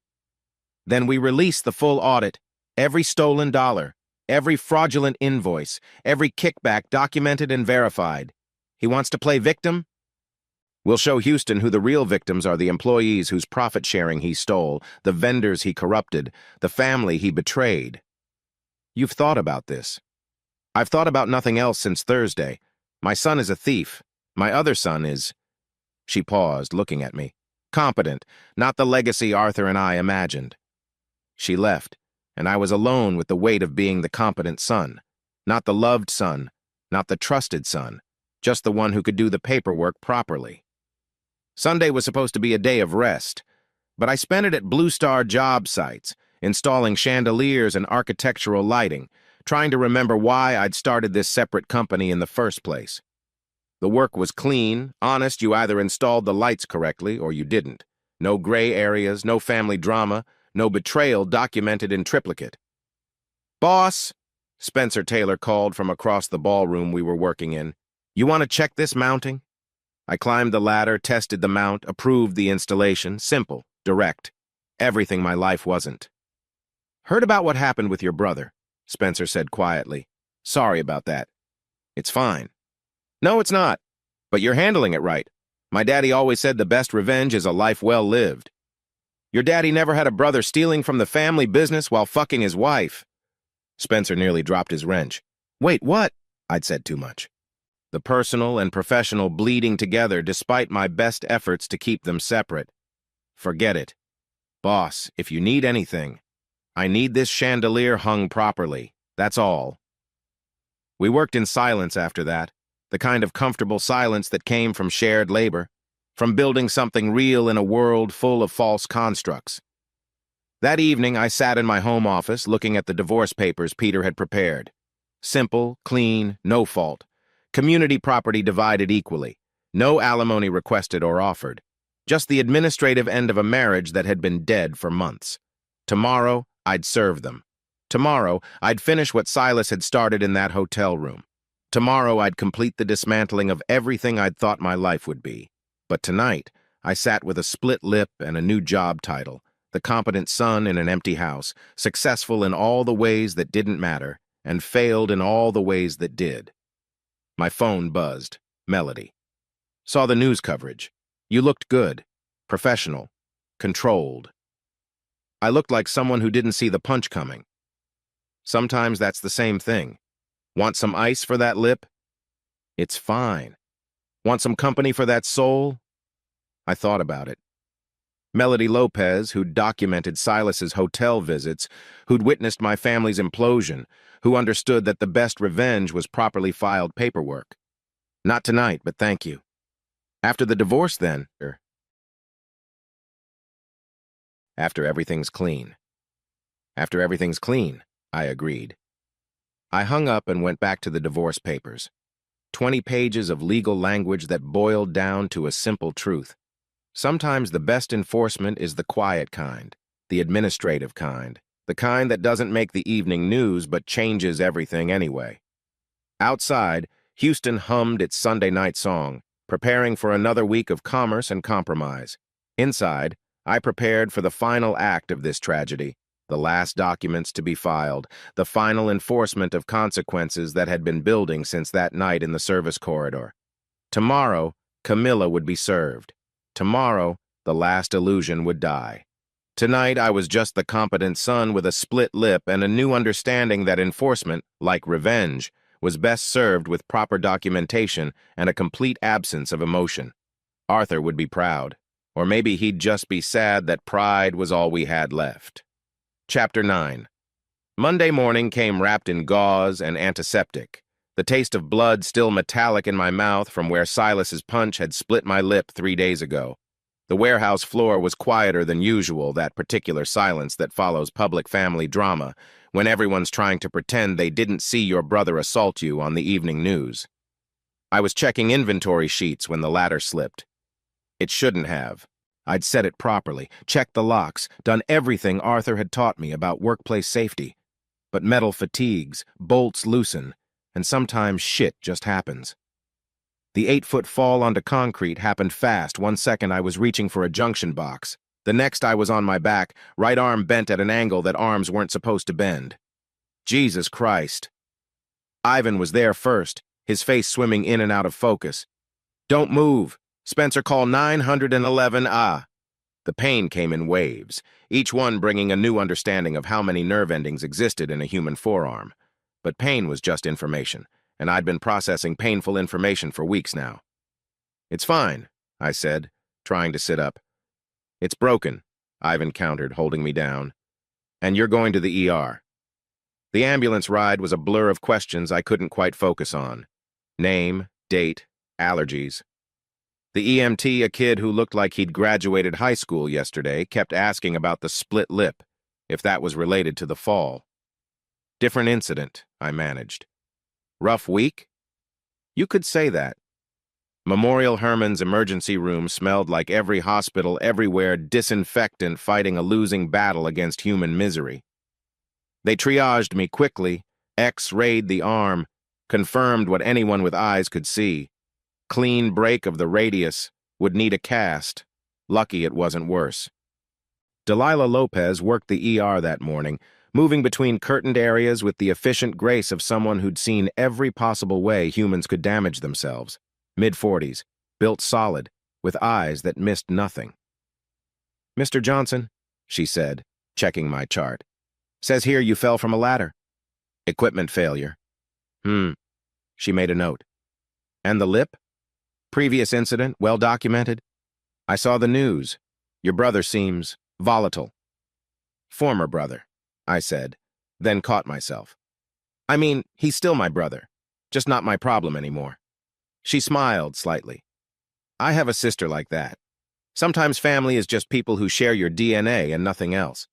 then we release the full audit, every stolen dollar, every fraudulent invoice, every kickback documented and verified. He wants to play victim? We'll show Houston who the real victims are, the employees whose profit-sharing he stole, the vendors he corrupted, the family he betrayed. You've thought about this. I've thought about nothing else since Thursday. My son is a thief. My other son is... She paused, looking at me. Competent, not the legacy Arthur and I imagined. She left, and I was alone with the weight of being the competent son. Not the loved son, not the trusted son, just the one who could do the paperwork properly. Sunday was supposed to be a day of rest, but I spent it at Blue Star job sites, installing chandeliers and architectural lighting, trying to remember why I'd started this separate company in the first place. The work was clean, honest. You either installed the lights correctly or you didn't. No gray areas, no family drama, no betrayal documented in triplicate. Boss, Spencer Taylor called from across the ballroom we were working in. You want to check this mounting? I climbed the ladder, tested the mount, approved the installation. Simple, direct. Everything my life wasn't. Heard about what happened with your brother, Spencer said quietly. Sorry about that. It's fine. No, it's not. But you're handling it right. My daddy always said the best revenge is a life well lived. Your daddy never had a brother stealing from the family business while fucking his wife. Spencer nearly dropped his wrench. Wait, what? I'd said too much. The personal and professional bleeding together despite my best efforts to keep them separate. Forget it. Boss, if you need anything, I need this chandelier hung properly. That's all. We worked in silence after that. The kind of comfortable silence that came from shared labor, from building something real in a world full of false constructs. That evening, I sat in my home office looking at the divorce papers Peter had prepared. Simple, clean, no fault. Community property divided equally. No alimony requested or offered. Just the administrative end of a marriage that had been dead for months. Tomorrow, I'd serve them. Tomorrow, I'd finish what Silas had started in that hotel room. Tomorrow, I'd complete the dismantling of everything I'd thought my life would be. But tonight, I sat with a split lip and a new job title, the competent son in an empty house, successful in all the ways that didn't matter, and failed in all the ways that did. My phone buzzed. Melody. Saw the news coverage. You looked good, professional, controlled. I looked like someone who didn't see the punch coming. Sometimes that's the same thing. Want some ice for that lip? It's fine. Want some company for that soul? I thought about it. Melody Lopez, who'd documented Silas's hotel visits, who'd witnessed my family's implosion, who understood that the best revenge was properly filed paperwork. Not tonight, but thank you. After the divorce, then. After everything's clean. After everything's clean, I agreed. I hung up and went back to the divorce papers. 20 pages of legal language that boiled down to a simple truth. Sometimes the best enforcement is the quiet kind, the administrative kind, the kind that doesn't make the evening news but changes everything anyway. Outside, Houston hummed its Sunday night song, preparing for another week of commerce and compromise. Inside, I prepared for the final act of this tragedy, the last documents to be filed, the final enforcement of consequences that had been building since that night in the service corridor. Tomorrow, Camilla would be served. Tomorrow, the last illusion would die. Tonight, I was just the competent son with a split lip and a new understanding that enforcement, like revenge, was best served with proper documentation and a complete absence of emotion. Arthur would be proud, or maybe he'd just be sad that pride was all we had left. Chapter 9. Monday morning came wrapped in gauze and antiseptic, the taste of blood still metallic in my mouth from where Silas's punch had split my lip 3 days ago. The warehouse floor was quieter than usual, that particular silence that follows public family drama, when everyone's trying to pretend they didn't see your brother assault you on the evening news. I was checking inventory sheets when the ladder slipped. It shouldn't have. I'd set it properly, checked the locks, done everything Arthur had taught me about workplace safety. But metal fatigues, bolts loosen, and sometimes shit just happens. The 8-foot fall onto concrete happened fast. 1 second I was reaching for a junction box. The next I was on my back, right arm bent at an angle that arms weren't supposed to bend. Jesus Christ. Ivan was there first, his face swimming in and out of focus. Don't move. Spencer, call 911. The pain came in waves, each one bringing a new understanding of how many nerve endings existed in a human forearm. But pain was just information, and I'd been processing painful information for weeks now. It's fine, I said, trying to sit up. It's broken, Ivan countered, holding me down. And you're going to the ER. The ambulance ride was a blur of questions I couldn't quite focus on. Name, date, allergies. The EMT, a kid who looked like he'd graduated high school yesterday, kept asking about the split lip, if that was related to the fall. Different incident, I managed. Rough week? You could say that. Memorial Herman's emergency room smelled like every hospital everywhere disinfectant fighting a losing battle against human misery. They triaged me quickly, X-rayed the arm, confirmed what anyone with eyes could see. Clean break of the radius, would need a cast. Lucky it wasn't worse. Delilah Lopez worked the ER that morning, moving between curtained areas with the efficient grace of someone who'd seen every possible way humans could damage themselves. Mid-40s, built solid, with eyes that missed nothing. Mr. Johnson, she said, checking my chart. Says here you fell from a ladder. Equipment failure. She made a note. And the lip? Previous incident, well documented? I saw the news. Your brother seems volatile. Former brother, I said, then caught myself. I mean, he's still my brother, just not my problem anymore. She smiled slightly. I have a sister like that. Sometimes family is just people who share your DNA and nothing else.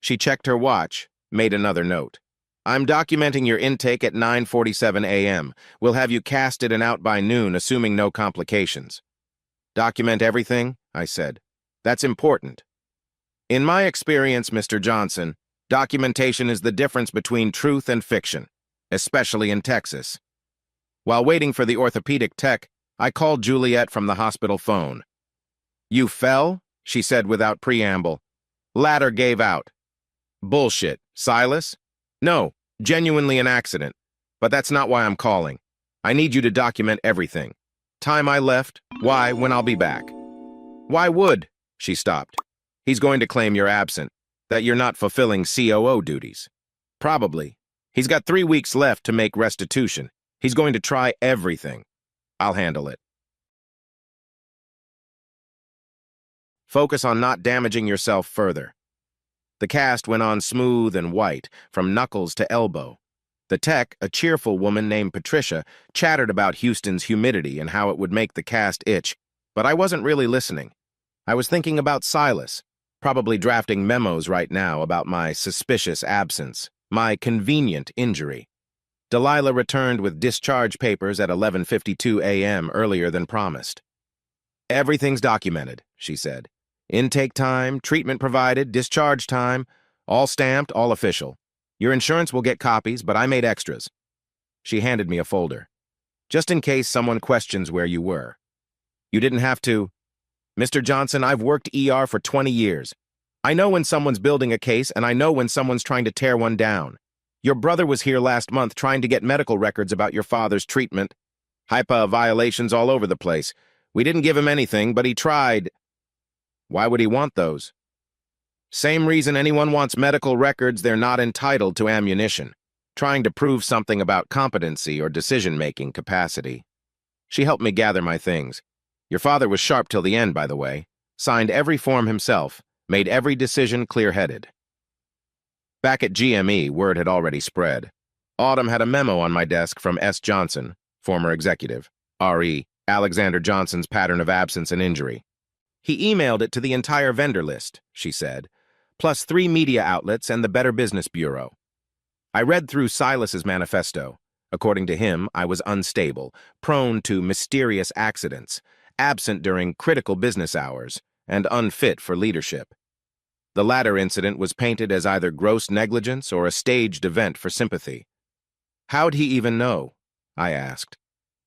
She checked her watch, made another note. I'm documenting your intake at 9:47 a.m. We'll have you casted and out by noon, assuming no complications. Document everything, I said. That's important. In my experience, Mr. Johnson, documentation is the difference between truth and fiction, especially in Texas. While waiting for the orthopedic tech, I called Juliet from the hospital phone. You fell? She said without preamble. Ladder gave out. Bullshit. Silas? No, genuinely an accident. But that's not why I'm calling. I need you to document everything. Time I left, why, when I'll be back. Why would? She stopped. He's going to claim you're absent, that you're not fulfilling COO duties. Probably. He's got 3 weeks left to make restitution. He's going to try everything. I'll handle it. Focus on not damaging yourself further. The cast went on smooth and white, from knuckles to elbow. The tech, a cheerful woman named Patricia, chattered about Houston's humidity and how it would make the cast itch, but I wasn't really listening. I was thinking about Silas, Probably drafting memos right now about my suspicious absence, my convenient injury. Delilah returned with discharge papers at 11:52 a.m. earlier than promised. "Everything's documented," she said. "Intake time, treatment provided, discharge time, all stamped, all official. Your insurance will get copies, but I made extras." She handed me a folder. "Just in case someone questions where you were. You didn't have to. Mr. Johnson, I've worked ER for 20 years. I know when someone's building a case, and I know when someone's trying to tear one down. Your brother was here last month trying to get medical records about your father's treatment. HIPAA violations all over the place. We didn't give him anything, but he tried." "Why would he want those?" "Same reason anyone wants medical records, they're not entitled to ammunition. Trying to prove something about competency or decision-making capacity." She helped me gather my things. "Your father was sharp till the end, by the way. Signed every form himself, made every decision clear-headed." Back at GME, word had already spread. Autumn had a memo on my desk from S. Johnson, former executive, R.E., Alexander Johnson's pattern of absence and injury. "He emailed it to the entire vendor list," she said, "plus 3 media outlets and the Better Business Bureau." I read through Silas's manifesto. According to him, I was unstable, prone to mysterious accidents, absent during critical business hours, and unfit for leadership. The latter incident was painted as either gross negligence or a staged event for sympathy. "How'd he even know?" I asked.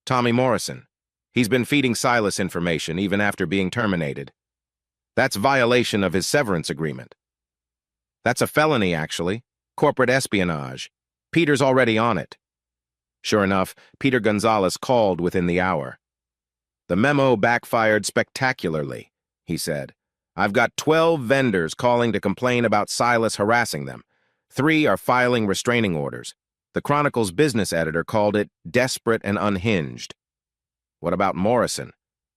"Tommy Morrison. He's been feeding Silas information even after being terminated. That's violation of his severance agreement." "That's a felony, actually. Corporate espionage. Peter's already on it." Sure enough, Peter Gonzalez called within the hour. "The memo backfired spectacularly," he said. "I've got 12 vendors calling to complain about Silas harassing them. 3 are filing restraining orders. The Chronicle's business editor called it desperate and unhinged." "What about Morrison?"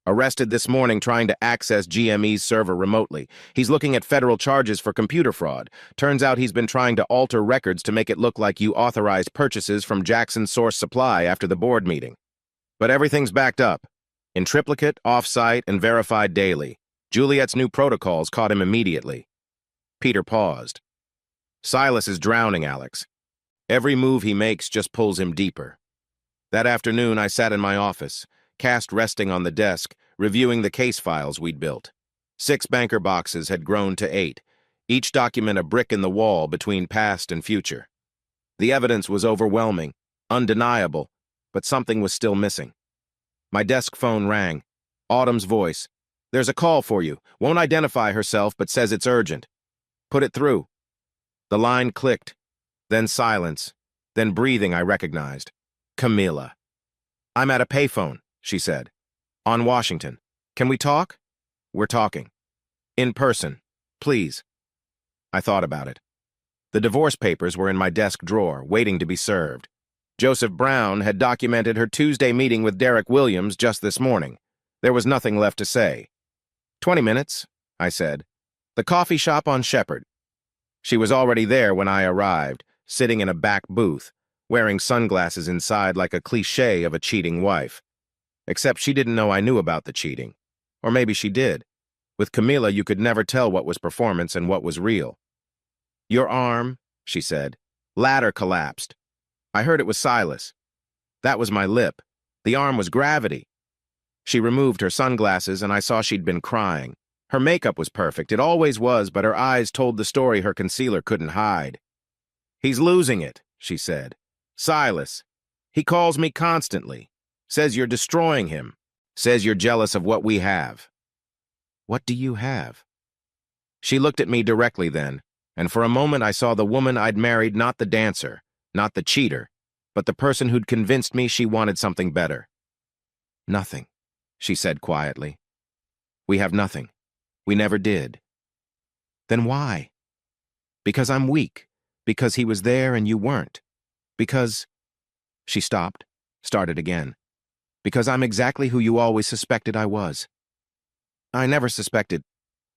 "Arrested this morning trying to access GME's server remotely. He's looking at federal charges for computer fraud. Turns out he's been trying to alter records to make it look like you authorized purchases from Jackson Source Supply after the board meeting. But everything's backed up. In triplicate, off-site, and verified daily. Juliet's new protocols caught him immediately." Peter paused. "Silas is drowning, Alex. Every move he makes just pulls him deeper." That afternoon, I sat in my office, cast resting on the desk, reviewing the case files we'd built. 6 banker boxes had grown to 8, each document a brick in the wall between past and future. The evidence was overwhelming, undeniable, but something was still missing. My desk phone rang. Autumn's voice. "There's a call for you. Won't identify herself, but says it's urgent." "Put it through." The line clicked, then silence, then breathing I recognized. Camila. "I'm at a payphone," she said. "On Washington. Can we talk?" "We're talking. In person. Please." I thought about it. The divorce papers were in my desk drawer, waiting to be served. Joseph Brown had documented her Tuesday meeting with Derek Williams just this morning. There was nothing left to say. 20 minutes, I said. "The coffee shop on Shepherd." She was already there when I arrived, sitting in a back booth, wearing sunglasses inside like a cliché of a cheating wife. Except she didn't know I knew about the cheating. Or maybe she did. With Camila, you could never tell what was performance and what was real. "Your arm," she said. "Ladder collapsed. I heard it was Silas." That was my lip. The arm was gravity. She removed her sunglasses, and I saw she'd been crying. Her makeup was perfect. It always was, but her eyes told the story her concealer couldn't hide. "He's losing it," she said. "Silas. He calls me constantly. Says you're destroying him. Says you're jealous of what we have." "What do you have?" She looked at me directly then, and for a moment I saw the woman I'd married, not the dancer, not the cheater, but the person who'd convinced me she wanted something better. "Nothing," she said quietly. "We have nothing. We never did." "Then why?" "Because I'm weak. Because he was there and you weren't. Because—" She stopped, started again. "Because I'm exactly who you always suspected I was." "I never suspected—"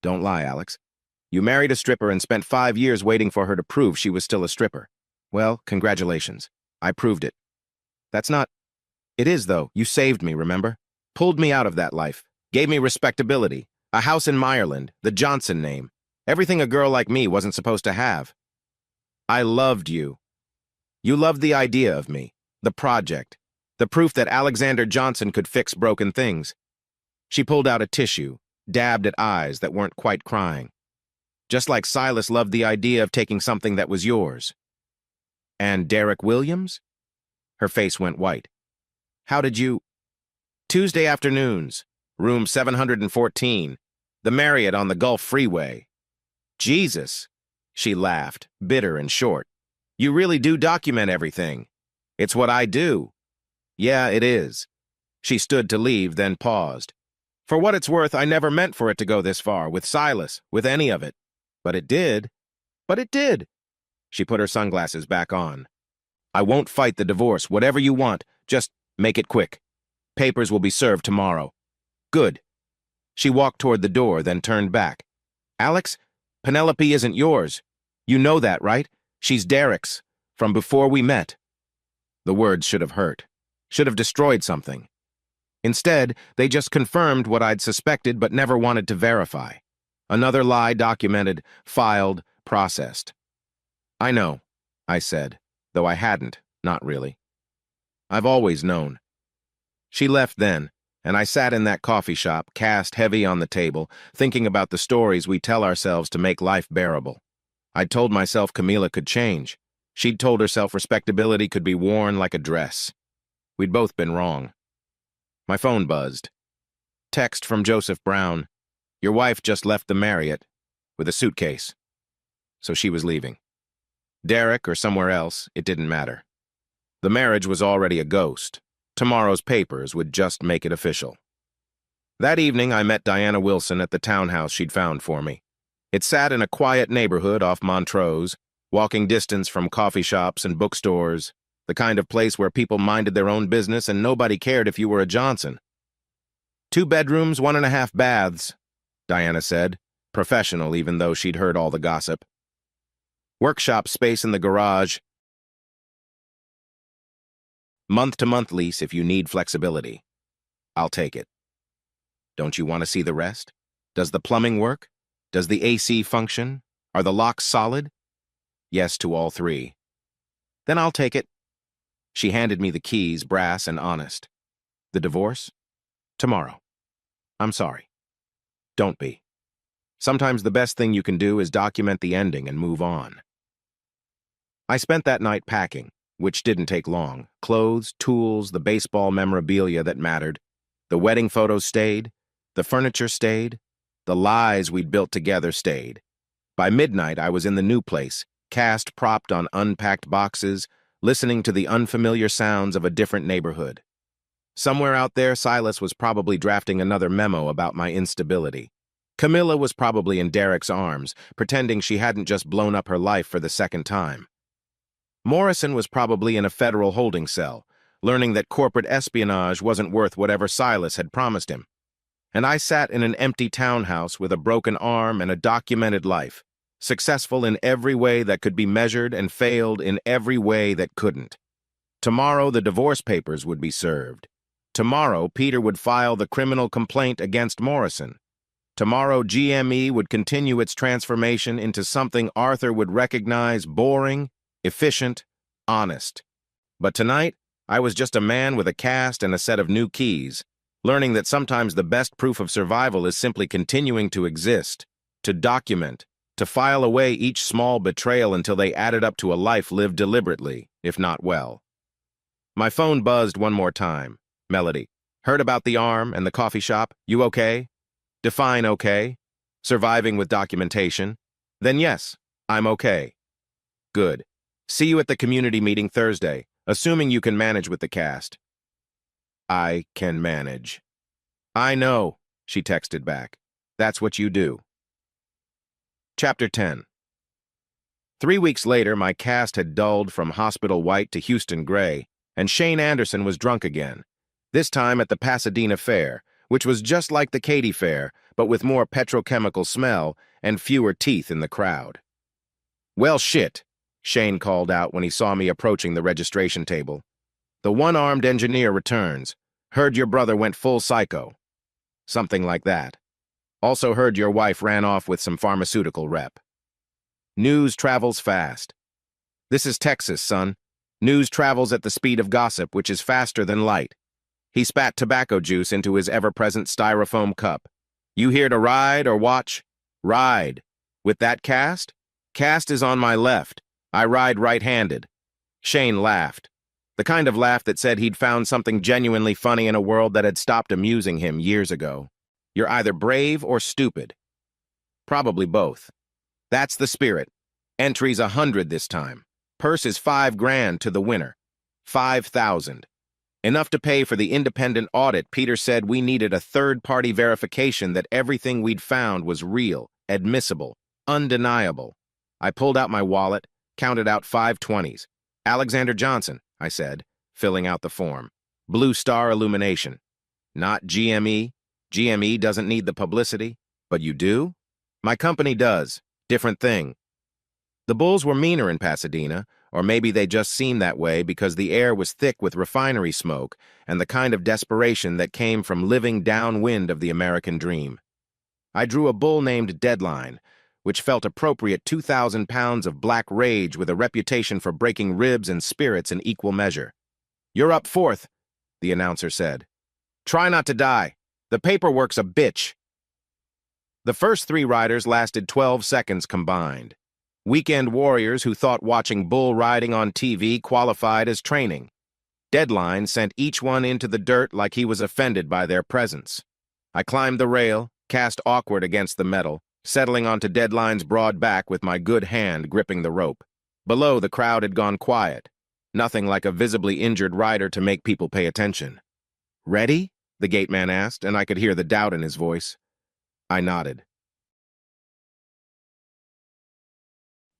"Don't lie, Alex. You married a stripper and spent 5 years waiting for her to prove she was still a stripper. Well, congratulations. I proved it." "That's not—" "It is, though. You saved me, remember? Pulled me out of that life. Gave me respectability. A house in Meyerland, the Johnson name. Everything a girl like me wasn't supposed to have. I loved you. You loved the idea of me, the project, the proof that Alexander Johnson could fix broken things. She pulled out a tissue, dabbed at eyes that weren't quite crying. Just like Silas loved the idea of taking something that was yours. And Derek Williams? Her face went white. How did you... Tuesday afternoons, room 714, the Marriott on the Gulf Freeway. Jesus, she laughed, bitter and short. You really do document everything. It's what I do. Yeah, it is. She stood to leave, then paused. For what it's worth, I never meant for it to go this far, with Silas, with any of it. But it did. But it did. She put her sunglasses back on. I won't fight the divorce, whatever you want. Just make it quick. Papers will be served tomorrow. Good. She walked toward the door, then turned back. Alex, Penelope isn't yours. You know that, right? She's Derek's, from before we met. The words should have hurt, should have destroyed something. Instead, they just confirmed what I'd suspected but never wanted to verify. Another lie documented, filed, processed. I know, I said, though I hadn't, not really. I've always known. She left then, and I sat in that coffee shop, cast heavy on the table, thinking about the stories we tell ourselves to make life bearable. I'd told myself Camila could change. She'd told herself respectability could be worn like a dress. We'd both been wrong. My phone buzzed. Text from Joseph Brown. Your wife just left the Marriott with a suitcase. So she was leaving. Derek or somewhere else, it didn't matter. The marriage was already a ghost. Tomorrow's papers would just make it official. That evening, I met Diana Wilson at the townhouse she'd found for me. It sat in a quiet neighborhood off Montrose, walking distance from coffee shops and bookstores, the kind of place where people minded their own business and nobody cared if you were a Johnson. 2 bedrooms, 1.5 baths, Diana said, professional even though she'd heard all the gossip. Workshop space in the garage. Month-to-month lease if you need flexibility. I'll take it. Don't you want to see the rest? Does the plumbing work? Does the AC function? Are the locks solid? Yes to all 3. Then I'll take it. She handed me the keys, brass and honest. The divorce? Tomorrow. I'm sorry. Don't be. Sometimes the best thing you can do is document the ending and move on. I spent that night packing, which didn't take long. Clothes, tools, the baseball memorabilia that mattered. The wedding photos stayed. The furniture stayed. The lies we'd built together stayed. By midnight, I was in the new place, cast propped on unpacked boxes, listening to the unfamiliar sounds of a different neighborhood. Somewhere out there, Silas was probably drafting another memo about my instability. Camilla was probably in Derek's arms, pretending she hadn't just blown up her life for the second time. Morrison was probably in a federal holding cell, learning that corporate espionage wasn't worth whatever Silas had promised him. And I sat in an empty townhouse with a broken arm and a documented life, successful in every way that could be measured and failed in every way that couldn't. Tomorrow the divorce papers would be served. Tomorrow Peter would file the criminal complaint against Morrison. Tomorrow GME would continue its transformation into something Arthur would recognize boring, efficient, honest. But tonight, I was just a man with a cast and a set of new keys, learning that sometimes the best proof of survival is simply continuing to exist, to document, to file away each small betrayal until they added up to a life lived deliberately, if not well. My phone buzzed one more time. Melody. Heard about the arm and the coffee shop? You okay? Define okay. Surviving with documentation. Then yes, I'm okay. Good. See you at the community meeting Thursday, assuming you can manage with the cast. I can manage. I know, she texted back. That's what you do. Chapter 10. 3 weeks later, my cast had dulled from Hospital White to Houston Gray, and Shane Anderson was drunk again, this time at the Pasadena Fair, which was just like the Katy Fair, but with more petrochemical smell and fewer teeth in the crowd. Well, shit, Shane called out when he saw me approaching the registration table. The one-armed engineer returns. Heard your brother went full psycho. Something like that. Also heard your wife ran off with some pharmaceutical rep. News travels fast. This is Texas, son. News travels at the speed of gossip, which is faster than light. He spat tobacco juice into his ever-present styrofoam cup. You here to ride or watch? Ride. With that cast? Cast is on my left. I ride right-handed. Shane laughed. The kind of laugh that said he'd found something genuinely funny in a world that had stopped amusing him years ago. You're either brave or stupid. Probably both. That's the spirit. Entry's 100 this time. Purse is $5,000 to the winner. 5,000. Enough to pay for the independent audit. Peter said we needed a third-party verification that everything we'd found was real, admissible, undeniable. I pulled out my wallet, counted out 520s. Alexander Johnson, I said, filling out the form. Blue Star Illumination. Not GME. GME doesn't need the publicity. But you do? My company does. Different thing. The bulls were meaner in Pasadena, or maybe they just seemed that way because the air was thick with refinery smoke and the kind of desperation that came from living downwind of the American dream. I drew a bull named Deadline, which felt appropriate 2,000 pounds of black rage with a reputation for breaking ribs and spirits in equal measure. You're up fourth, the announcer said. Try not to die. The paperwork's a bitch. The first 3 riders lasted 12 seconds combined. Weekend warriors who thought watching bull riding on TV qualified as training. Deadline sent each one into the dirt like he was offended by their presence. I climbed the rail, cast awkward against the metal, settling onto Deadline's broad back with my good hand gripping the rope. Below, the crowd had gone quiet. Nothing like a visibly injured rider to make people pay attention. Ready? The gateman asked, and I could hear the doubt in his voice. I nodded.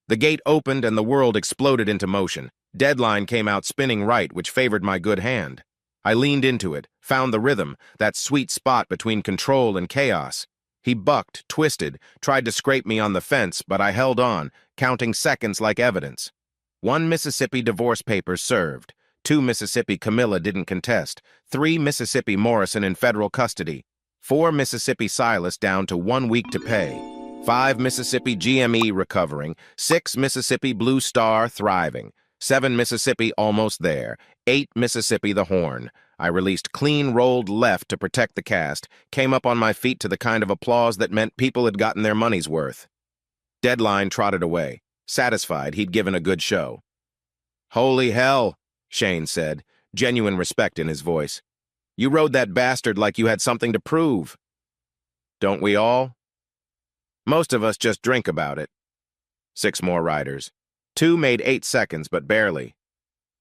The gate opened and the world exploded into motion. Deadline came out spinning right, which favored my good hand. I leaned into it, found the rhythm, that sweet spot between control and chaos. He bucked, twisted, tried to scrape me on the fence, but I held on, counting seconds like evidence. 1 Mississippi divorce papers served. 2 Mississippi Camilla didn't contest. 3 Mississippi Morrison in federal custody. 4 Mississippi Silas down to 1 week to pay. 5 Mississippi GME recovering. 6 Mississippi Blue Star thriving. 7 Mississippi almost there. 8 Mississippi the Horn. I released clean rolled left to protect the cast, came up on my feet to the kind of applause that meant people had gotten their money's worth. Deadline trotted away, satisfied he'd given a good show. Holy hell, Shane said, genuine respect in his voice. You rode that bastard like you had something to prove. Don't we all? Most of us just drink about it. 6 more riders. 2 made 8 seconds, but barely.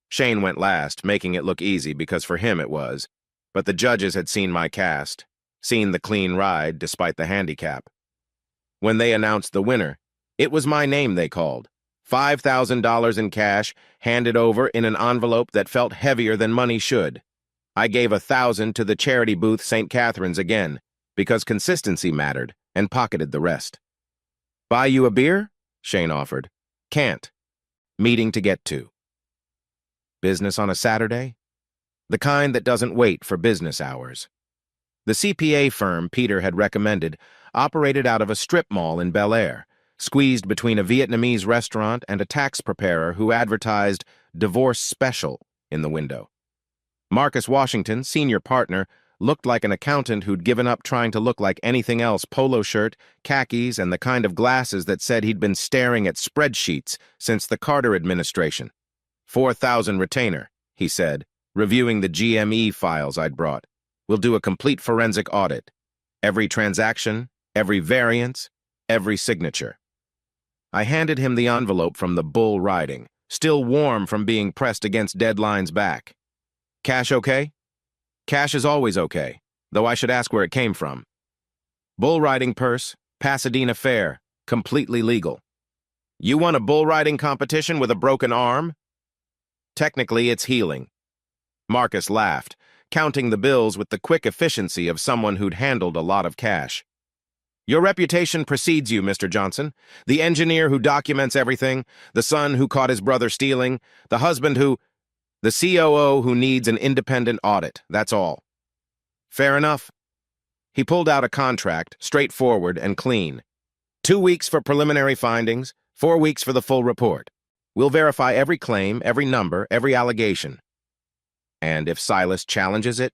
Shane went last, making it look easy because for him it was. But the judges had seen my cast, seen the clean ride despite the handicap. When they announced the winner, it was my name they called. $5,000 in cash, handed over in an envelope that felt heavier than money should. I gave $1,000 to the charity booth St. Catherine's again, because consistency mattered, and pocketed the rest. Buy you a beer? Shane offered. Can't. Meeting to get to. Business on a Saturday? The kind that doesn't wait for business hours. The CPA firm Peter had recommended operated out of a strip mall in Bel Air, squeezed between a Vietnamese restaurant and a tax preparer who advertised divorce special in the window. Marcus Washington, senior partner, looked like an accountant who'd given up trying to look like anything else, polo shirt, khakis, and the kind of glasses that said he'd been staring at spreadsheets since the Carter administration. 4,000 retainer, he said, reviewing the GME files I'd brought. We'll do a complete forensic audit. Every transaction, every variance, every signature. I handed him the envelope from the bull riding, still warm from being pressed against Deadline's back. Cash okay? Cash is always okay, though I should ask where it came from. Bull riding purse, Pasadena Fair, completely legal. You won a bull riding competition with a broken arm? Technically, it's healing. Marcus laughed, counting the bills with the quick efficiency of someone who'd handled a lot of cash. Your reputation precedes you, Mr. Johnson. The engineer who documents everything, the son who caught his brother stealing, the husband who... the COO who needs an independent audit, that's all. Fair enough. He pulled out a contract, straightforward and clean. 2 weeks for preliminary findings, 4 weeks for the full report. We'll verify every claim, every number, every allegation. And if Silas challenges it,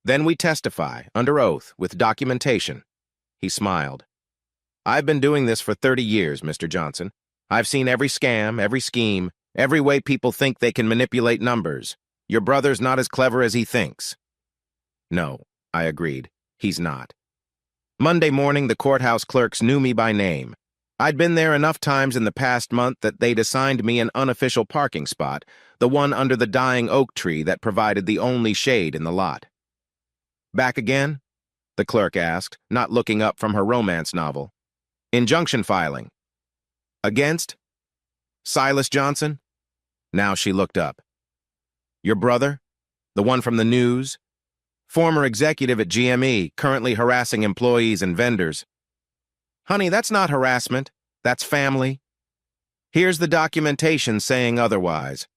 then we testify, under oath, with documentation. He smiled. I've been doing this for 30 years, Mr. Johnson. I've seen every scam, every scheme, every way people think they can manipulate numbers. Your brother's not as clever as he thinks. No, I agreed. He's not. Monday morning, the courthouse clerks knew me by name. I'd been there enough times in the past month that they'd assigned me an unofficial parking spot, the one under the dying oak tree that provided the only shade in the lot. Back again? The clerk asked, not looking up from her romance novel. Injunction filing. Against? Silas Johnson? Now she looked up. Your brother? The one from the news? Former executive at GME, currently harassing employees and vendors. Honey, that's not harassment. That's family. Here's the documentation saying otherwise.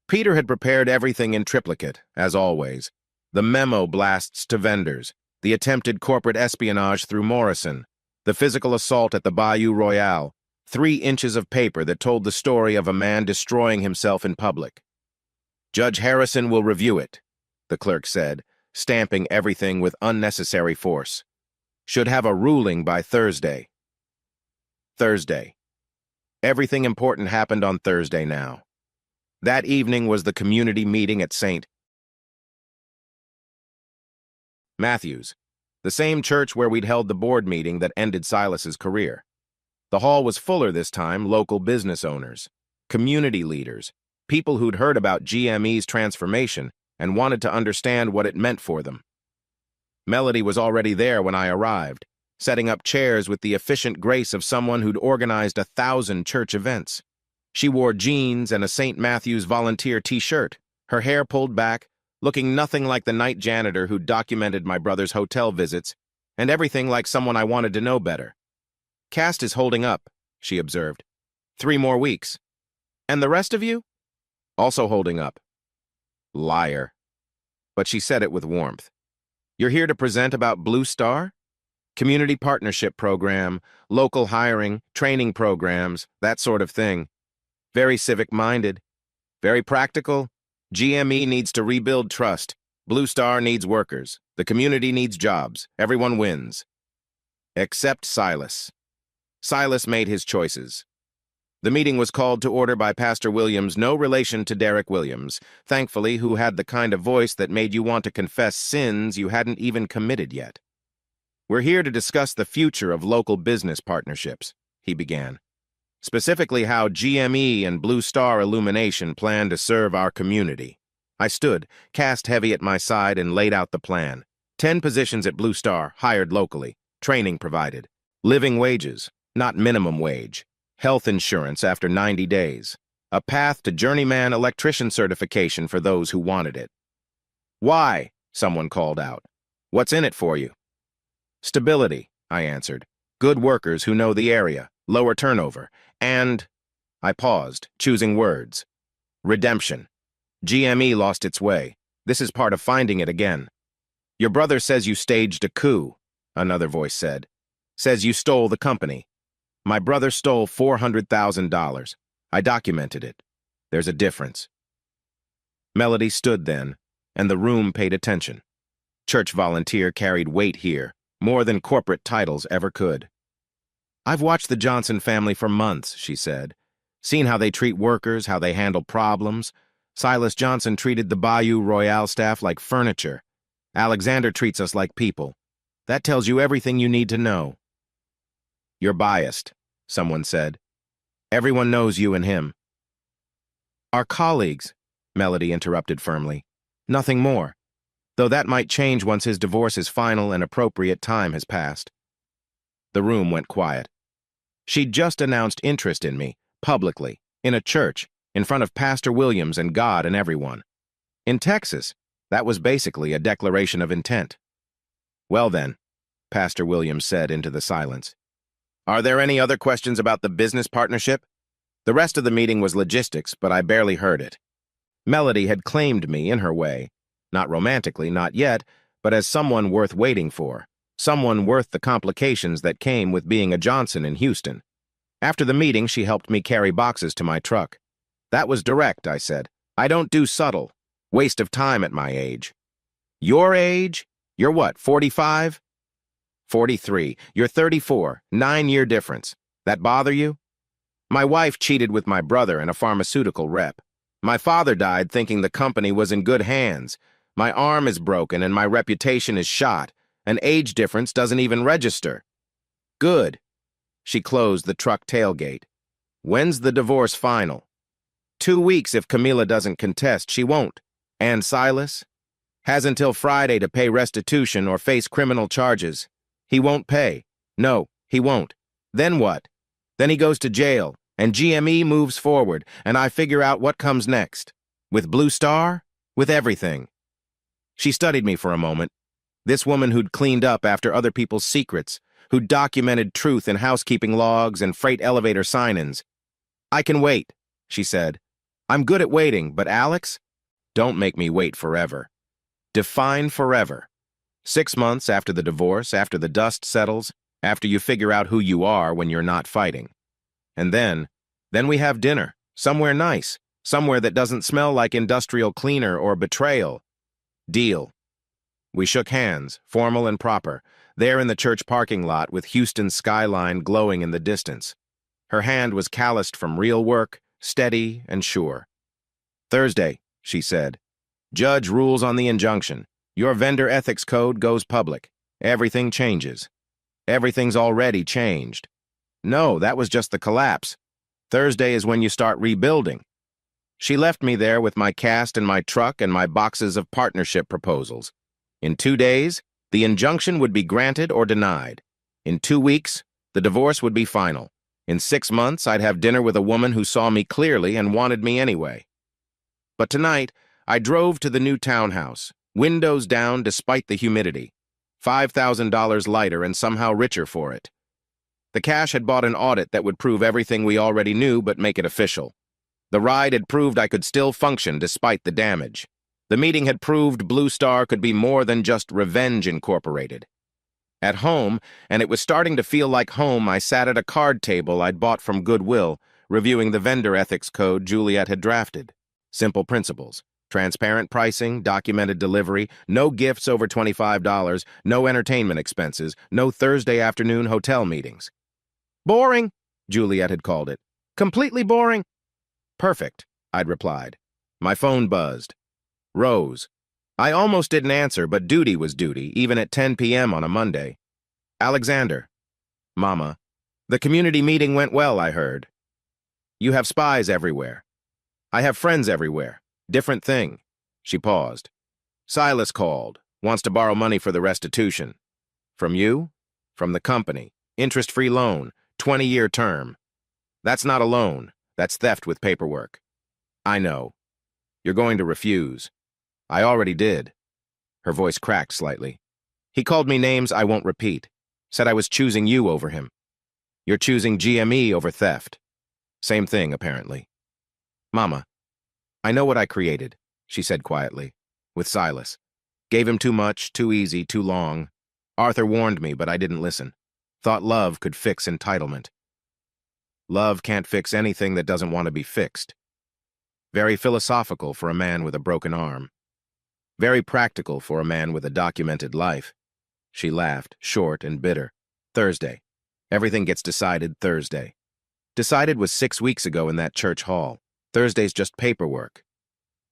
Peter had prepared everything in triplicate, as always. The memo blasts to vendors, the attempted corporate espionage through Morrison, the physical assault at the Bayou Royale, 3 inches of paper that told the story of a man destroying himself in public. Judge Harrison will review it, the clerk said, stamping everything with unnecessary force. Should have a ruling by Thursday. Thursday. Everything important happened on Thursday now. That evening was the community meeting at St. Matthew's, the same church where we'd held the board meeting that ended Silas's career. The hall was fuller this time, local business owners, community leaders, people who'd heard about GME's transformation and wanted to understand what it meant for them. Melody was already there when I arrived, setting up chairs with the efficient grace of someone who'd organized 1,000 church events. She wore jeans and a St. Matthew's volunteer t-shirt, her hair pulled back, looking nothing like the night janitor who'd documented my brother's hotel visits, and everything like someone I wanted to know better. Cast is holding up, she observed. 3 more weeks. And the rest of you? Also holding up. Liar. But she said it with warmth. You're here to present about Blue Star? Community partnership program, local hiring, training programs, that sort of thing. Very civic-minded. Very practical. GME needs to rebuild trust. Blue Star needs workers. The community needs jobs. Everyone wins. Except Silas. Silas made his choices. The meeting was called to order by Pastor Williams, no relation to Derek Williams, thankfully, who had the kind of voice that made you want to confess sins you hadn't even committed yet. We're here to discuss the future of local business partnerships, he began. Specifically how GME and Blue Star Illumination plan to serve our community. I stood, Cast heavy at my side, and laid out the plan. 10 positions at Blue Star, hired locally, training provided, living wages, not minimum wage. Health insurance after 90 days, a path to journeyman electrician certification for those who wanted it. Why? Someone called out. What's in it for you? Stability, I answered. Good workers who know the area, lower turnover, and... I paused, choosing words. Redemption. GME lost its way. This is part of finding it again. Your brother says you staged a coup, another voice said. Says you stole the company. My brother stole $400,000. I documented it. There's a difference. Melody stood then, and the room paid attention. Church volunteer carried weight here, more than corporate titles ever could. I've watched the Johnson family for months, she said. Seen how they treat workers, how they handle problems. Silas Johnson treated the Bayou Royale staff like furniture. Alexander treats us like people. That tells you everything you need to know. You're biased, someone said. Everyone knows you and him. Our colleagues, Melody interrupted firmly. Nothing more. Though that might change once his divorce is final and appropriate time has passed. The room went quiet. She'd just announced interest in me, publicly, in a church, in front of Pastor Williams and God and everyone. In Texas, that was basically a declaration of intent. Well then, Pastor Williams said into the silence. Are there any other questions about the business partnership? The rest of the meeting was logistics, but I barely heard it. Melody had claimed me in her way. Not romantically, not yet, but as someone worth waiting for, someone worth the complications that came with being a Johnson in Houston. After the meeting, she helped me carry boxes to my truck. That was direct, I said. I don't do subtle. Waste of time at my age. Your age? You're what, 45? 43. You're 34. 9-year difference. That bother you? My wife cheated with my brother and a pharmaceutical rep. My father died thinking the company was in good hands. My arm is broken and my reputation is shot. An age difference doesn't even register. Good. She closed the truck tailgate. When's the divorce final? 2 weeks if Camila doesn't contest. She won't. And Silas? Has until Friday to pay restitution or face criminal charges. He won't pay. No, he won't. Then what? Then he goes to jail, and GME moves forward, and I figure out what comes next. With Blue Star? With everything. She studied me for a moment. This woman who'd cleaned up after other people's secrets, who'd documented truth in housekeeping logs and freight elevator sign-ins. I can wait, she said. I'm good at waiting, but Alex? Don't make me wait forever. Define forever. 6 months after the divorce, after the dust settles, after you figure out who you are when you're not fighting. And then we have dinner, somewhere nice, somewhere that doesn't smell like industrial cleaner or betrayal. Deal. We shook hands, formal and proper, there in the church parking lot with Houston's skyline glowing in the distance. Her hand was calloused from real work, steady and sure. Thursday, she said. Judge rules on the injunction. Your vendor ethics code goes public. Everything changes. Everything's already changed. No, that was just the collapse. Thursday is when you start rebuilding. She left me there with my cast and my truck and my boxes of partnership proposals. In 2 days, the injunction would be granted or denied. In 2 weeks, the divorce would be final. In 6 months, I'd have dinner with a woman who saw me clearly and wanted me anyway. But tonight, I drove to the new townhouse, windows down despite the humidity. $5,000 lighter and somehow richer for it. The cash had bought an audit that would prove everything we already knew but make it official. The ride had proved I could still function despite the damage. The meeting had proved Blue Star could be more than just Revenge Incorporated. At home, and it was starting to feel like home, I sat at a card table I'd bought from Goodwill, reviewing the vendor ethics code Juliet had drafted. Simple principles. Transparent pricing, documented delivery, no gifts over $25, no entertainment expenses, no Thursday afternoon hotel meetings. Boring, Juliet had called it. Completely boring. Perfect, I'd replied. My phone buzzed. Rose. I almost didn't answer, but duty was duty, even at 10 p.m. on a Monday. Alexander. Mama. The community meeting went well, I heard. You have spies everywhere. I have friends everywhere. Different thing. She paused. Silas called. Wants to borrow money for the restitution. From you? From the company. Interest-free loan. 20-year term. That's not a loan. That's theft with paperwork. I know. You're going to refuse. I already did. Her voice cracked slightly. He called me names I won't repeat. Said I was choosing you over him. You're choosing GME over theft. Same thing, apparently. Mama. I know what I created, she said quietly, with Silas. Gave him too much, too easy, too long. Arthur warned me, but I didn't listen. Thought love could fix entitlement. Love can't fix anything that doesn't want to be fixed. Very philosophical for a man with a broken arm. Very practical for a man with a documented life. She laughed, short and bitter. Thursday. Everything gets decided Thursday. Decided was 6 weeks ago in that church hall. Thursday's just paperwork.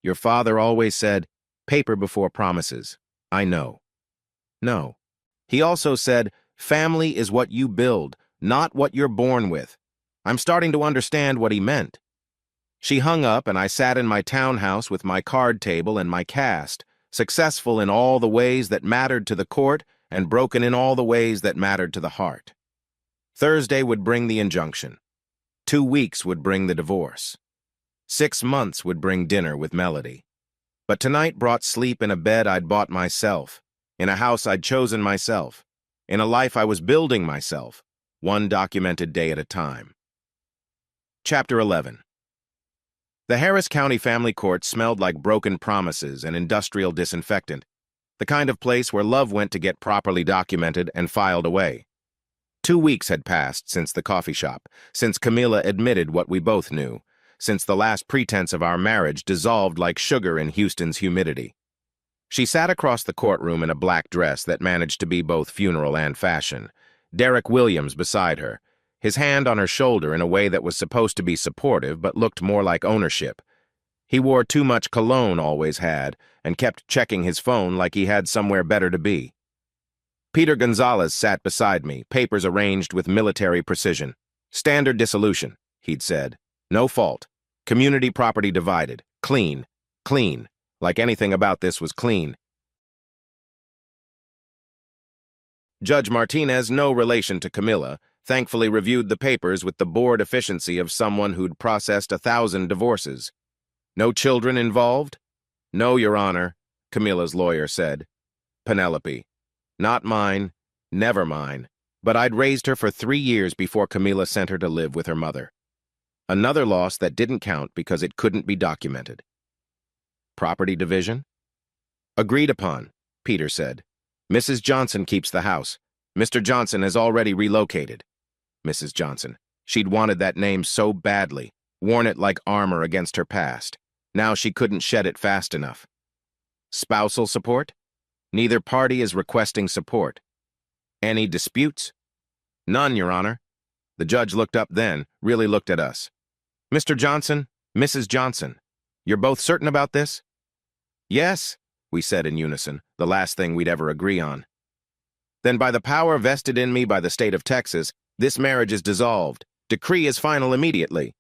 Your father always said, paper before promises. I know. No. He also said, family is what you build, not what you're born with. I'm starting to understand what he meant. She hung up and I sat in my townhouse with my card table and my cast, successful in all the ways that mattered to the court and broken in all the ways that mattered to the heart. Thursday would bring the injunction. 2 weeks would bring the divorce. 6 months would bring dinner with Melody. But tonight brought sleep in a bed I'd bought myself, in a house I'd chosen myself, in a life I was building myself, one documented day at a time. Chapter 11. The Harris County Family Court smelled like broken promises and industrial disinfectant. The kind of place where love went to get properly documented and filed away. 2 weeks had passed since the coffee shop, since Camilla admitted what we both knew, since the last pretense of our marriage dissolved like sugar in Houston's humidity. She sat across the courtroom in a black dress that managed to be both funeral and fashion, Derek Williams beside her, his hand on her shoulder in a way that was supposed to be supportive but looked more like ownership. He wore too much cologne, always had, and kept checking his phone like he had somewhere better to be. Peter Gonzalez sat beside me, papers arranged with military precision. Standard dissolution, he'd said. No fault. Community property divided. Clean. Clean. Like anything about this was clean. Judge Martinez, no relation to Camilla, thankfully reviewed the papers with the bored efficiency of someone who'd processed 1,000 divorces. No children involved? No, Your Honor, Camilla's lawyer said. Penelope. Not mine, never mine, but I'd raised her for 3 years before Camilla sent her to live with her mother. Another loss that didn't count because it couldn't be documented. Property division? Agreed upon, Peter said. Mrs. Johnson keeps the house. Mr. Johnson has already relocated. Mrs. Johnson. She'd wanted that name so badly, worn it like armor against her past. Now she couldn't shed it fast enough. Spousal support? Neither party is requesting support. Any disputes? None, Your Honor. The judge looked up then, really looked at us. Mr. Johnson, Mrs. Johnson, you're both certain about this? Yes, we said in unison, the last thing we'd ever agree on. Then by the power vested in me by the state of Texas, this marriage is dissolved. Decree is final immediately.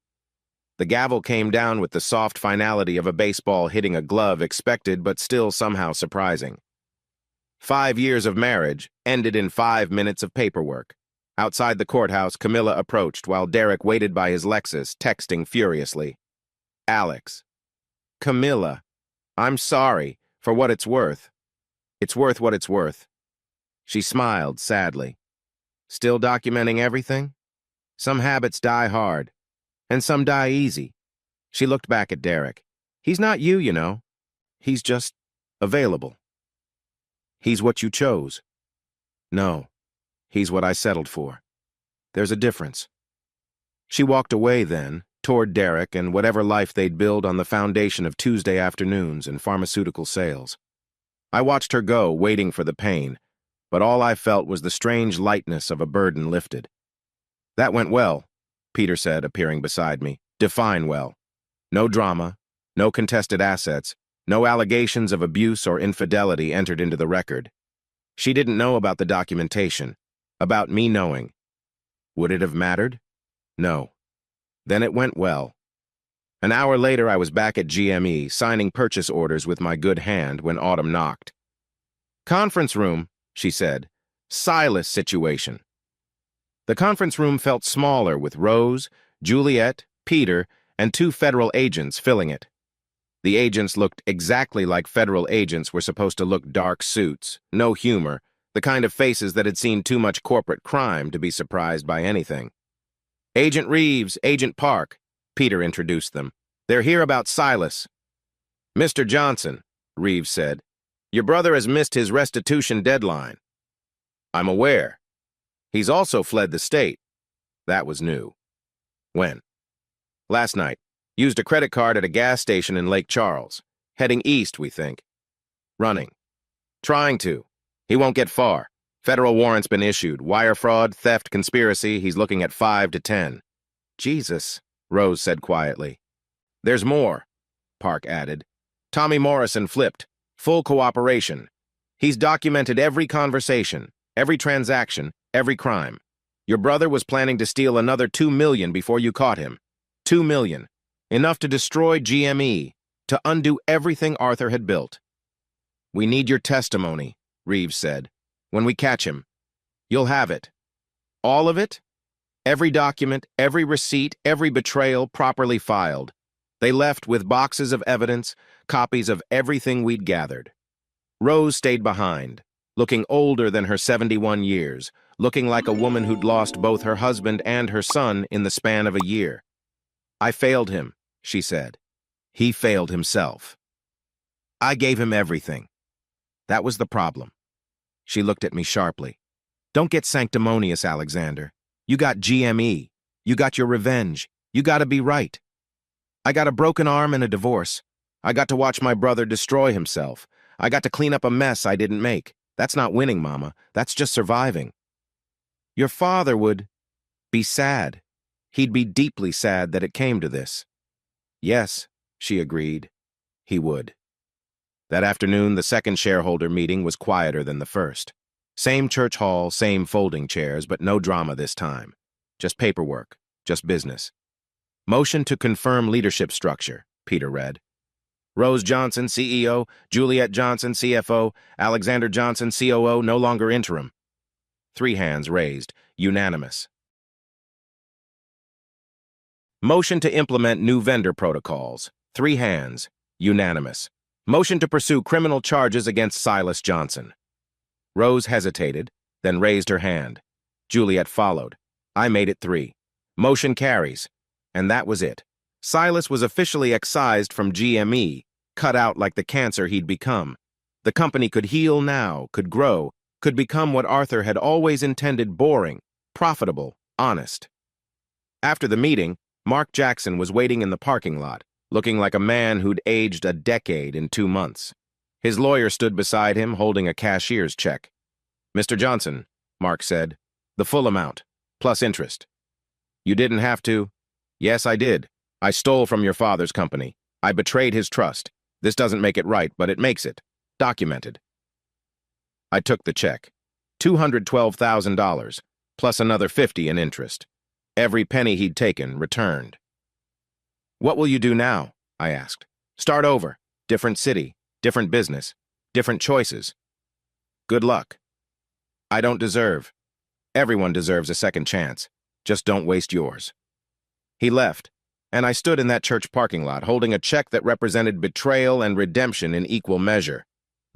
The gavel came down with the soft finality of a baseball hitting a glove, expected but still somehow surprising. 5 years of marriage ended in 5 minutes of paperwork. Outside the courthouse, Camilla approached while Derek waited by his Lexus, texting furiously. Alex. Camilla. I'm sorry, for what it's worth. It's worth what it's worth. She smiled sadly. Still documenting everything? Some habits die hard, and some die easy. She looked back at Derek. He's not you, you know. He's just available. He's what you chose. No, he's what I settled for. There's a difference. She walked away then, toward Derek and whatever life they'd build on the foundation of Tuesday afternoons and pharmaceutical sales. I watched her go, waiting for the pain, but all I felt was the strange lightness of a burden lifted. That went well, Peter said, appearing beside me. Define well. No drama, no contested assets, no allegations of abuse or infidelity entered into the record. She didn't know about the documentation, about me knowing. Would it have mattered? No. Then it went well. An hour later, I was back at GME, signing purchase orders with my good hand when Autumn knocked. Conference room, she said. Silas situation. The conference room felt smaller with Rose, Juliet, Peter, and 2 federal agents filling it. The agents looked exactly like federal agents were supposed to look, dark suits, no humor, the kind of faces that had seen too much corporate crime to be surprised by anything. Agent Reeves, Agent Park, Peter introduced them. They're here about Silas. Mr. Johnson, Reeves said, your brother has missed his restitution deadline. I'm aware. He's also fled the state. That was new. When? Last night. Used a credit card at a gas station in Lake Charles. Heading east, we think. Running. Trying to. He won't get far. Federal warrant's been issued. Wire fraud, theft, conspiracy. He's looking at 5 to 10. Jesus, Rose said quietly. There's more, Park added. Tommy Morrison flipped. Full cooperation. He's documented every conversation, every transaction, every crime. Your brother was planning to steal another $2 million before you caught him. $2 million. Enough to destroy GME, to undo everything Arthur had built. We need your testimony, Reeves said. When we catch him, you'll have it. All of it? Every document, every receipt, every betrayal properly filed. They left with boxes of evidence, copies of everything we'd gathered. Rose stayed behind, looking older than her 71 years, looking like a woman who'd lost both her husband and her son in the span of a year. I failed him, she said. He failed himself. I gave him everything. That was the problem. She looked at me sharply. Don't get sanctimonious, Alexander. You got GME. You got your revenge. You gotta be right. I got a broken arm and a divorce. I got to watch my brother destroy himself. I got to clean up a mess I didn't make. That's not winning, Mama. That's just surviving. Your father would be sad. He'd be deeply sad that it came to this. Yes, she agreed. He would. That afternoon, the second shareholder meeting was quieter than the first. Same church hall, same folding chairs, but no drama this time. Just paperwork, just business. Motion to confirm leadership structure, Peter read. Rose Johnson, CEO, Juliet Johnson, CFO, Alexander Johnson, COO, no longer interim. 3 hands raised, unanimous. Motion to implement new vendor protocols. 3 hands, unanimous. Motion to pursue criminal charges against Silas Johnson. Rose hesitated, then raised her hand. Juliet followed. I made it 3. Motion carries. And that was it. Silas was officially excised from GME, cut out like the cancer he'd become. The company could heal now, could grow, could become what Arthur had always intended: boring, profitable, honest. After the meeting, Mark Jackson was waiting in the parking lot, looking like a man who'd aged a decade in 2 months. His lawyer stood beside him, holding a cashier's check. Mr. Johnson, Mark said, the full amount, plus interest. You didn't have to. Yes, I did. I stole from your father's company. I betrayed his trust. This doesn't make it right, but it makes it. Documented. I took the check. $212,000, plus another $50 in interest. Every penny he'd taken returned. What will you do now? I asked. Start over. Different city, different business, different choices. Good luck. I don't deserve. Everyone deserves a second chance. Just don't waste yours. He left, and I stood in that church parking lot holding a check that represented betrayal and redemption in equal measure.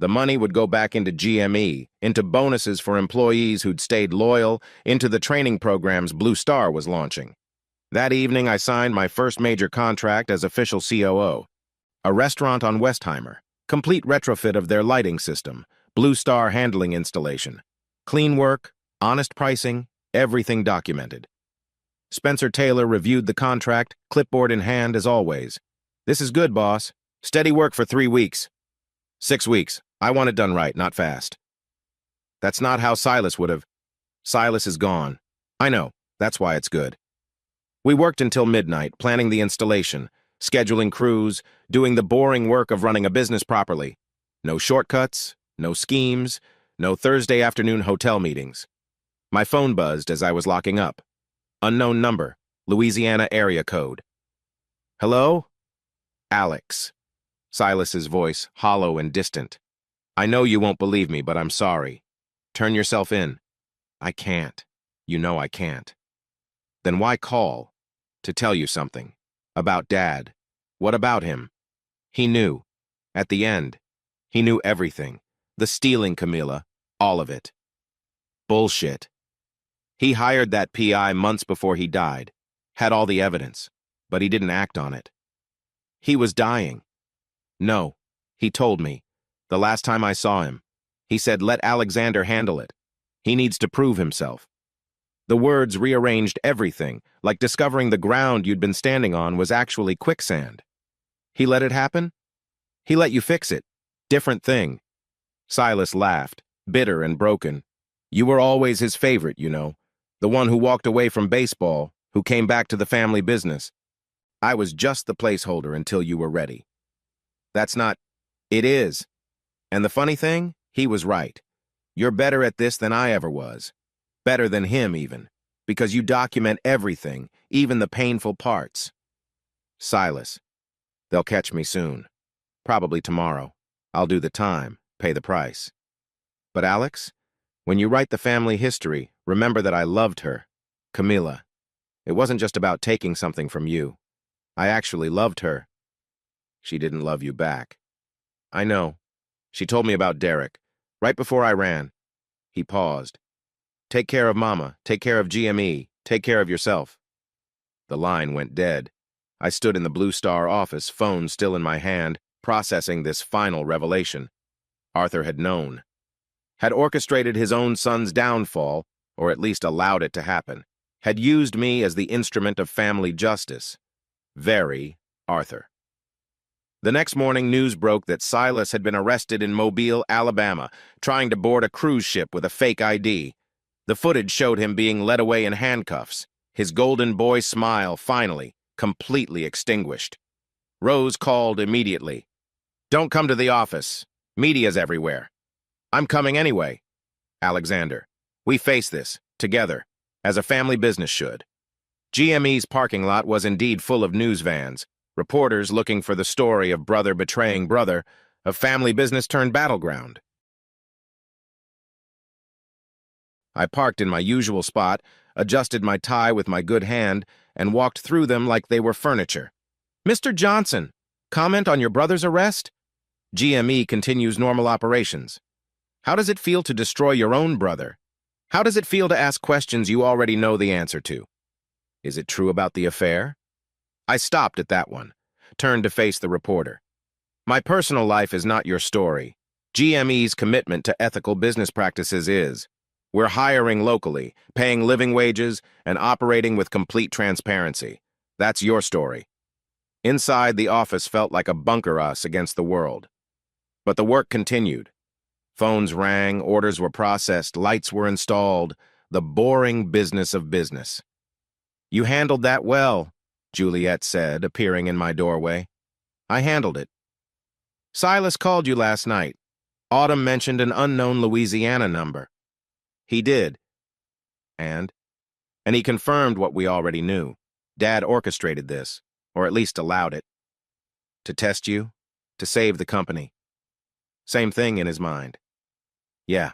The money would go back into GME, into bonuses for employees who'd stayed loyal, into the training programs Blue Star was launching. That evening, I signed my first major contract as official COO. A restaurant on Westheimer, complete retrofit of their lighting system, Blue Star handling installation. Clean work, honest pricing, everything documented. Spencer Taylor reviewed the contract, clipboard in hand as always. This is good, boss. Steady work for 3 weeks. 6 weeks. I want it done right, not fast. That's not how Silas would have. Silas is gone. I know. That's why it's good. We worked until midnight, planning the installation, scheduling crews, doing the boring work of running a business properly. No shortcuts, no schemes, no Thursday afternoon hotel meetings. My phone buzzed as I was locking up. Unknown number, Louisiana area code. Hello? Alex. Silas's voice, hollow and distant. I know you won't believe me, but I'm sorry. Turn yourself in. I can't. You know I can't. Then why call? To tell you something. About Dad. What about him? He knew. At the end. He knew everything. The stealing, Camila. All of it. Bullshit. He hired that PI months before he died. Had all the evidence. But he didn't act on it. He was dying. No. He told me. The last time I saw him. He said, let Alexander handle it. He needs to prove himself. The words rearranged everything, like discovering the ground you'd been standing on was actually quicksand. He let it happen? He let you fix it. Different thing. Silas laughed, bitter and broken. You were always his favorite, you know. The one who walked away from baseball, who came back to the family business. I was just the placeholder until you were ready. That's not... It is. And the funny thing, he was right. You're better at this than I ever was. Better than him, even. Because you document everything, even the painful parts. Silas. They'll catch me soon. Probably tomorrow. I'll do the time, pay the price. But Alex, when you write the family history, remember that I loved her. Camila. It wasn't just about taking something from you. I actually loved her. She didn't love you back. I know. She told me about Derek, right before I ran. He paused. Take care of Mama, take care of GME, take care of yourself. The line went dead. I stood in the Blue Star office, phone still in my hand, processing this final revelation. Arthur had known, had orchestrated his own son's downfall, or at least allowed it to happen, had used me as the instrument of family justice. Very Arthur. The next morning, news broke that Silas had been arrested in Mobile, Alabama, trying to board a cruise ship with a fake ID. The footage showed him being led away in handcuffs, his golden boy smile finally, completely extinguished. Rose called immediately. "Don't come to the office. Media's everywhere." "I'm coming anyway." "Alexander, we face this, together, as a family business should." GME's parking lot was indeed full of news vans, reporters looking for the story of brother betraying brother, of family business turned battleground. I parked in my usual spot, adjusted my tie with my good hand, and walked through them like they were furniture. "Mr. Johnson, comment on your brother's arrest?" "GME continues normal operations." "How does it feel to destroy your own brother? How does it feel to ask questions you already know the answer to?" "Is it true about the affair?" I stopped at that one, turned to face the reporter. "My personal life is not your story. GME's commitment to ethical business practices is. We're hiring locally, paying living wages, and operating with complete transparency. That's your story." Inside, the office felt like a bunker us against the world. But the work continued. Phones rang, orders were processed, lights were installed, the boring business of business. "You handled that well," Juliet said, appearing in my doorway. "I handled it." "Silas called you last night. Autumn mentioned an unknown Louisiana number." "He did." And he confirmed what we already knew. Dad orchestrated this, or at least allowed it. To test you, to save the company. Same thing in his mind. "Yeah."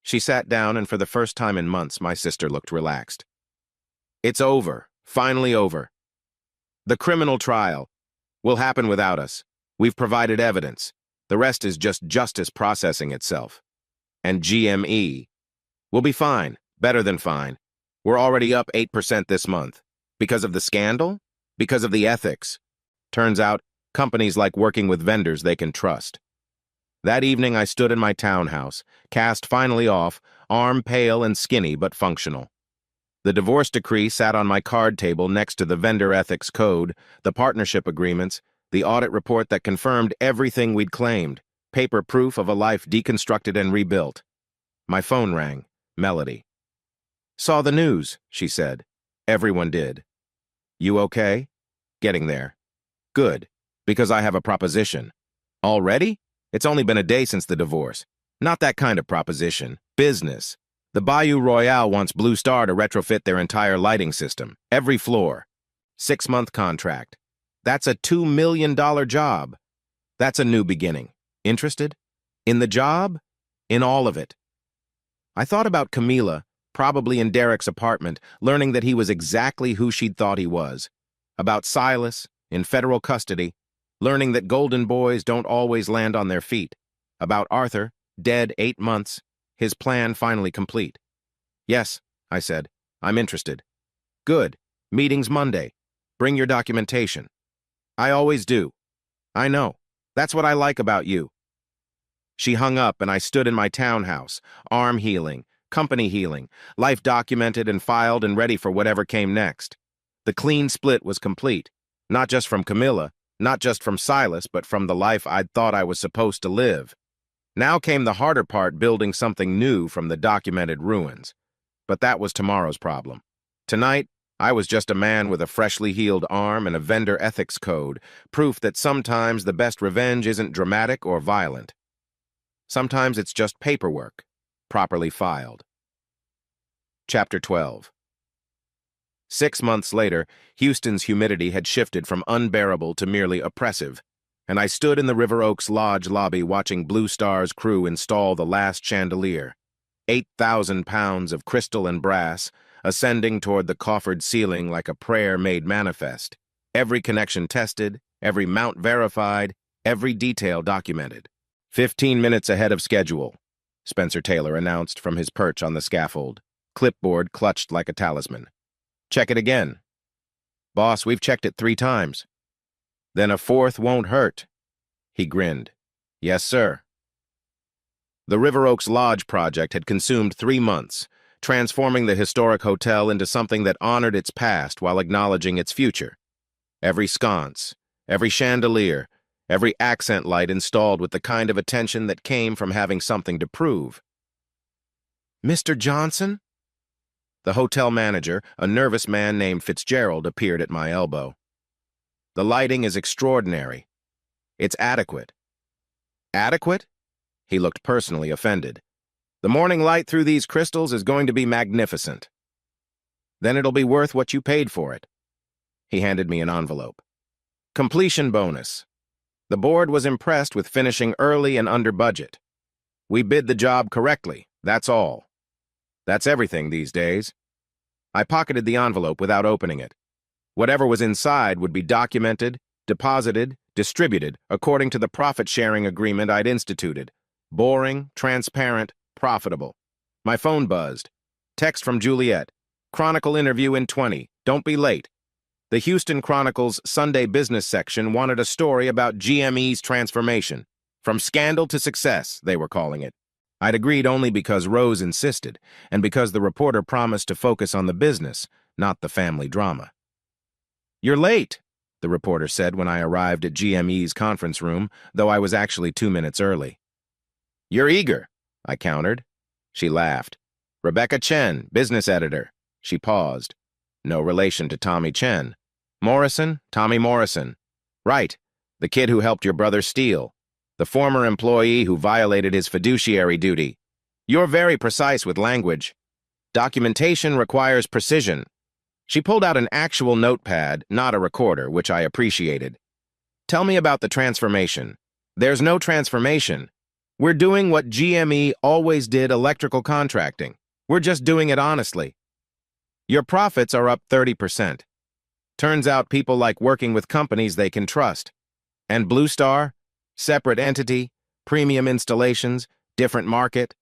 She sat down, and for the first time in months, my sister looked relaxed. "It's over. Finally over. The criminal trial will happen without us. We've provided evidence. The rest is just justice processing itself. And GME will be fine, better than fine. We're already up 8% this month. Because of the scandal? Because of the ethics. Turns out, companies like working with vendors they can trust." That evening I stood in my townhouse, cast finally off, arm pale and skinny but functional. The divorce decree sat on my card table next to the vendor ethics code, the partnership agreements, the audit report that confirmed everything we'd claimed, paper proof of a life deconstructed and rebuilt. My phone rang. Melody. "Saw the news," she said. Everyone did. "You okay?" "Getting there." "Good, because I have a proposition." "Already? It's only been a day since the divorce." "Not that kind of proposition. Business. The Bayou Royale wants Blue Star to retrofit their entire lighting system, every floor. 6-month contract. That's a $2 million job. That's a new beginning. Interested? In the job? In all of it." I thought about Camila, probably in Derek's apartment, learning that he was exactly who she'd thought he was. About Silas, in federal custody, learning that golden boys don't always land on their feet. About Arthur, dead 8 months, his plan finally complete. "Yes," I said, "I'm interested." "Good. Meeting's Monday. Bring your documentation." "I always do." "I know. That's what I like about you." She hung up and I stood in my townhouse, arm healing, company healing, life documented and filed and ready for whatever came next. The clean split was complete, not just from Camilla, not just from Silas, but from the life I'd thought I was supposed to live. Now came the harder part, building something new from the documented ruins. But that was tomorrow's problem. Tonight, I was just a man with a freshly healed arm and a vendor ethics code, proof that sometimes the best revenge isn't dramatic or violent. Sometimes it's just paperwork, properly filed. Chapter 12. 6 months later, Houston's humidity had shifted from unbearable to merely oppressive, and I stood in the River Oaks Lodge lobby watching Blue Star's crew install the last chandelier. 8,000 pounds of crystal and brass, ascending toward the coffered ceiling like a prayer made manifest. Every connection tested, every mount verified, every detail documented. 15 minutes ahead of schedule, Spencer Taylor announced from his perch on the scaffold, clipboard clutched like a talisman. "Check it again." "Boss, we've checked it 3 times. "Then a 4th won't hurt." He grinned. "Yes, sir." The River Oaks Lodge project had consumed 3 months, transforming the historic hotel into something that honored its past while acknowledging its future. Every sconce, every chandelier, every accent light installed with the kind of attention that came from having something to prove. "Mr. Johnson?" The hotel manager, a nervous man named Fitzgerald, appeared at my elbow. "The lighting is extraordinary. It's adequate." "Adequate?" He looked personally offended. "The morning light through these crystals is going to be magnificent." "Then it'll be worth what you paid for it." He handed me an envelope. "Completion bonus. The board was impressed with finishing early and under budget. We bid the job correctly, that's all. That's everything these days." I pocketed the envelope without opening it. Whatever was inside would be documented, deposited, distributed according to the profit-sharing agreement I'd instituted. Boring, transparent, profitable. My phone buzzed. Text from Juliet. "Chronicle interview in 20. Don't be late." The Houston Chronicle's Sunday business section wanted a story about GME's transformation. From scandal to success, they were calling it. I'd agreed only because Rose insisted, and because the reporter promised to focus on the business, not the family drama. "You're late," the reporter said when I arrived at GME's conference room, though I was actually 2 minutes early. "You're eager," I countered. She laughed. "Rebecca Chen, business editor." She paused. "No relation to Tommy Chen." "Morrison? Tommy Morrison." "Right, the kid who helped your brother steal. The former employee who violated his fiduciary duty. You're very precise with language. Documentation requires precision." She pulled out an actual notepad, not a recorder, which I appreciated. "Tell me about the transformation." "There's no transformation. We're doing what GME always did: electrical contracting. We're just doing it honestly. Your profits are up 30%. Turns out people like working with companies they can trust. And Blue Star? Separate entity, premium installations, different market,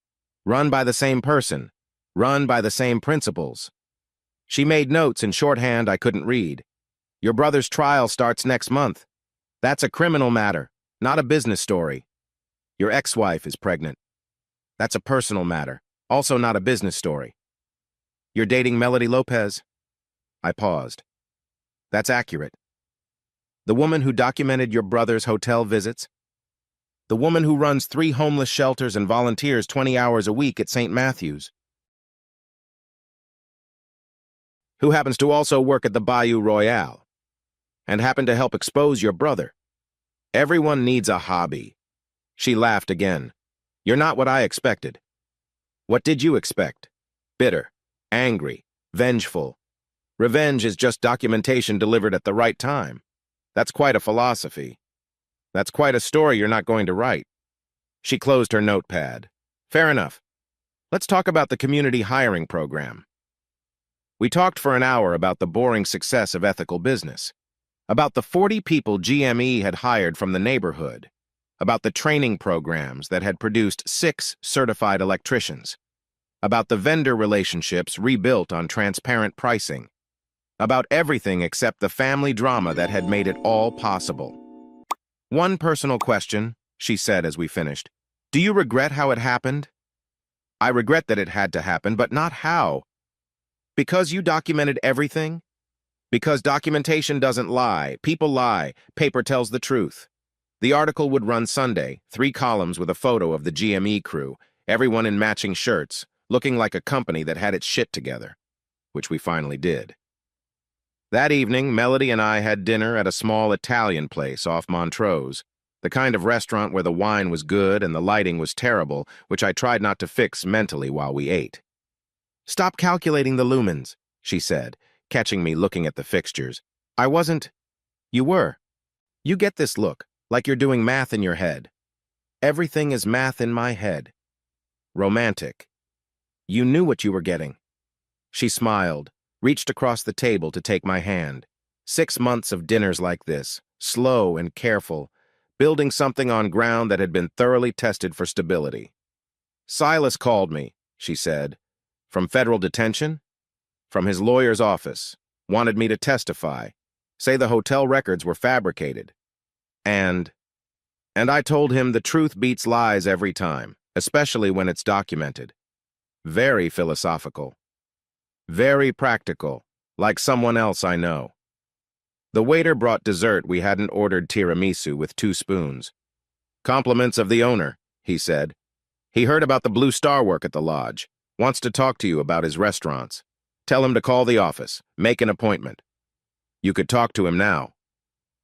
run by the same person, run by the same principles." She made notes in shorthand I couldn't read. "Your brother's trial starts next month. That's a criminal matter, not a business story. Your ex-wife is pregnant. That's a personal matter, also not a business story. You're dating Melody Lopez." I paused. "That's accurate." "The woman who documented your brother's hotel visits? The woman who runs 3 homeless shelters and volunteers 20 hours a week at St. Matthew's? Who happens to also work at the Bayou Royale? And happen to help expose your brother? Everyone needs a hobby." She laughed again. "You're not what I expected." "What did you expect? Bitter, angry, vengeful. Revenge is just documentation delivered at the right time. That's quite a philosophy. That's quite a story you're not going to write." She closed her notepad. "Fair enough. Let's talk about the community hiring program." We talked for an hour about the boring success of ethical business, about the 40 people GME had hired from the neighborhood, about the training programs that had produced 6 certified electricians, about the vendor relationships rebuilt on transparent pricing, about everything except the family drama that had made it all possible. "One personal question," she said as we finished. "Do you regret how it happened?" "I regret that it had to happen, but not how." "Because you documented everything?" "Because documentation doesn't lie. People lie. Paper tells the truth." The article would run Sunday, 3 columns with a photo of the GME crew, everyone in matching shirts, looking like a company that had its shit together, which we finally did. That evening, Melody and I had dinner at a small Italian place off Montrose, the kind of restaurant where the wine was good and the lighting was terrible, which I tried not to fix mentally while we ate. "Stop calculating the lumens," she said, catching me looking at the fixtures. "I wasn't." "You were. You get this look, like you're doing math in your head." "Everything is math in my head." "Romantic." "You knew what you were getting." She smiled, reached across the table to take my hand. 6 months of dinners like this, slow and careful, building something on ground that had been thoroughly tested for stability. "Silas called me," she said. "From federal detention? From his lawyer's office. Wanted me to testify. Say the hotel records were fabricated. And I told him the truth beats lies every time. especially when it's documented. Very philosophical. Very practical, like someone else I know. The waiter brought dessert we hadn't ordered tiramisu with 2 spoons. "Compliments of the owner," he said. "He heard about the Blue Star work at the lodge. Wants to talk to you about his restaurants. Tell him to call the office. Make an appointment. You could talk to him now.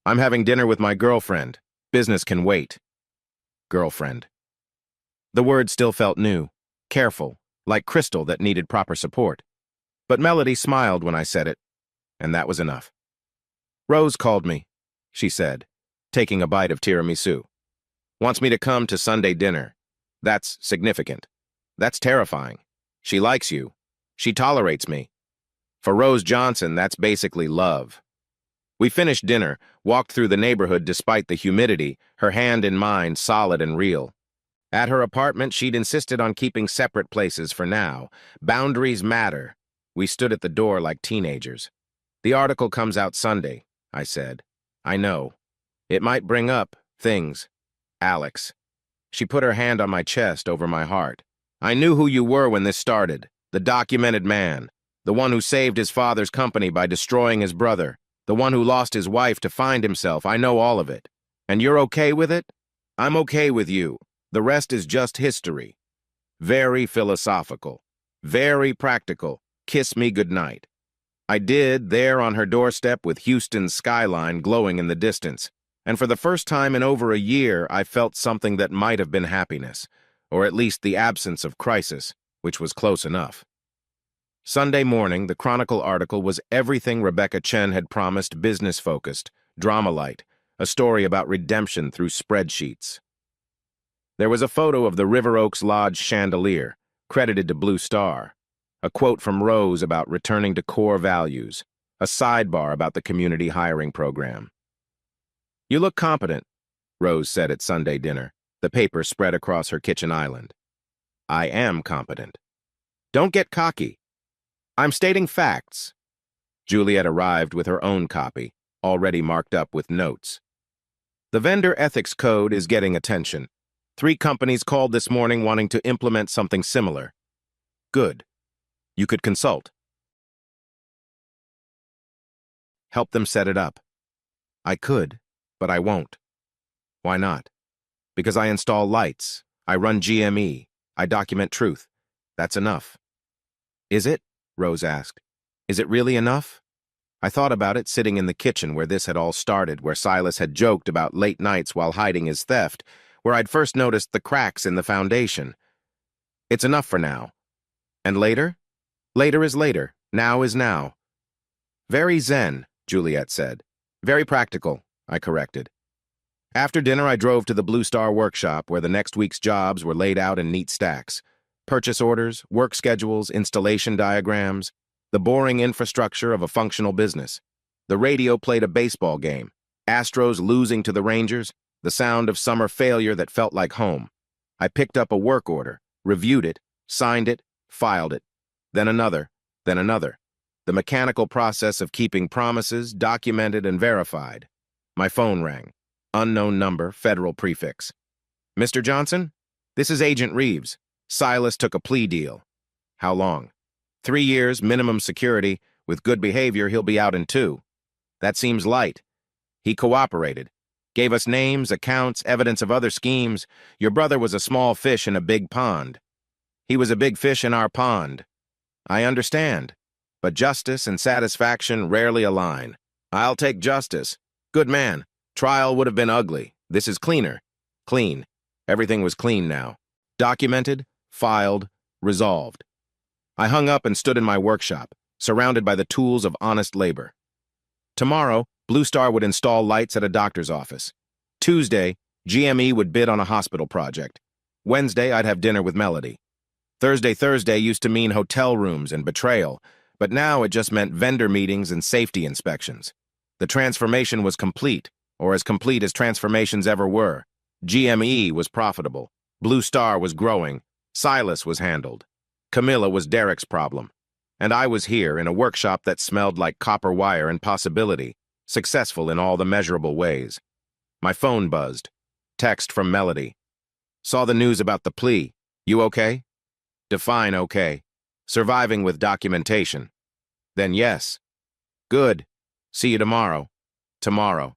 I'm having dinner with my girlfriend. Business can wait." Girlfriend. The word still felt new, careful, like crystal that needed proper support. But Melody smiled when I said it, and that was enough. "Rose called me," she said, taking a bite of tiramisu. "Wants me to come to Sunday dinner. That's significant. That's terrifying. She likes you. She tolerates me. For Rose Johnson, that's basically love." We finished dinner, walked through the neighborhood despite the humidity, her hand in mine solid and real. At her apartment, she'd insisted on keeping separate places for now. Boundaries matter. We stood at the door like teenagers. "The article comes out Sunday," I said. "I know. It might bring up things. Alex." She put her hand on my chest over my heart. "I knew who you were when this started. The documented man. The one who saved his father's company by destroying his brother. The one who lost his wife to find himself. I know all of it. And you're okay with it? I'm okay with you. The rest is just history." Very philosophical. Very practical. Kiss me goodnight. I did, there on her doorstep with Houston's skyline glowing in the distance. And for the first time in over a year, I felt something that might have been happiness, or at least the absence of crisis, which was close enough. Sunday morning, the Chronicle article was everything Rebecca Chen had promised, business-focused, drama-light, a story about redemption through spreadsheets. There was a photo of the River Oaks Lodge chandelier, credited to Blue Star, a quote from Rose about returning to core values, a sidebar about the community hiring program. "You look competent," Rose said at Sunday dinner, the paper spread across her kitchen island. "I am competent. Don't get cocky. I'm stating facts." Juliet arrived with her own copy, already marked up with notes. "The vendor ethics code is getting attention. 3 companies called this morning wanting to implement something similar. Good. You could consult. Help them set it up." I could, but I won't. Why not? Because I install lights, I run GME, I document truth. That's enough. "Is it?" Rose asked. "Is it really enough?" I thought about it sitting in the kitchen where this had all started, where Silas had joked about late nights while hiding his theft, where I'd first noticed the cracks in the foundation. It's enough for now. And later? Later is later. Now is now. "Very zen," Juliet said. "Very practical," I corrected. After dinner, I drove to the Blue Star workshop where the next week's jobs were laid out in neat stacks. Purchase orders, work schedules, installation diagrams, the boring infrastructure of a functional business. The radio played a baseball game, Astros losing to the Rangers, the sound of summer failure that felt like home. I picked up a work order, reviewed it, signed it, filed it. Then another, then another. The mechanical process of keeping promises documented and verified. My phone rang. Unknown number, federal prefix. "Mr. Johnson? This is Agent Reeves. Silas took a plea deal." "How long?" 3 years, minimum security. With good behavior, he'll be out in 2. "That seems light." "He cooperated. Gave us names, accounts, evidence of other schemes. Your brother was a small fish in a big pond." "He was a big fish in our pond." "I understand. But justice and satisfaction rarely align. I'll take justice. Good man. Trial would have been ugly. This is cleaner. Clean. Everything was clean now. Documented, filed, resolved. I hung up and stood in my workshop, surrounded by the tools of honest labor. Tomorrow, Blue Star would install lights at a doctor's office. Tuesday, GME would bid on a hospital project. Wednesday, I'd have dinner with Melody. Thursday used to mean hotel rooms and betrayal, but now it just meant vendor meetings and safety inspections. The transformation was complete, or as complete as transformations ever were. GME was profitable. Blue Star was growing. Silas was handled. Camilla was Derek's problem. And I was here in a workshop that smelled like copper wire and possibility, successful in all the measurable ways. My phone buzzed. Text from Melody. "Saw the news about the plea. You okay? Define okay. Surviving with documentation. Then yes. Good. See you tomorrow. Tomorrow.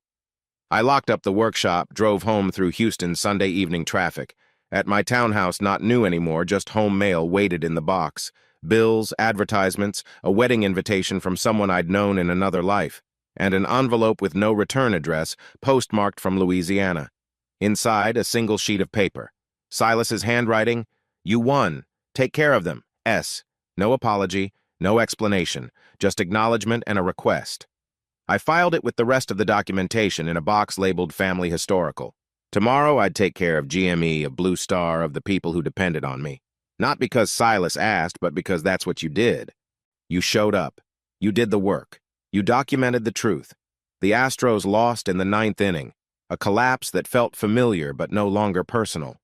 I locked up the workshop, drove home through Houston Sunday evening traffic. At my townhouse, not new anymore, just home mail waited in the box. Bills, advertisements, a wedding invitation from someone I'd known in another life, and an envelope with no return address, postmarked from Louisiana. Inside, a single sheet of paper. Silas's handwriting, "You won. Take care of them. S." No apology, no explanation, just acknowledgement and a request. I filed it with the rest of the documentation in a box labeled Family Historical. Tomorrow I'd take care of GME, of Blue Star, of the people who depended on me. Not because Silas asked, but because that's what you did. You showed up. You did the work. You documented the truth. The Astros lost in the ninth inning, a collapse that felt familiar but no longer personal.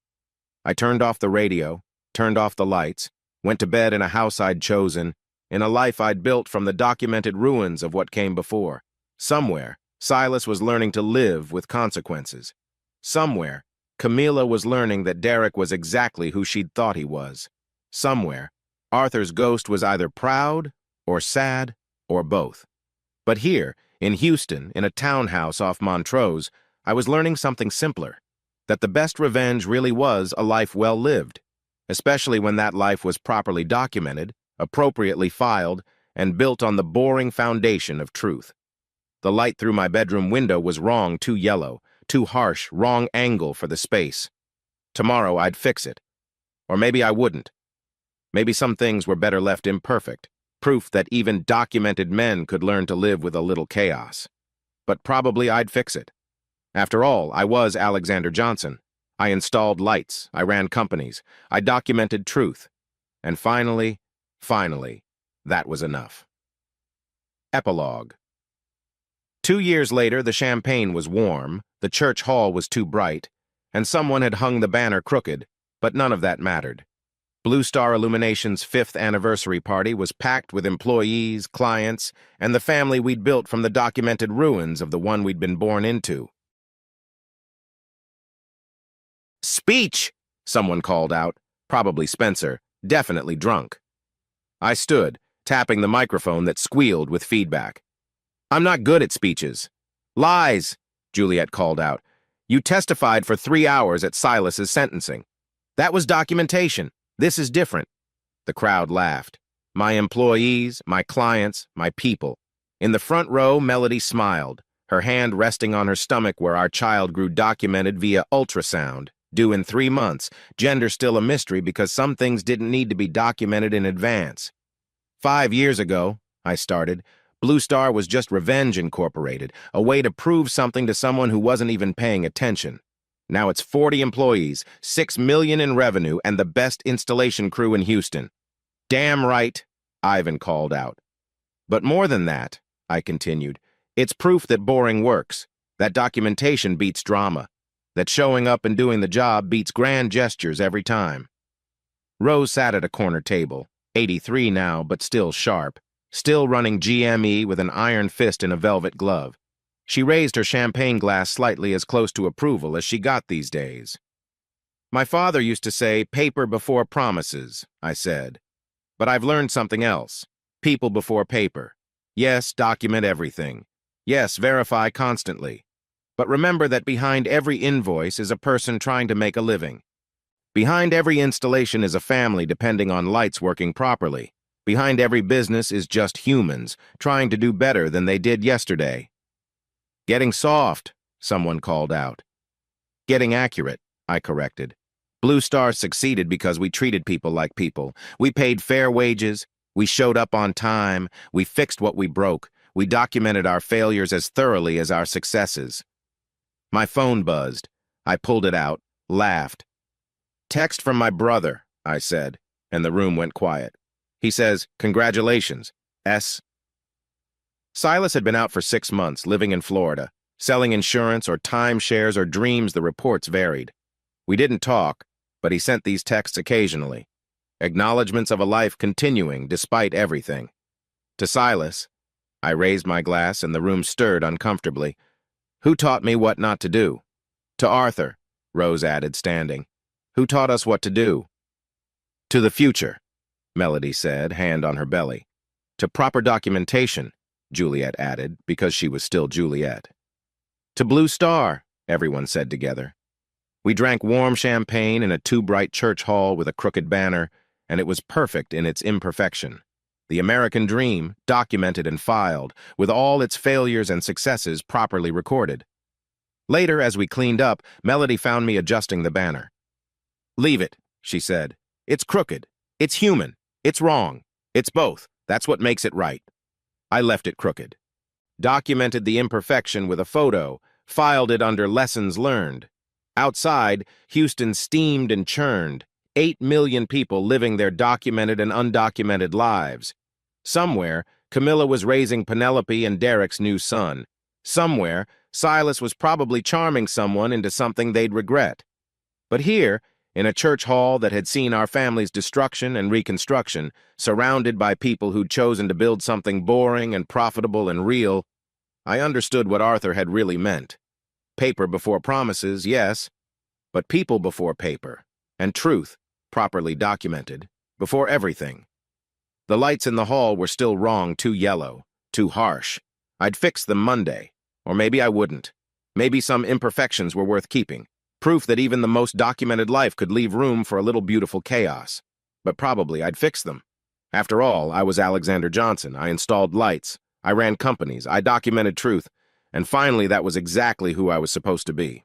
I turned off the radio, turned off the lights, went to bed in a house I'd chosen, in a life I'd built from the documented ruins of what came before. Somewhere, Silas was learning to live with consequences. Somewhere, Camila was learning that Derek was exactly who she'd thought he was. Somewhere, Arthur's ghost was either proud or sad or both. But here, in Houston, in a townhouse off Montrose, I was learning something simpler, that the best revenge really was a life well lived, especially when that life was properly documented, appropriately filed, and built on the boring foundation of truth. The light through my bedroom window was wrong, too yellow, too harsh, wrong angle for the space. Tomorrow I'd fix it. Or maybe I wouldn't. Maybe some things were better left imperfect, proof that even documented men could learn to live with a little chaos. But probably I'd fix it. After all, I was Alexander Johnson. I installed lights, I ran companies, I documented truth. And finally, that was enough. Epilogue. 2 years later, the champagne was warm, the church hall was too bright, and someone had hung the banner crooked, but none of that mattered. Blue Star Illumination's 5th anniversary party was packed with employees, clients, and the family we'd built from the documented ruins of the one we'd been born into. "Speech!" someone called out, probably Spencer, definitely drunk. I stood, tapping the microphone that squealed with feedback. "I'm not good at speeches." "Lies," Juliet called out. "You testified for 3 hours at Silas's sentencing. That was documentation. This is different." The crowd laughed. My employees, my clients, my people. In the front row, Melody smiled, her hand resting on her stomach where our child grew documented via ultrasound, due in 3 months, gender still a mystery because some things didn't need to be documented in advance. 5 years ago, I started, Blue Star was just Revenge Incorporated, a way to prove something to someone who wasn't even paying attention. Now it's 40 employees, $6 million in revenue, and the best installation crew in Houston. "Damn right," Ivan called out. "But more than that," I continued, "it's proof that boring works, that documentation beats drama, that showing up and doing the job beats grand gestures every time." Rose sat at a corner table, 83 now, but still sharp, still running GME with an iron fist in a velvet glove. She raised her champagne glass slightly as close to approval as she got these days. "My father used to say, 'Paper before promises,'" I said. "But I've learned something else. People before paper. Yes, document everything. Yes, verify constantly. But remember that behind every invoice is a person trying to make a living. Behind every installation is a family depending on lights working properly. Behind every business is just humans trying to do better than they did yesterday." "Getting soft," someone called out. "Getting accurate," I corrected. Blue Star succeeded because we treated people like people. We paid fair wages, we showed up on time, we fixed what we broke, we documented our failures as thoroughly as our successes. My phone buzzed. I pulled it out, laughed. "Text from my brother," I said, and the room went quiet. He says, "Congratulations, S." Silas had been out for 6 months, living in Florida, selling insurance or timeshares or dreams. The reports varied. We didn't talk, but he sent these texts occasionally. Acknowledgments of a life continuing despite everything. To Silas, I raised my glass and the room stirred uncomfortably. "Who taught me what not to do?" "To Arthur," Rose added, standing. "Who taught us what to do?" To the future, Melody said, hand on her belly. To proper documentation, Juliet added, because she was still Juliet. To Blue Star, everyone said together. We drank warm champagne in a too-bright church hall with a crooked banner, and it was perfect in its imperfection. The American dream, documented and filed, with all its failures and successes properly recorded. Later, as we cleaned up, Melody found me adjusting the banner. Leave it, she said. It's crooked. It's human. It's wrong. It's both. That's what makes it right. I left it crooked. Documented the imperfection with a photo, filed it under lessons learned. Outside, Houston steamed and churned, 8 million people living their documented and undocumented lives. Somewhere, Camilla was raising Penelope and Derek's new son. Somewhere, Silas was probably charming someone into something they'd regret. But here, in a church hall that had seen our family's destruction and reconstruction, surrounded by people who'd chosen to build something boring and profitable and real, I understood what Arthur had really meant. Paper before promises, yes, but people before paper, and truth, properly documented, before everything. The lights in the hall were still wrong, too yellow, too harsh. I'd fix them Monday, or maybe I wouldn't. Maybe some imperfections were worth keeping. Proof that even the most documented life could leave room for a little beautiful chaos. But probably I'd fix them. After all, I was Alexander Johnson. I installed lights. I ran companies. I documented truth. And finally, that was exactly who I was supposed to be.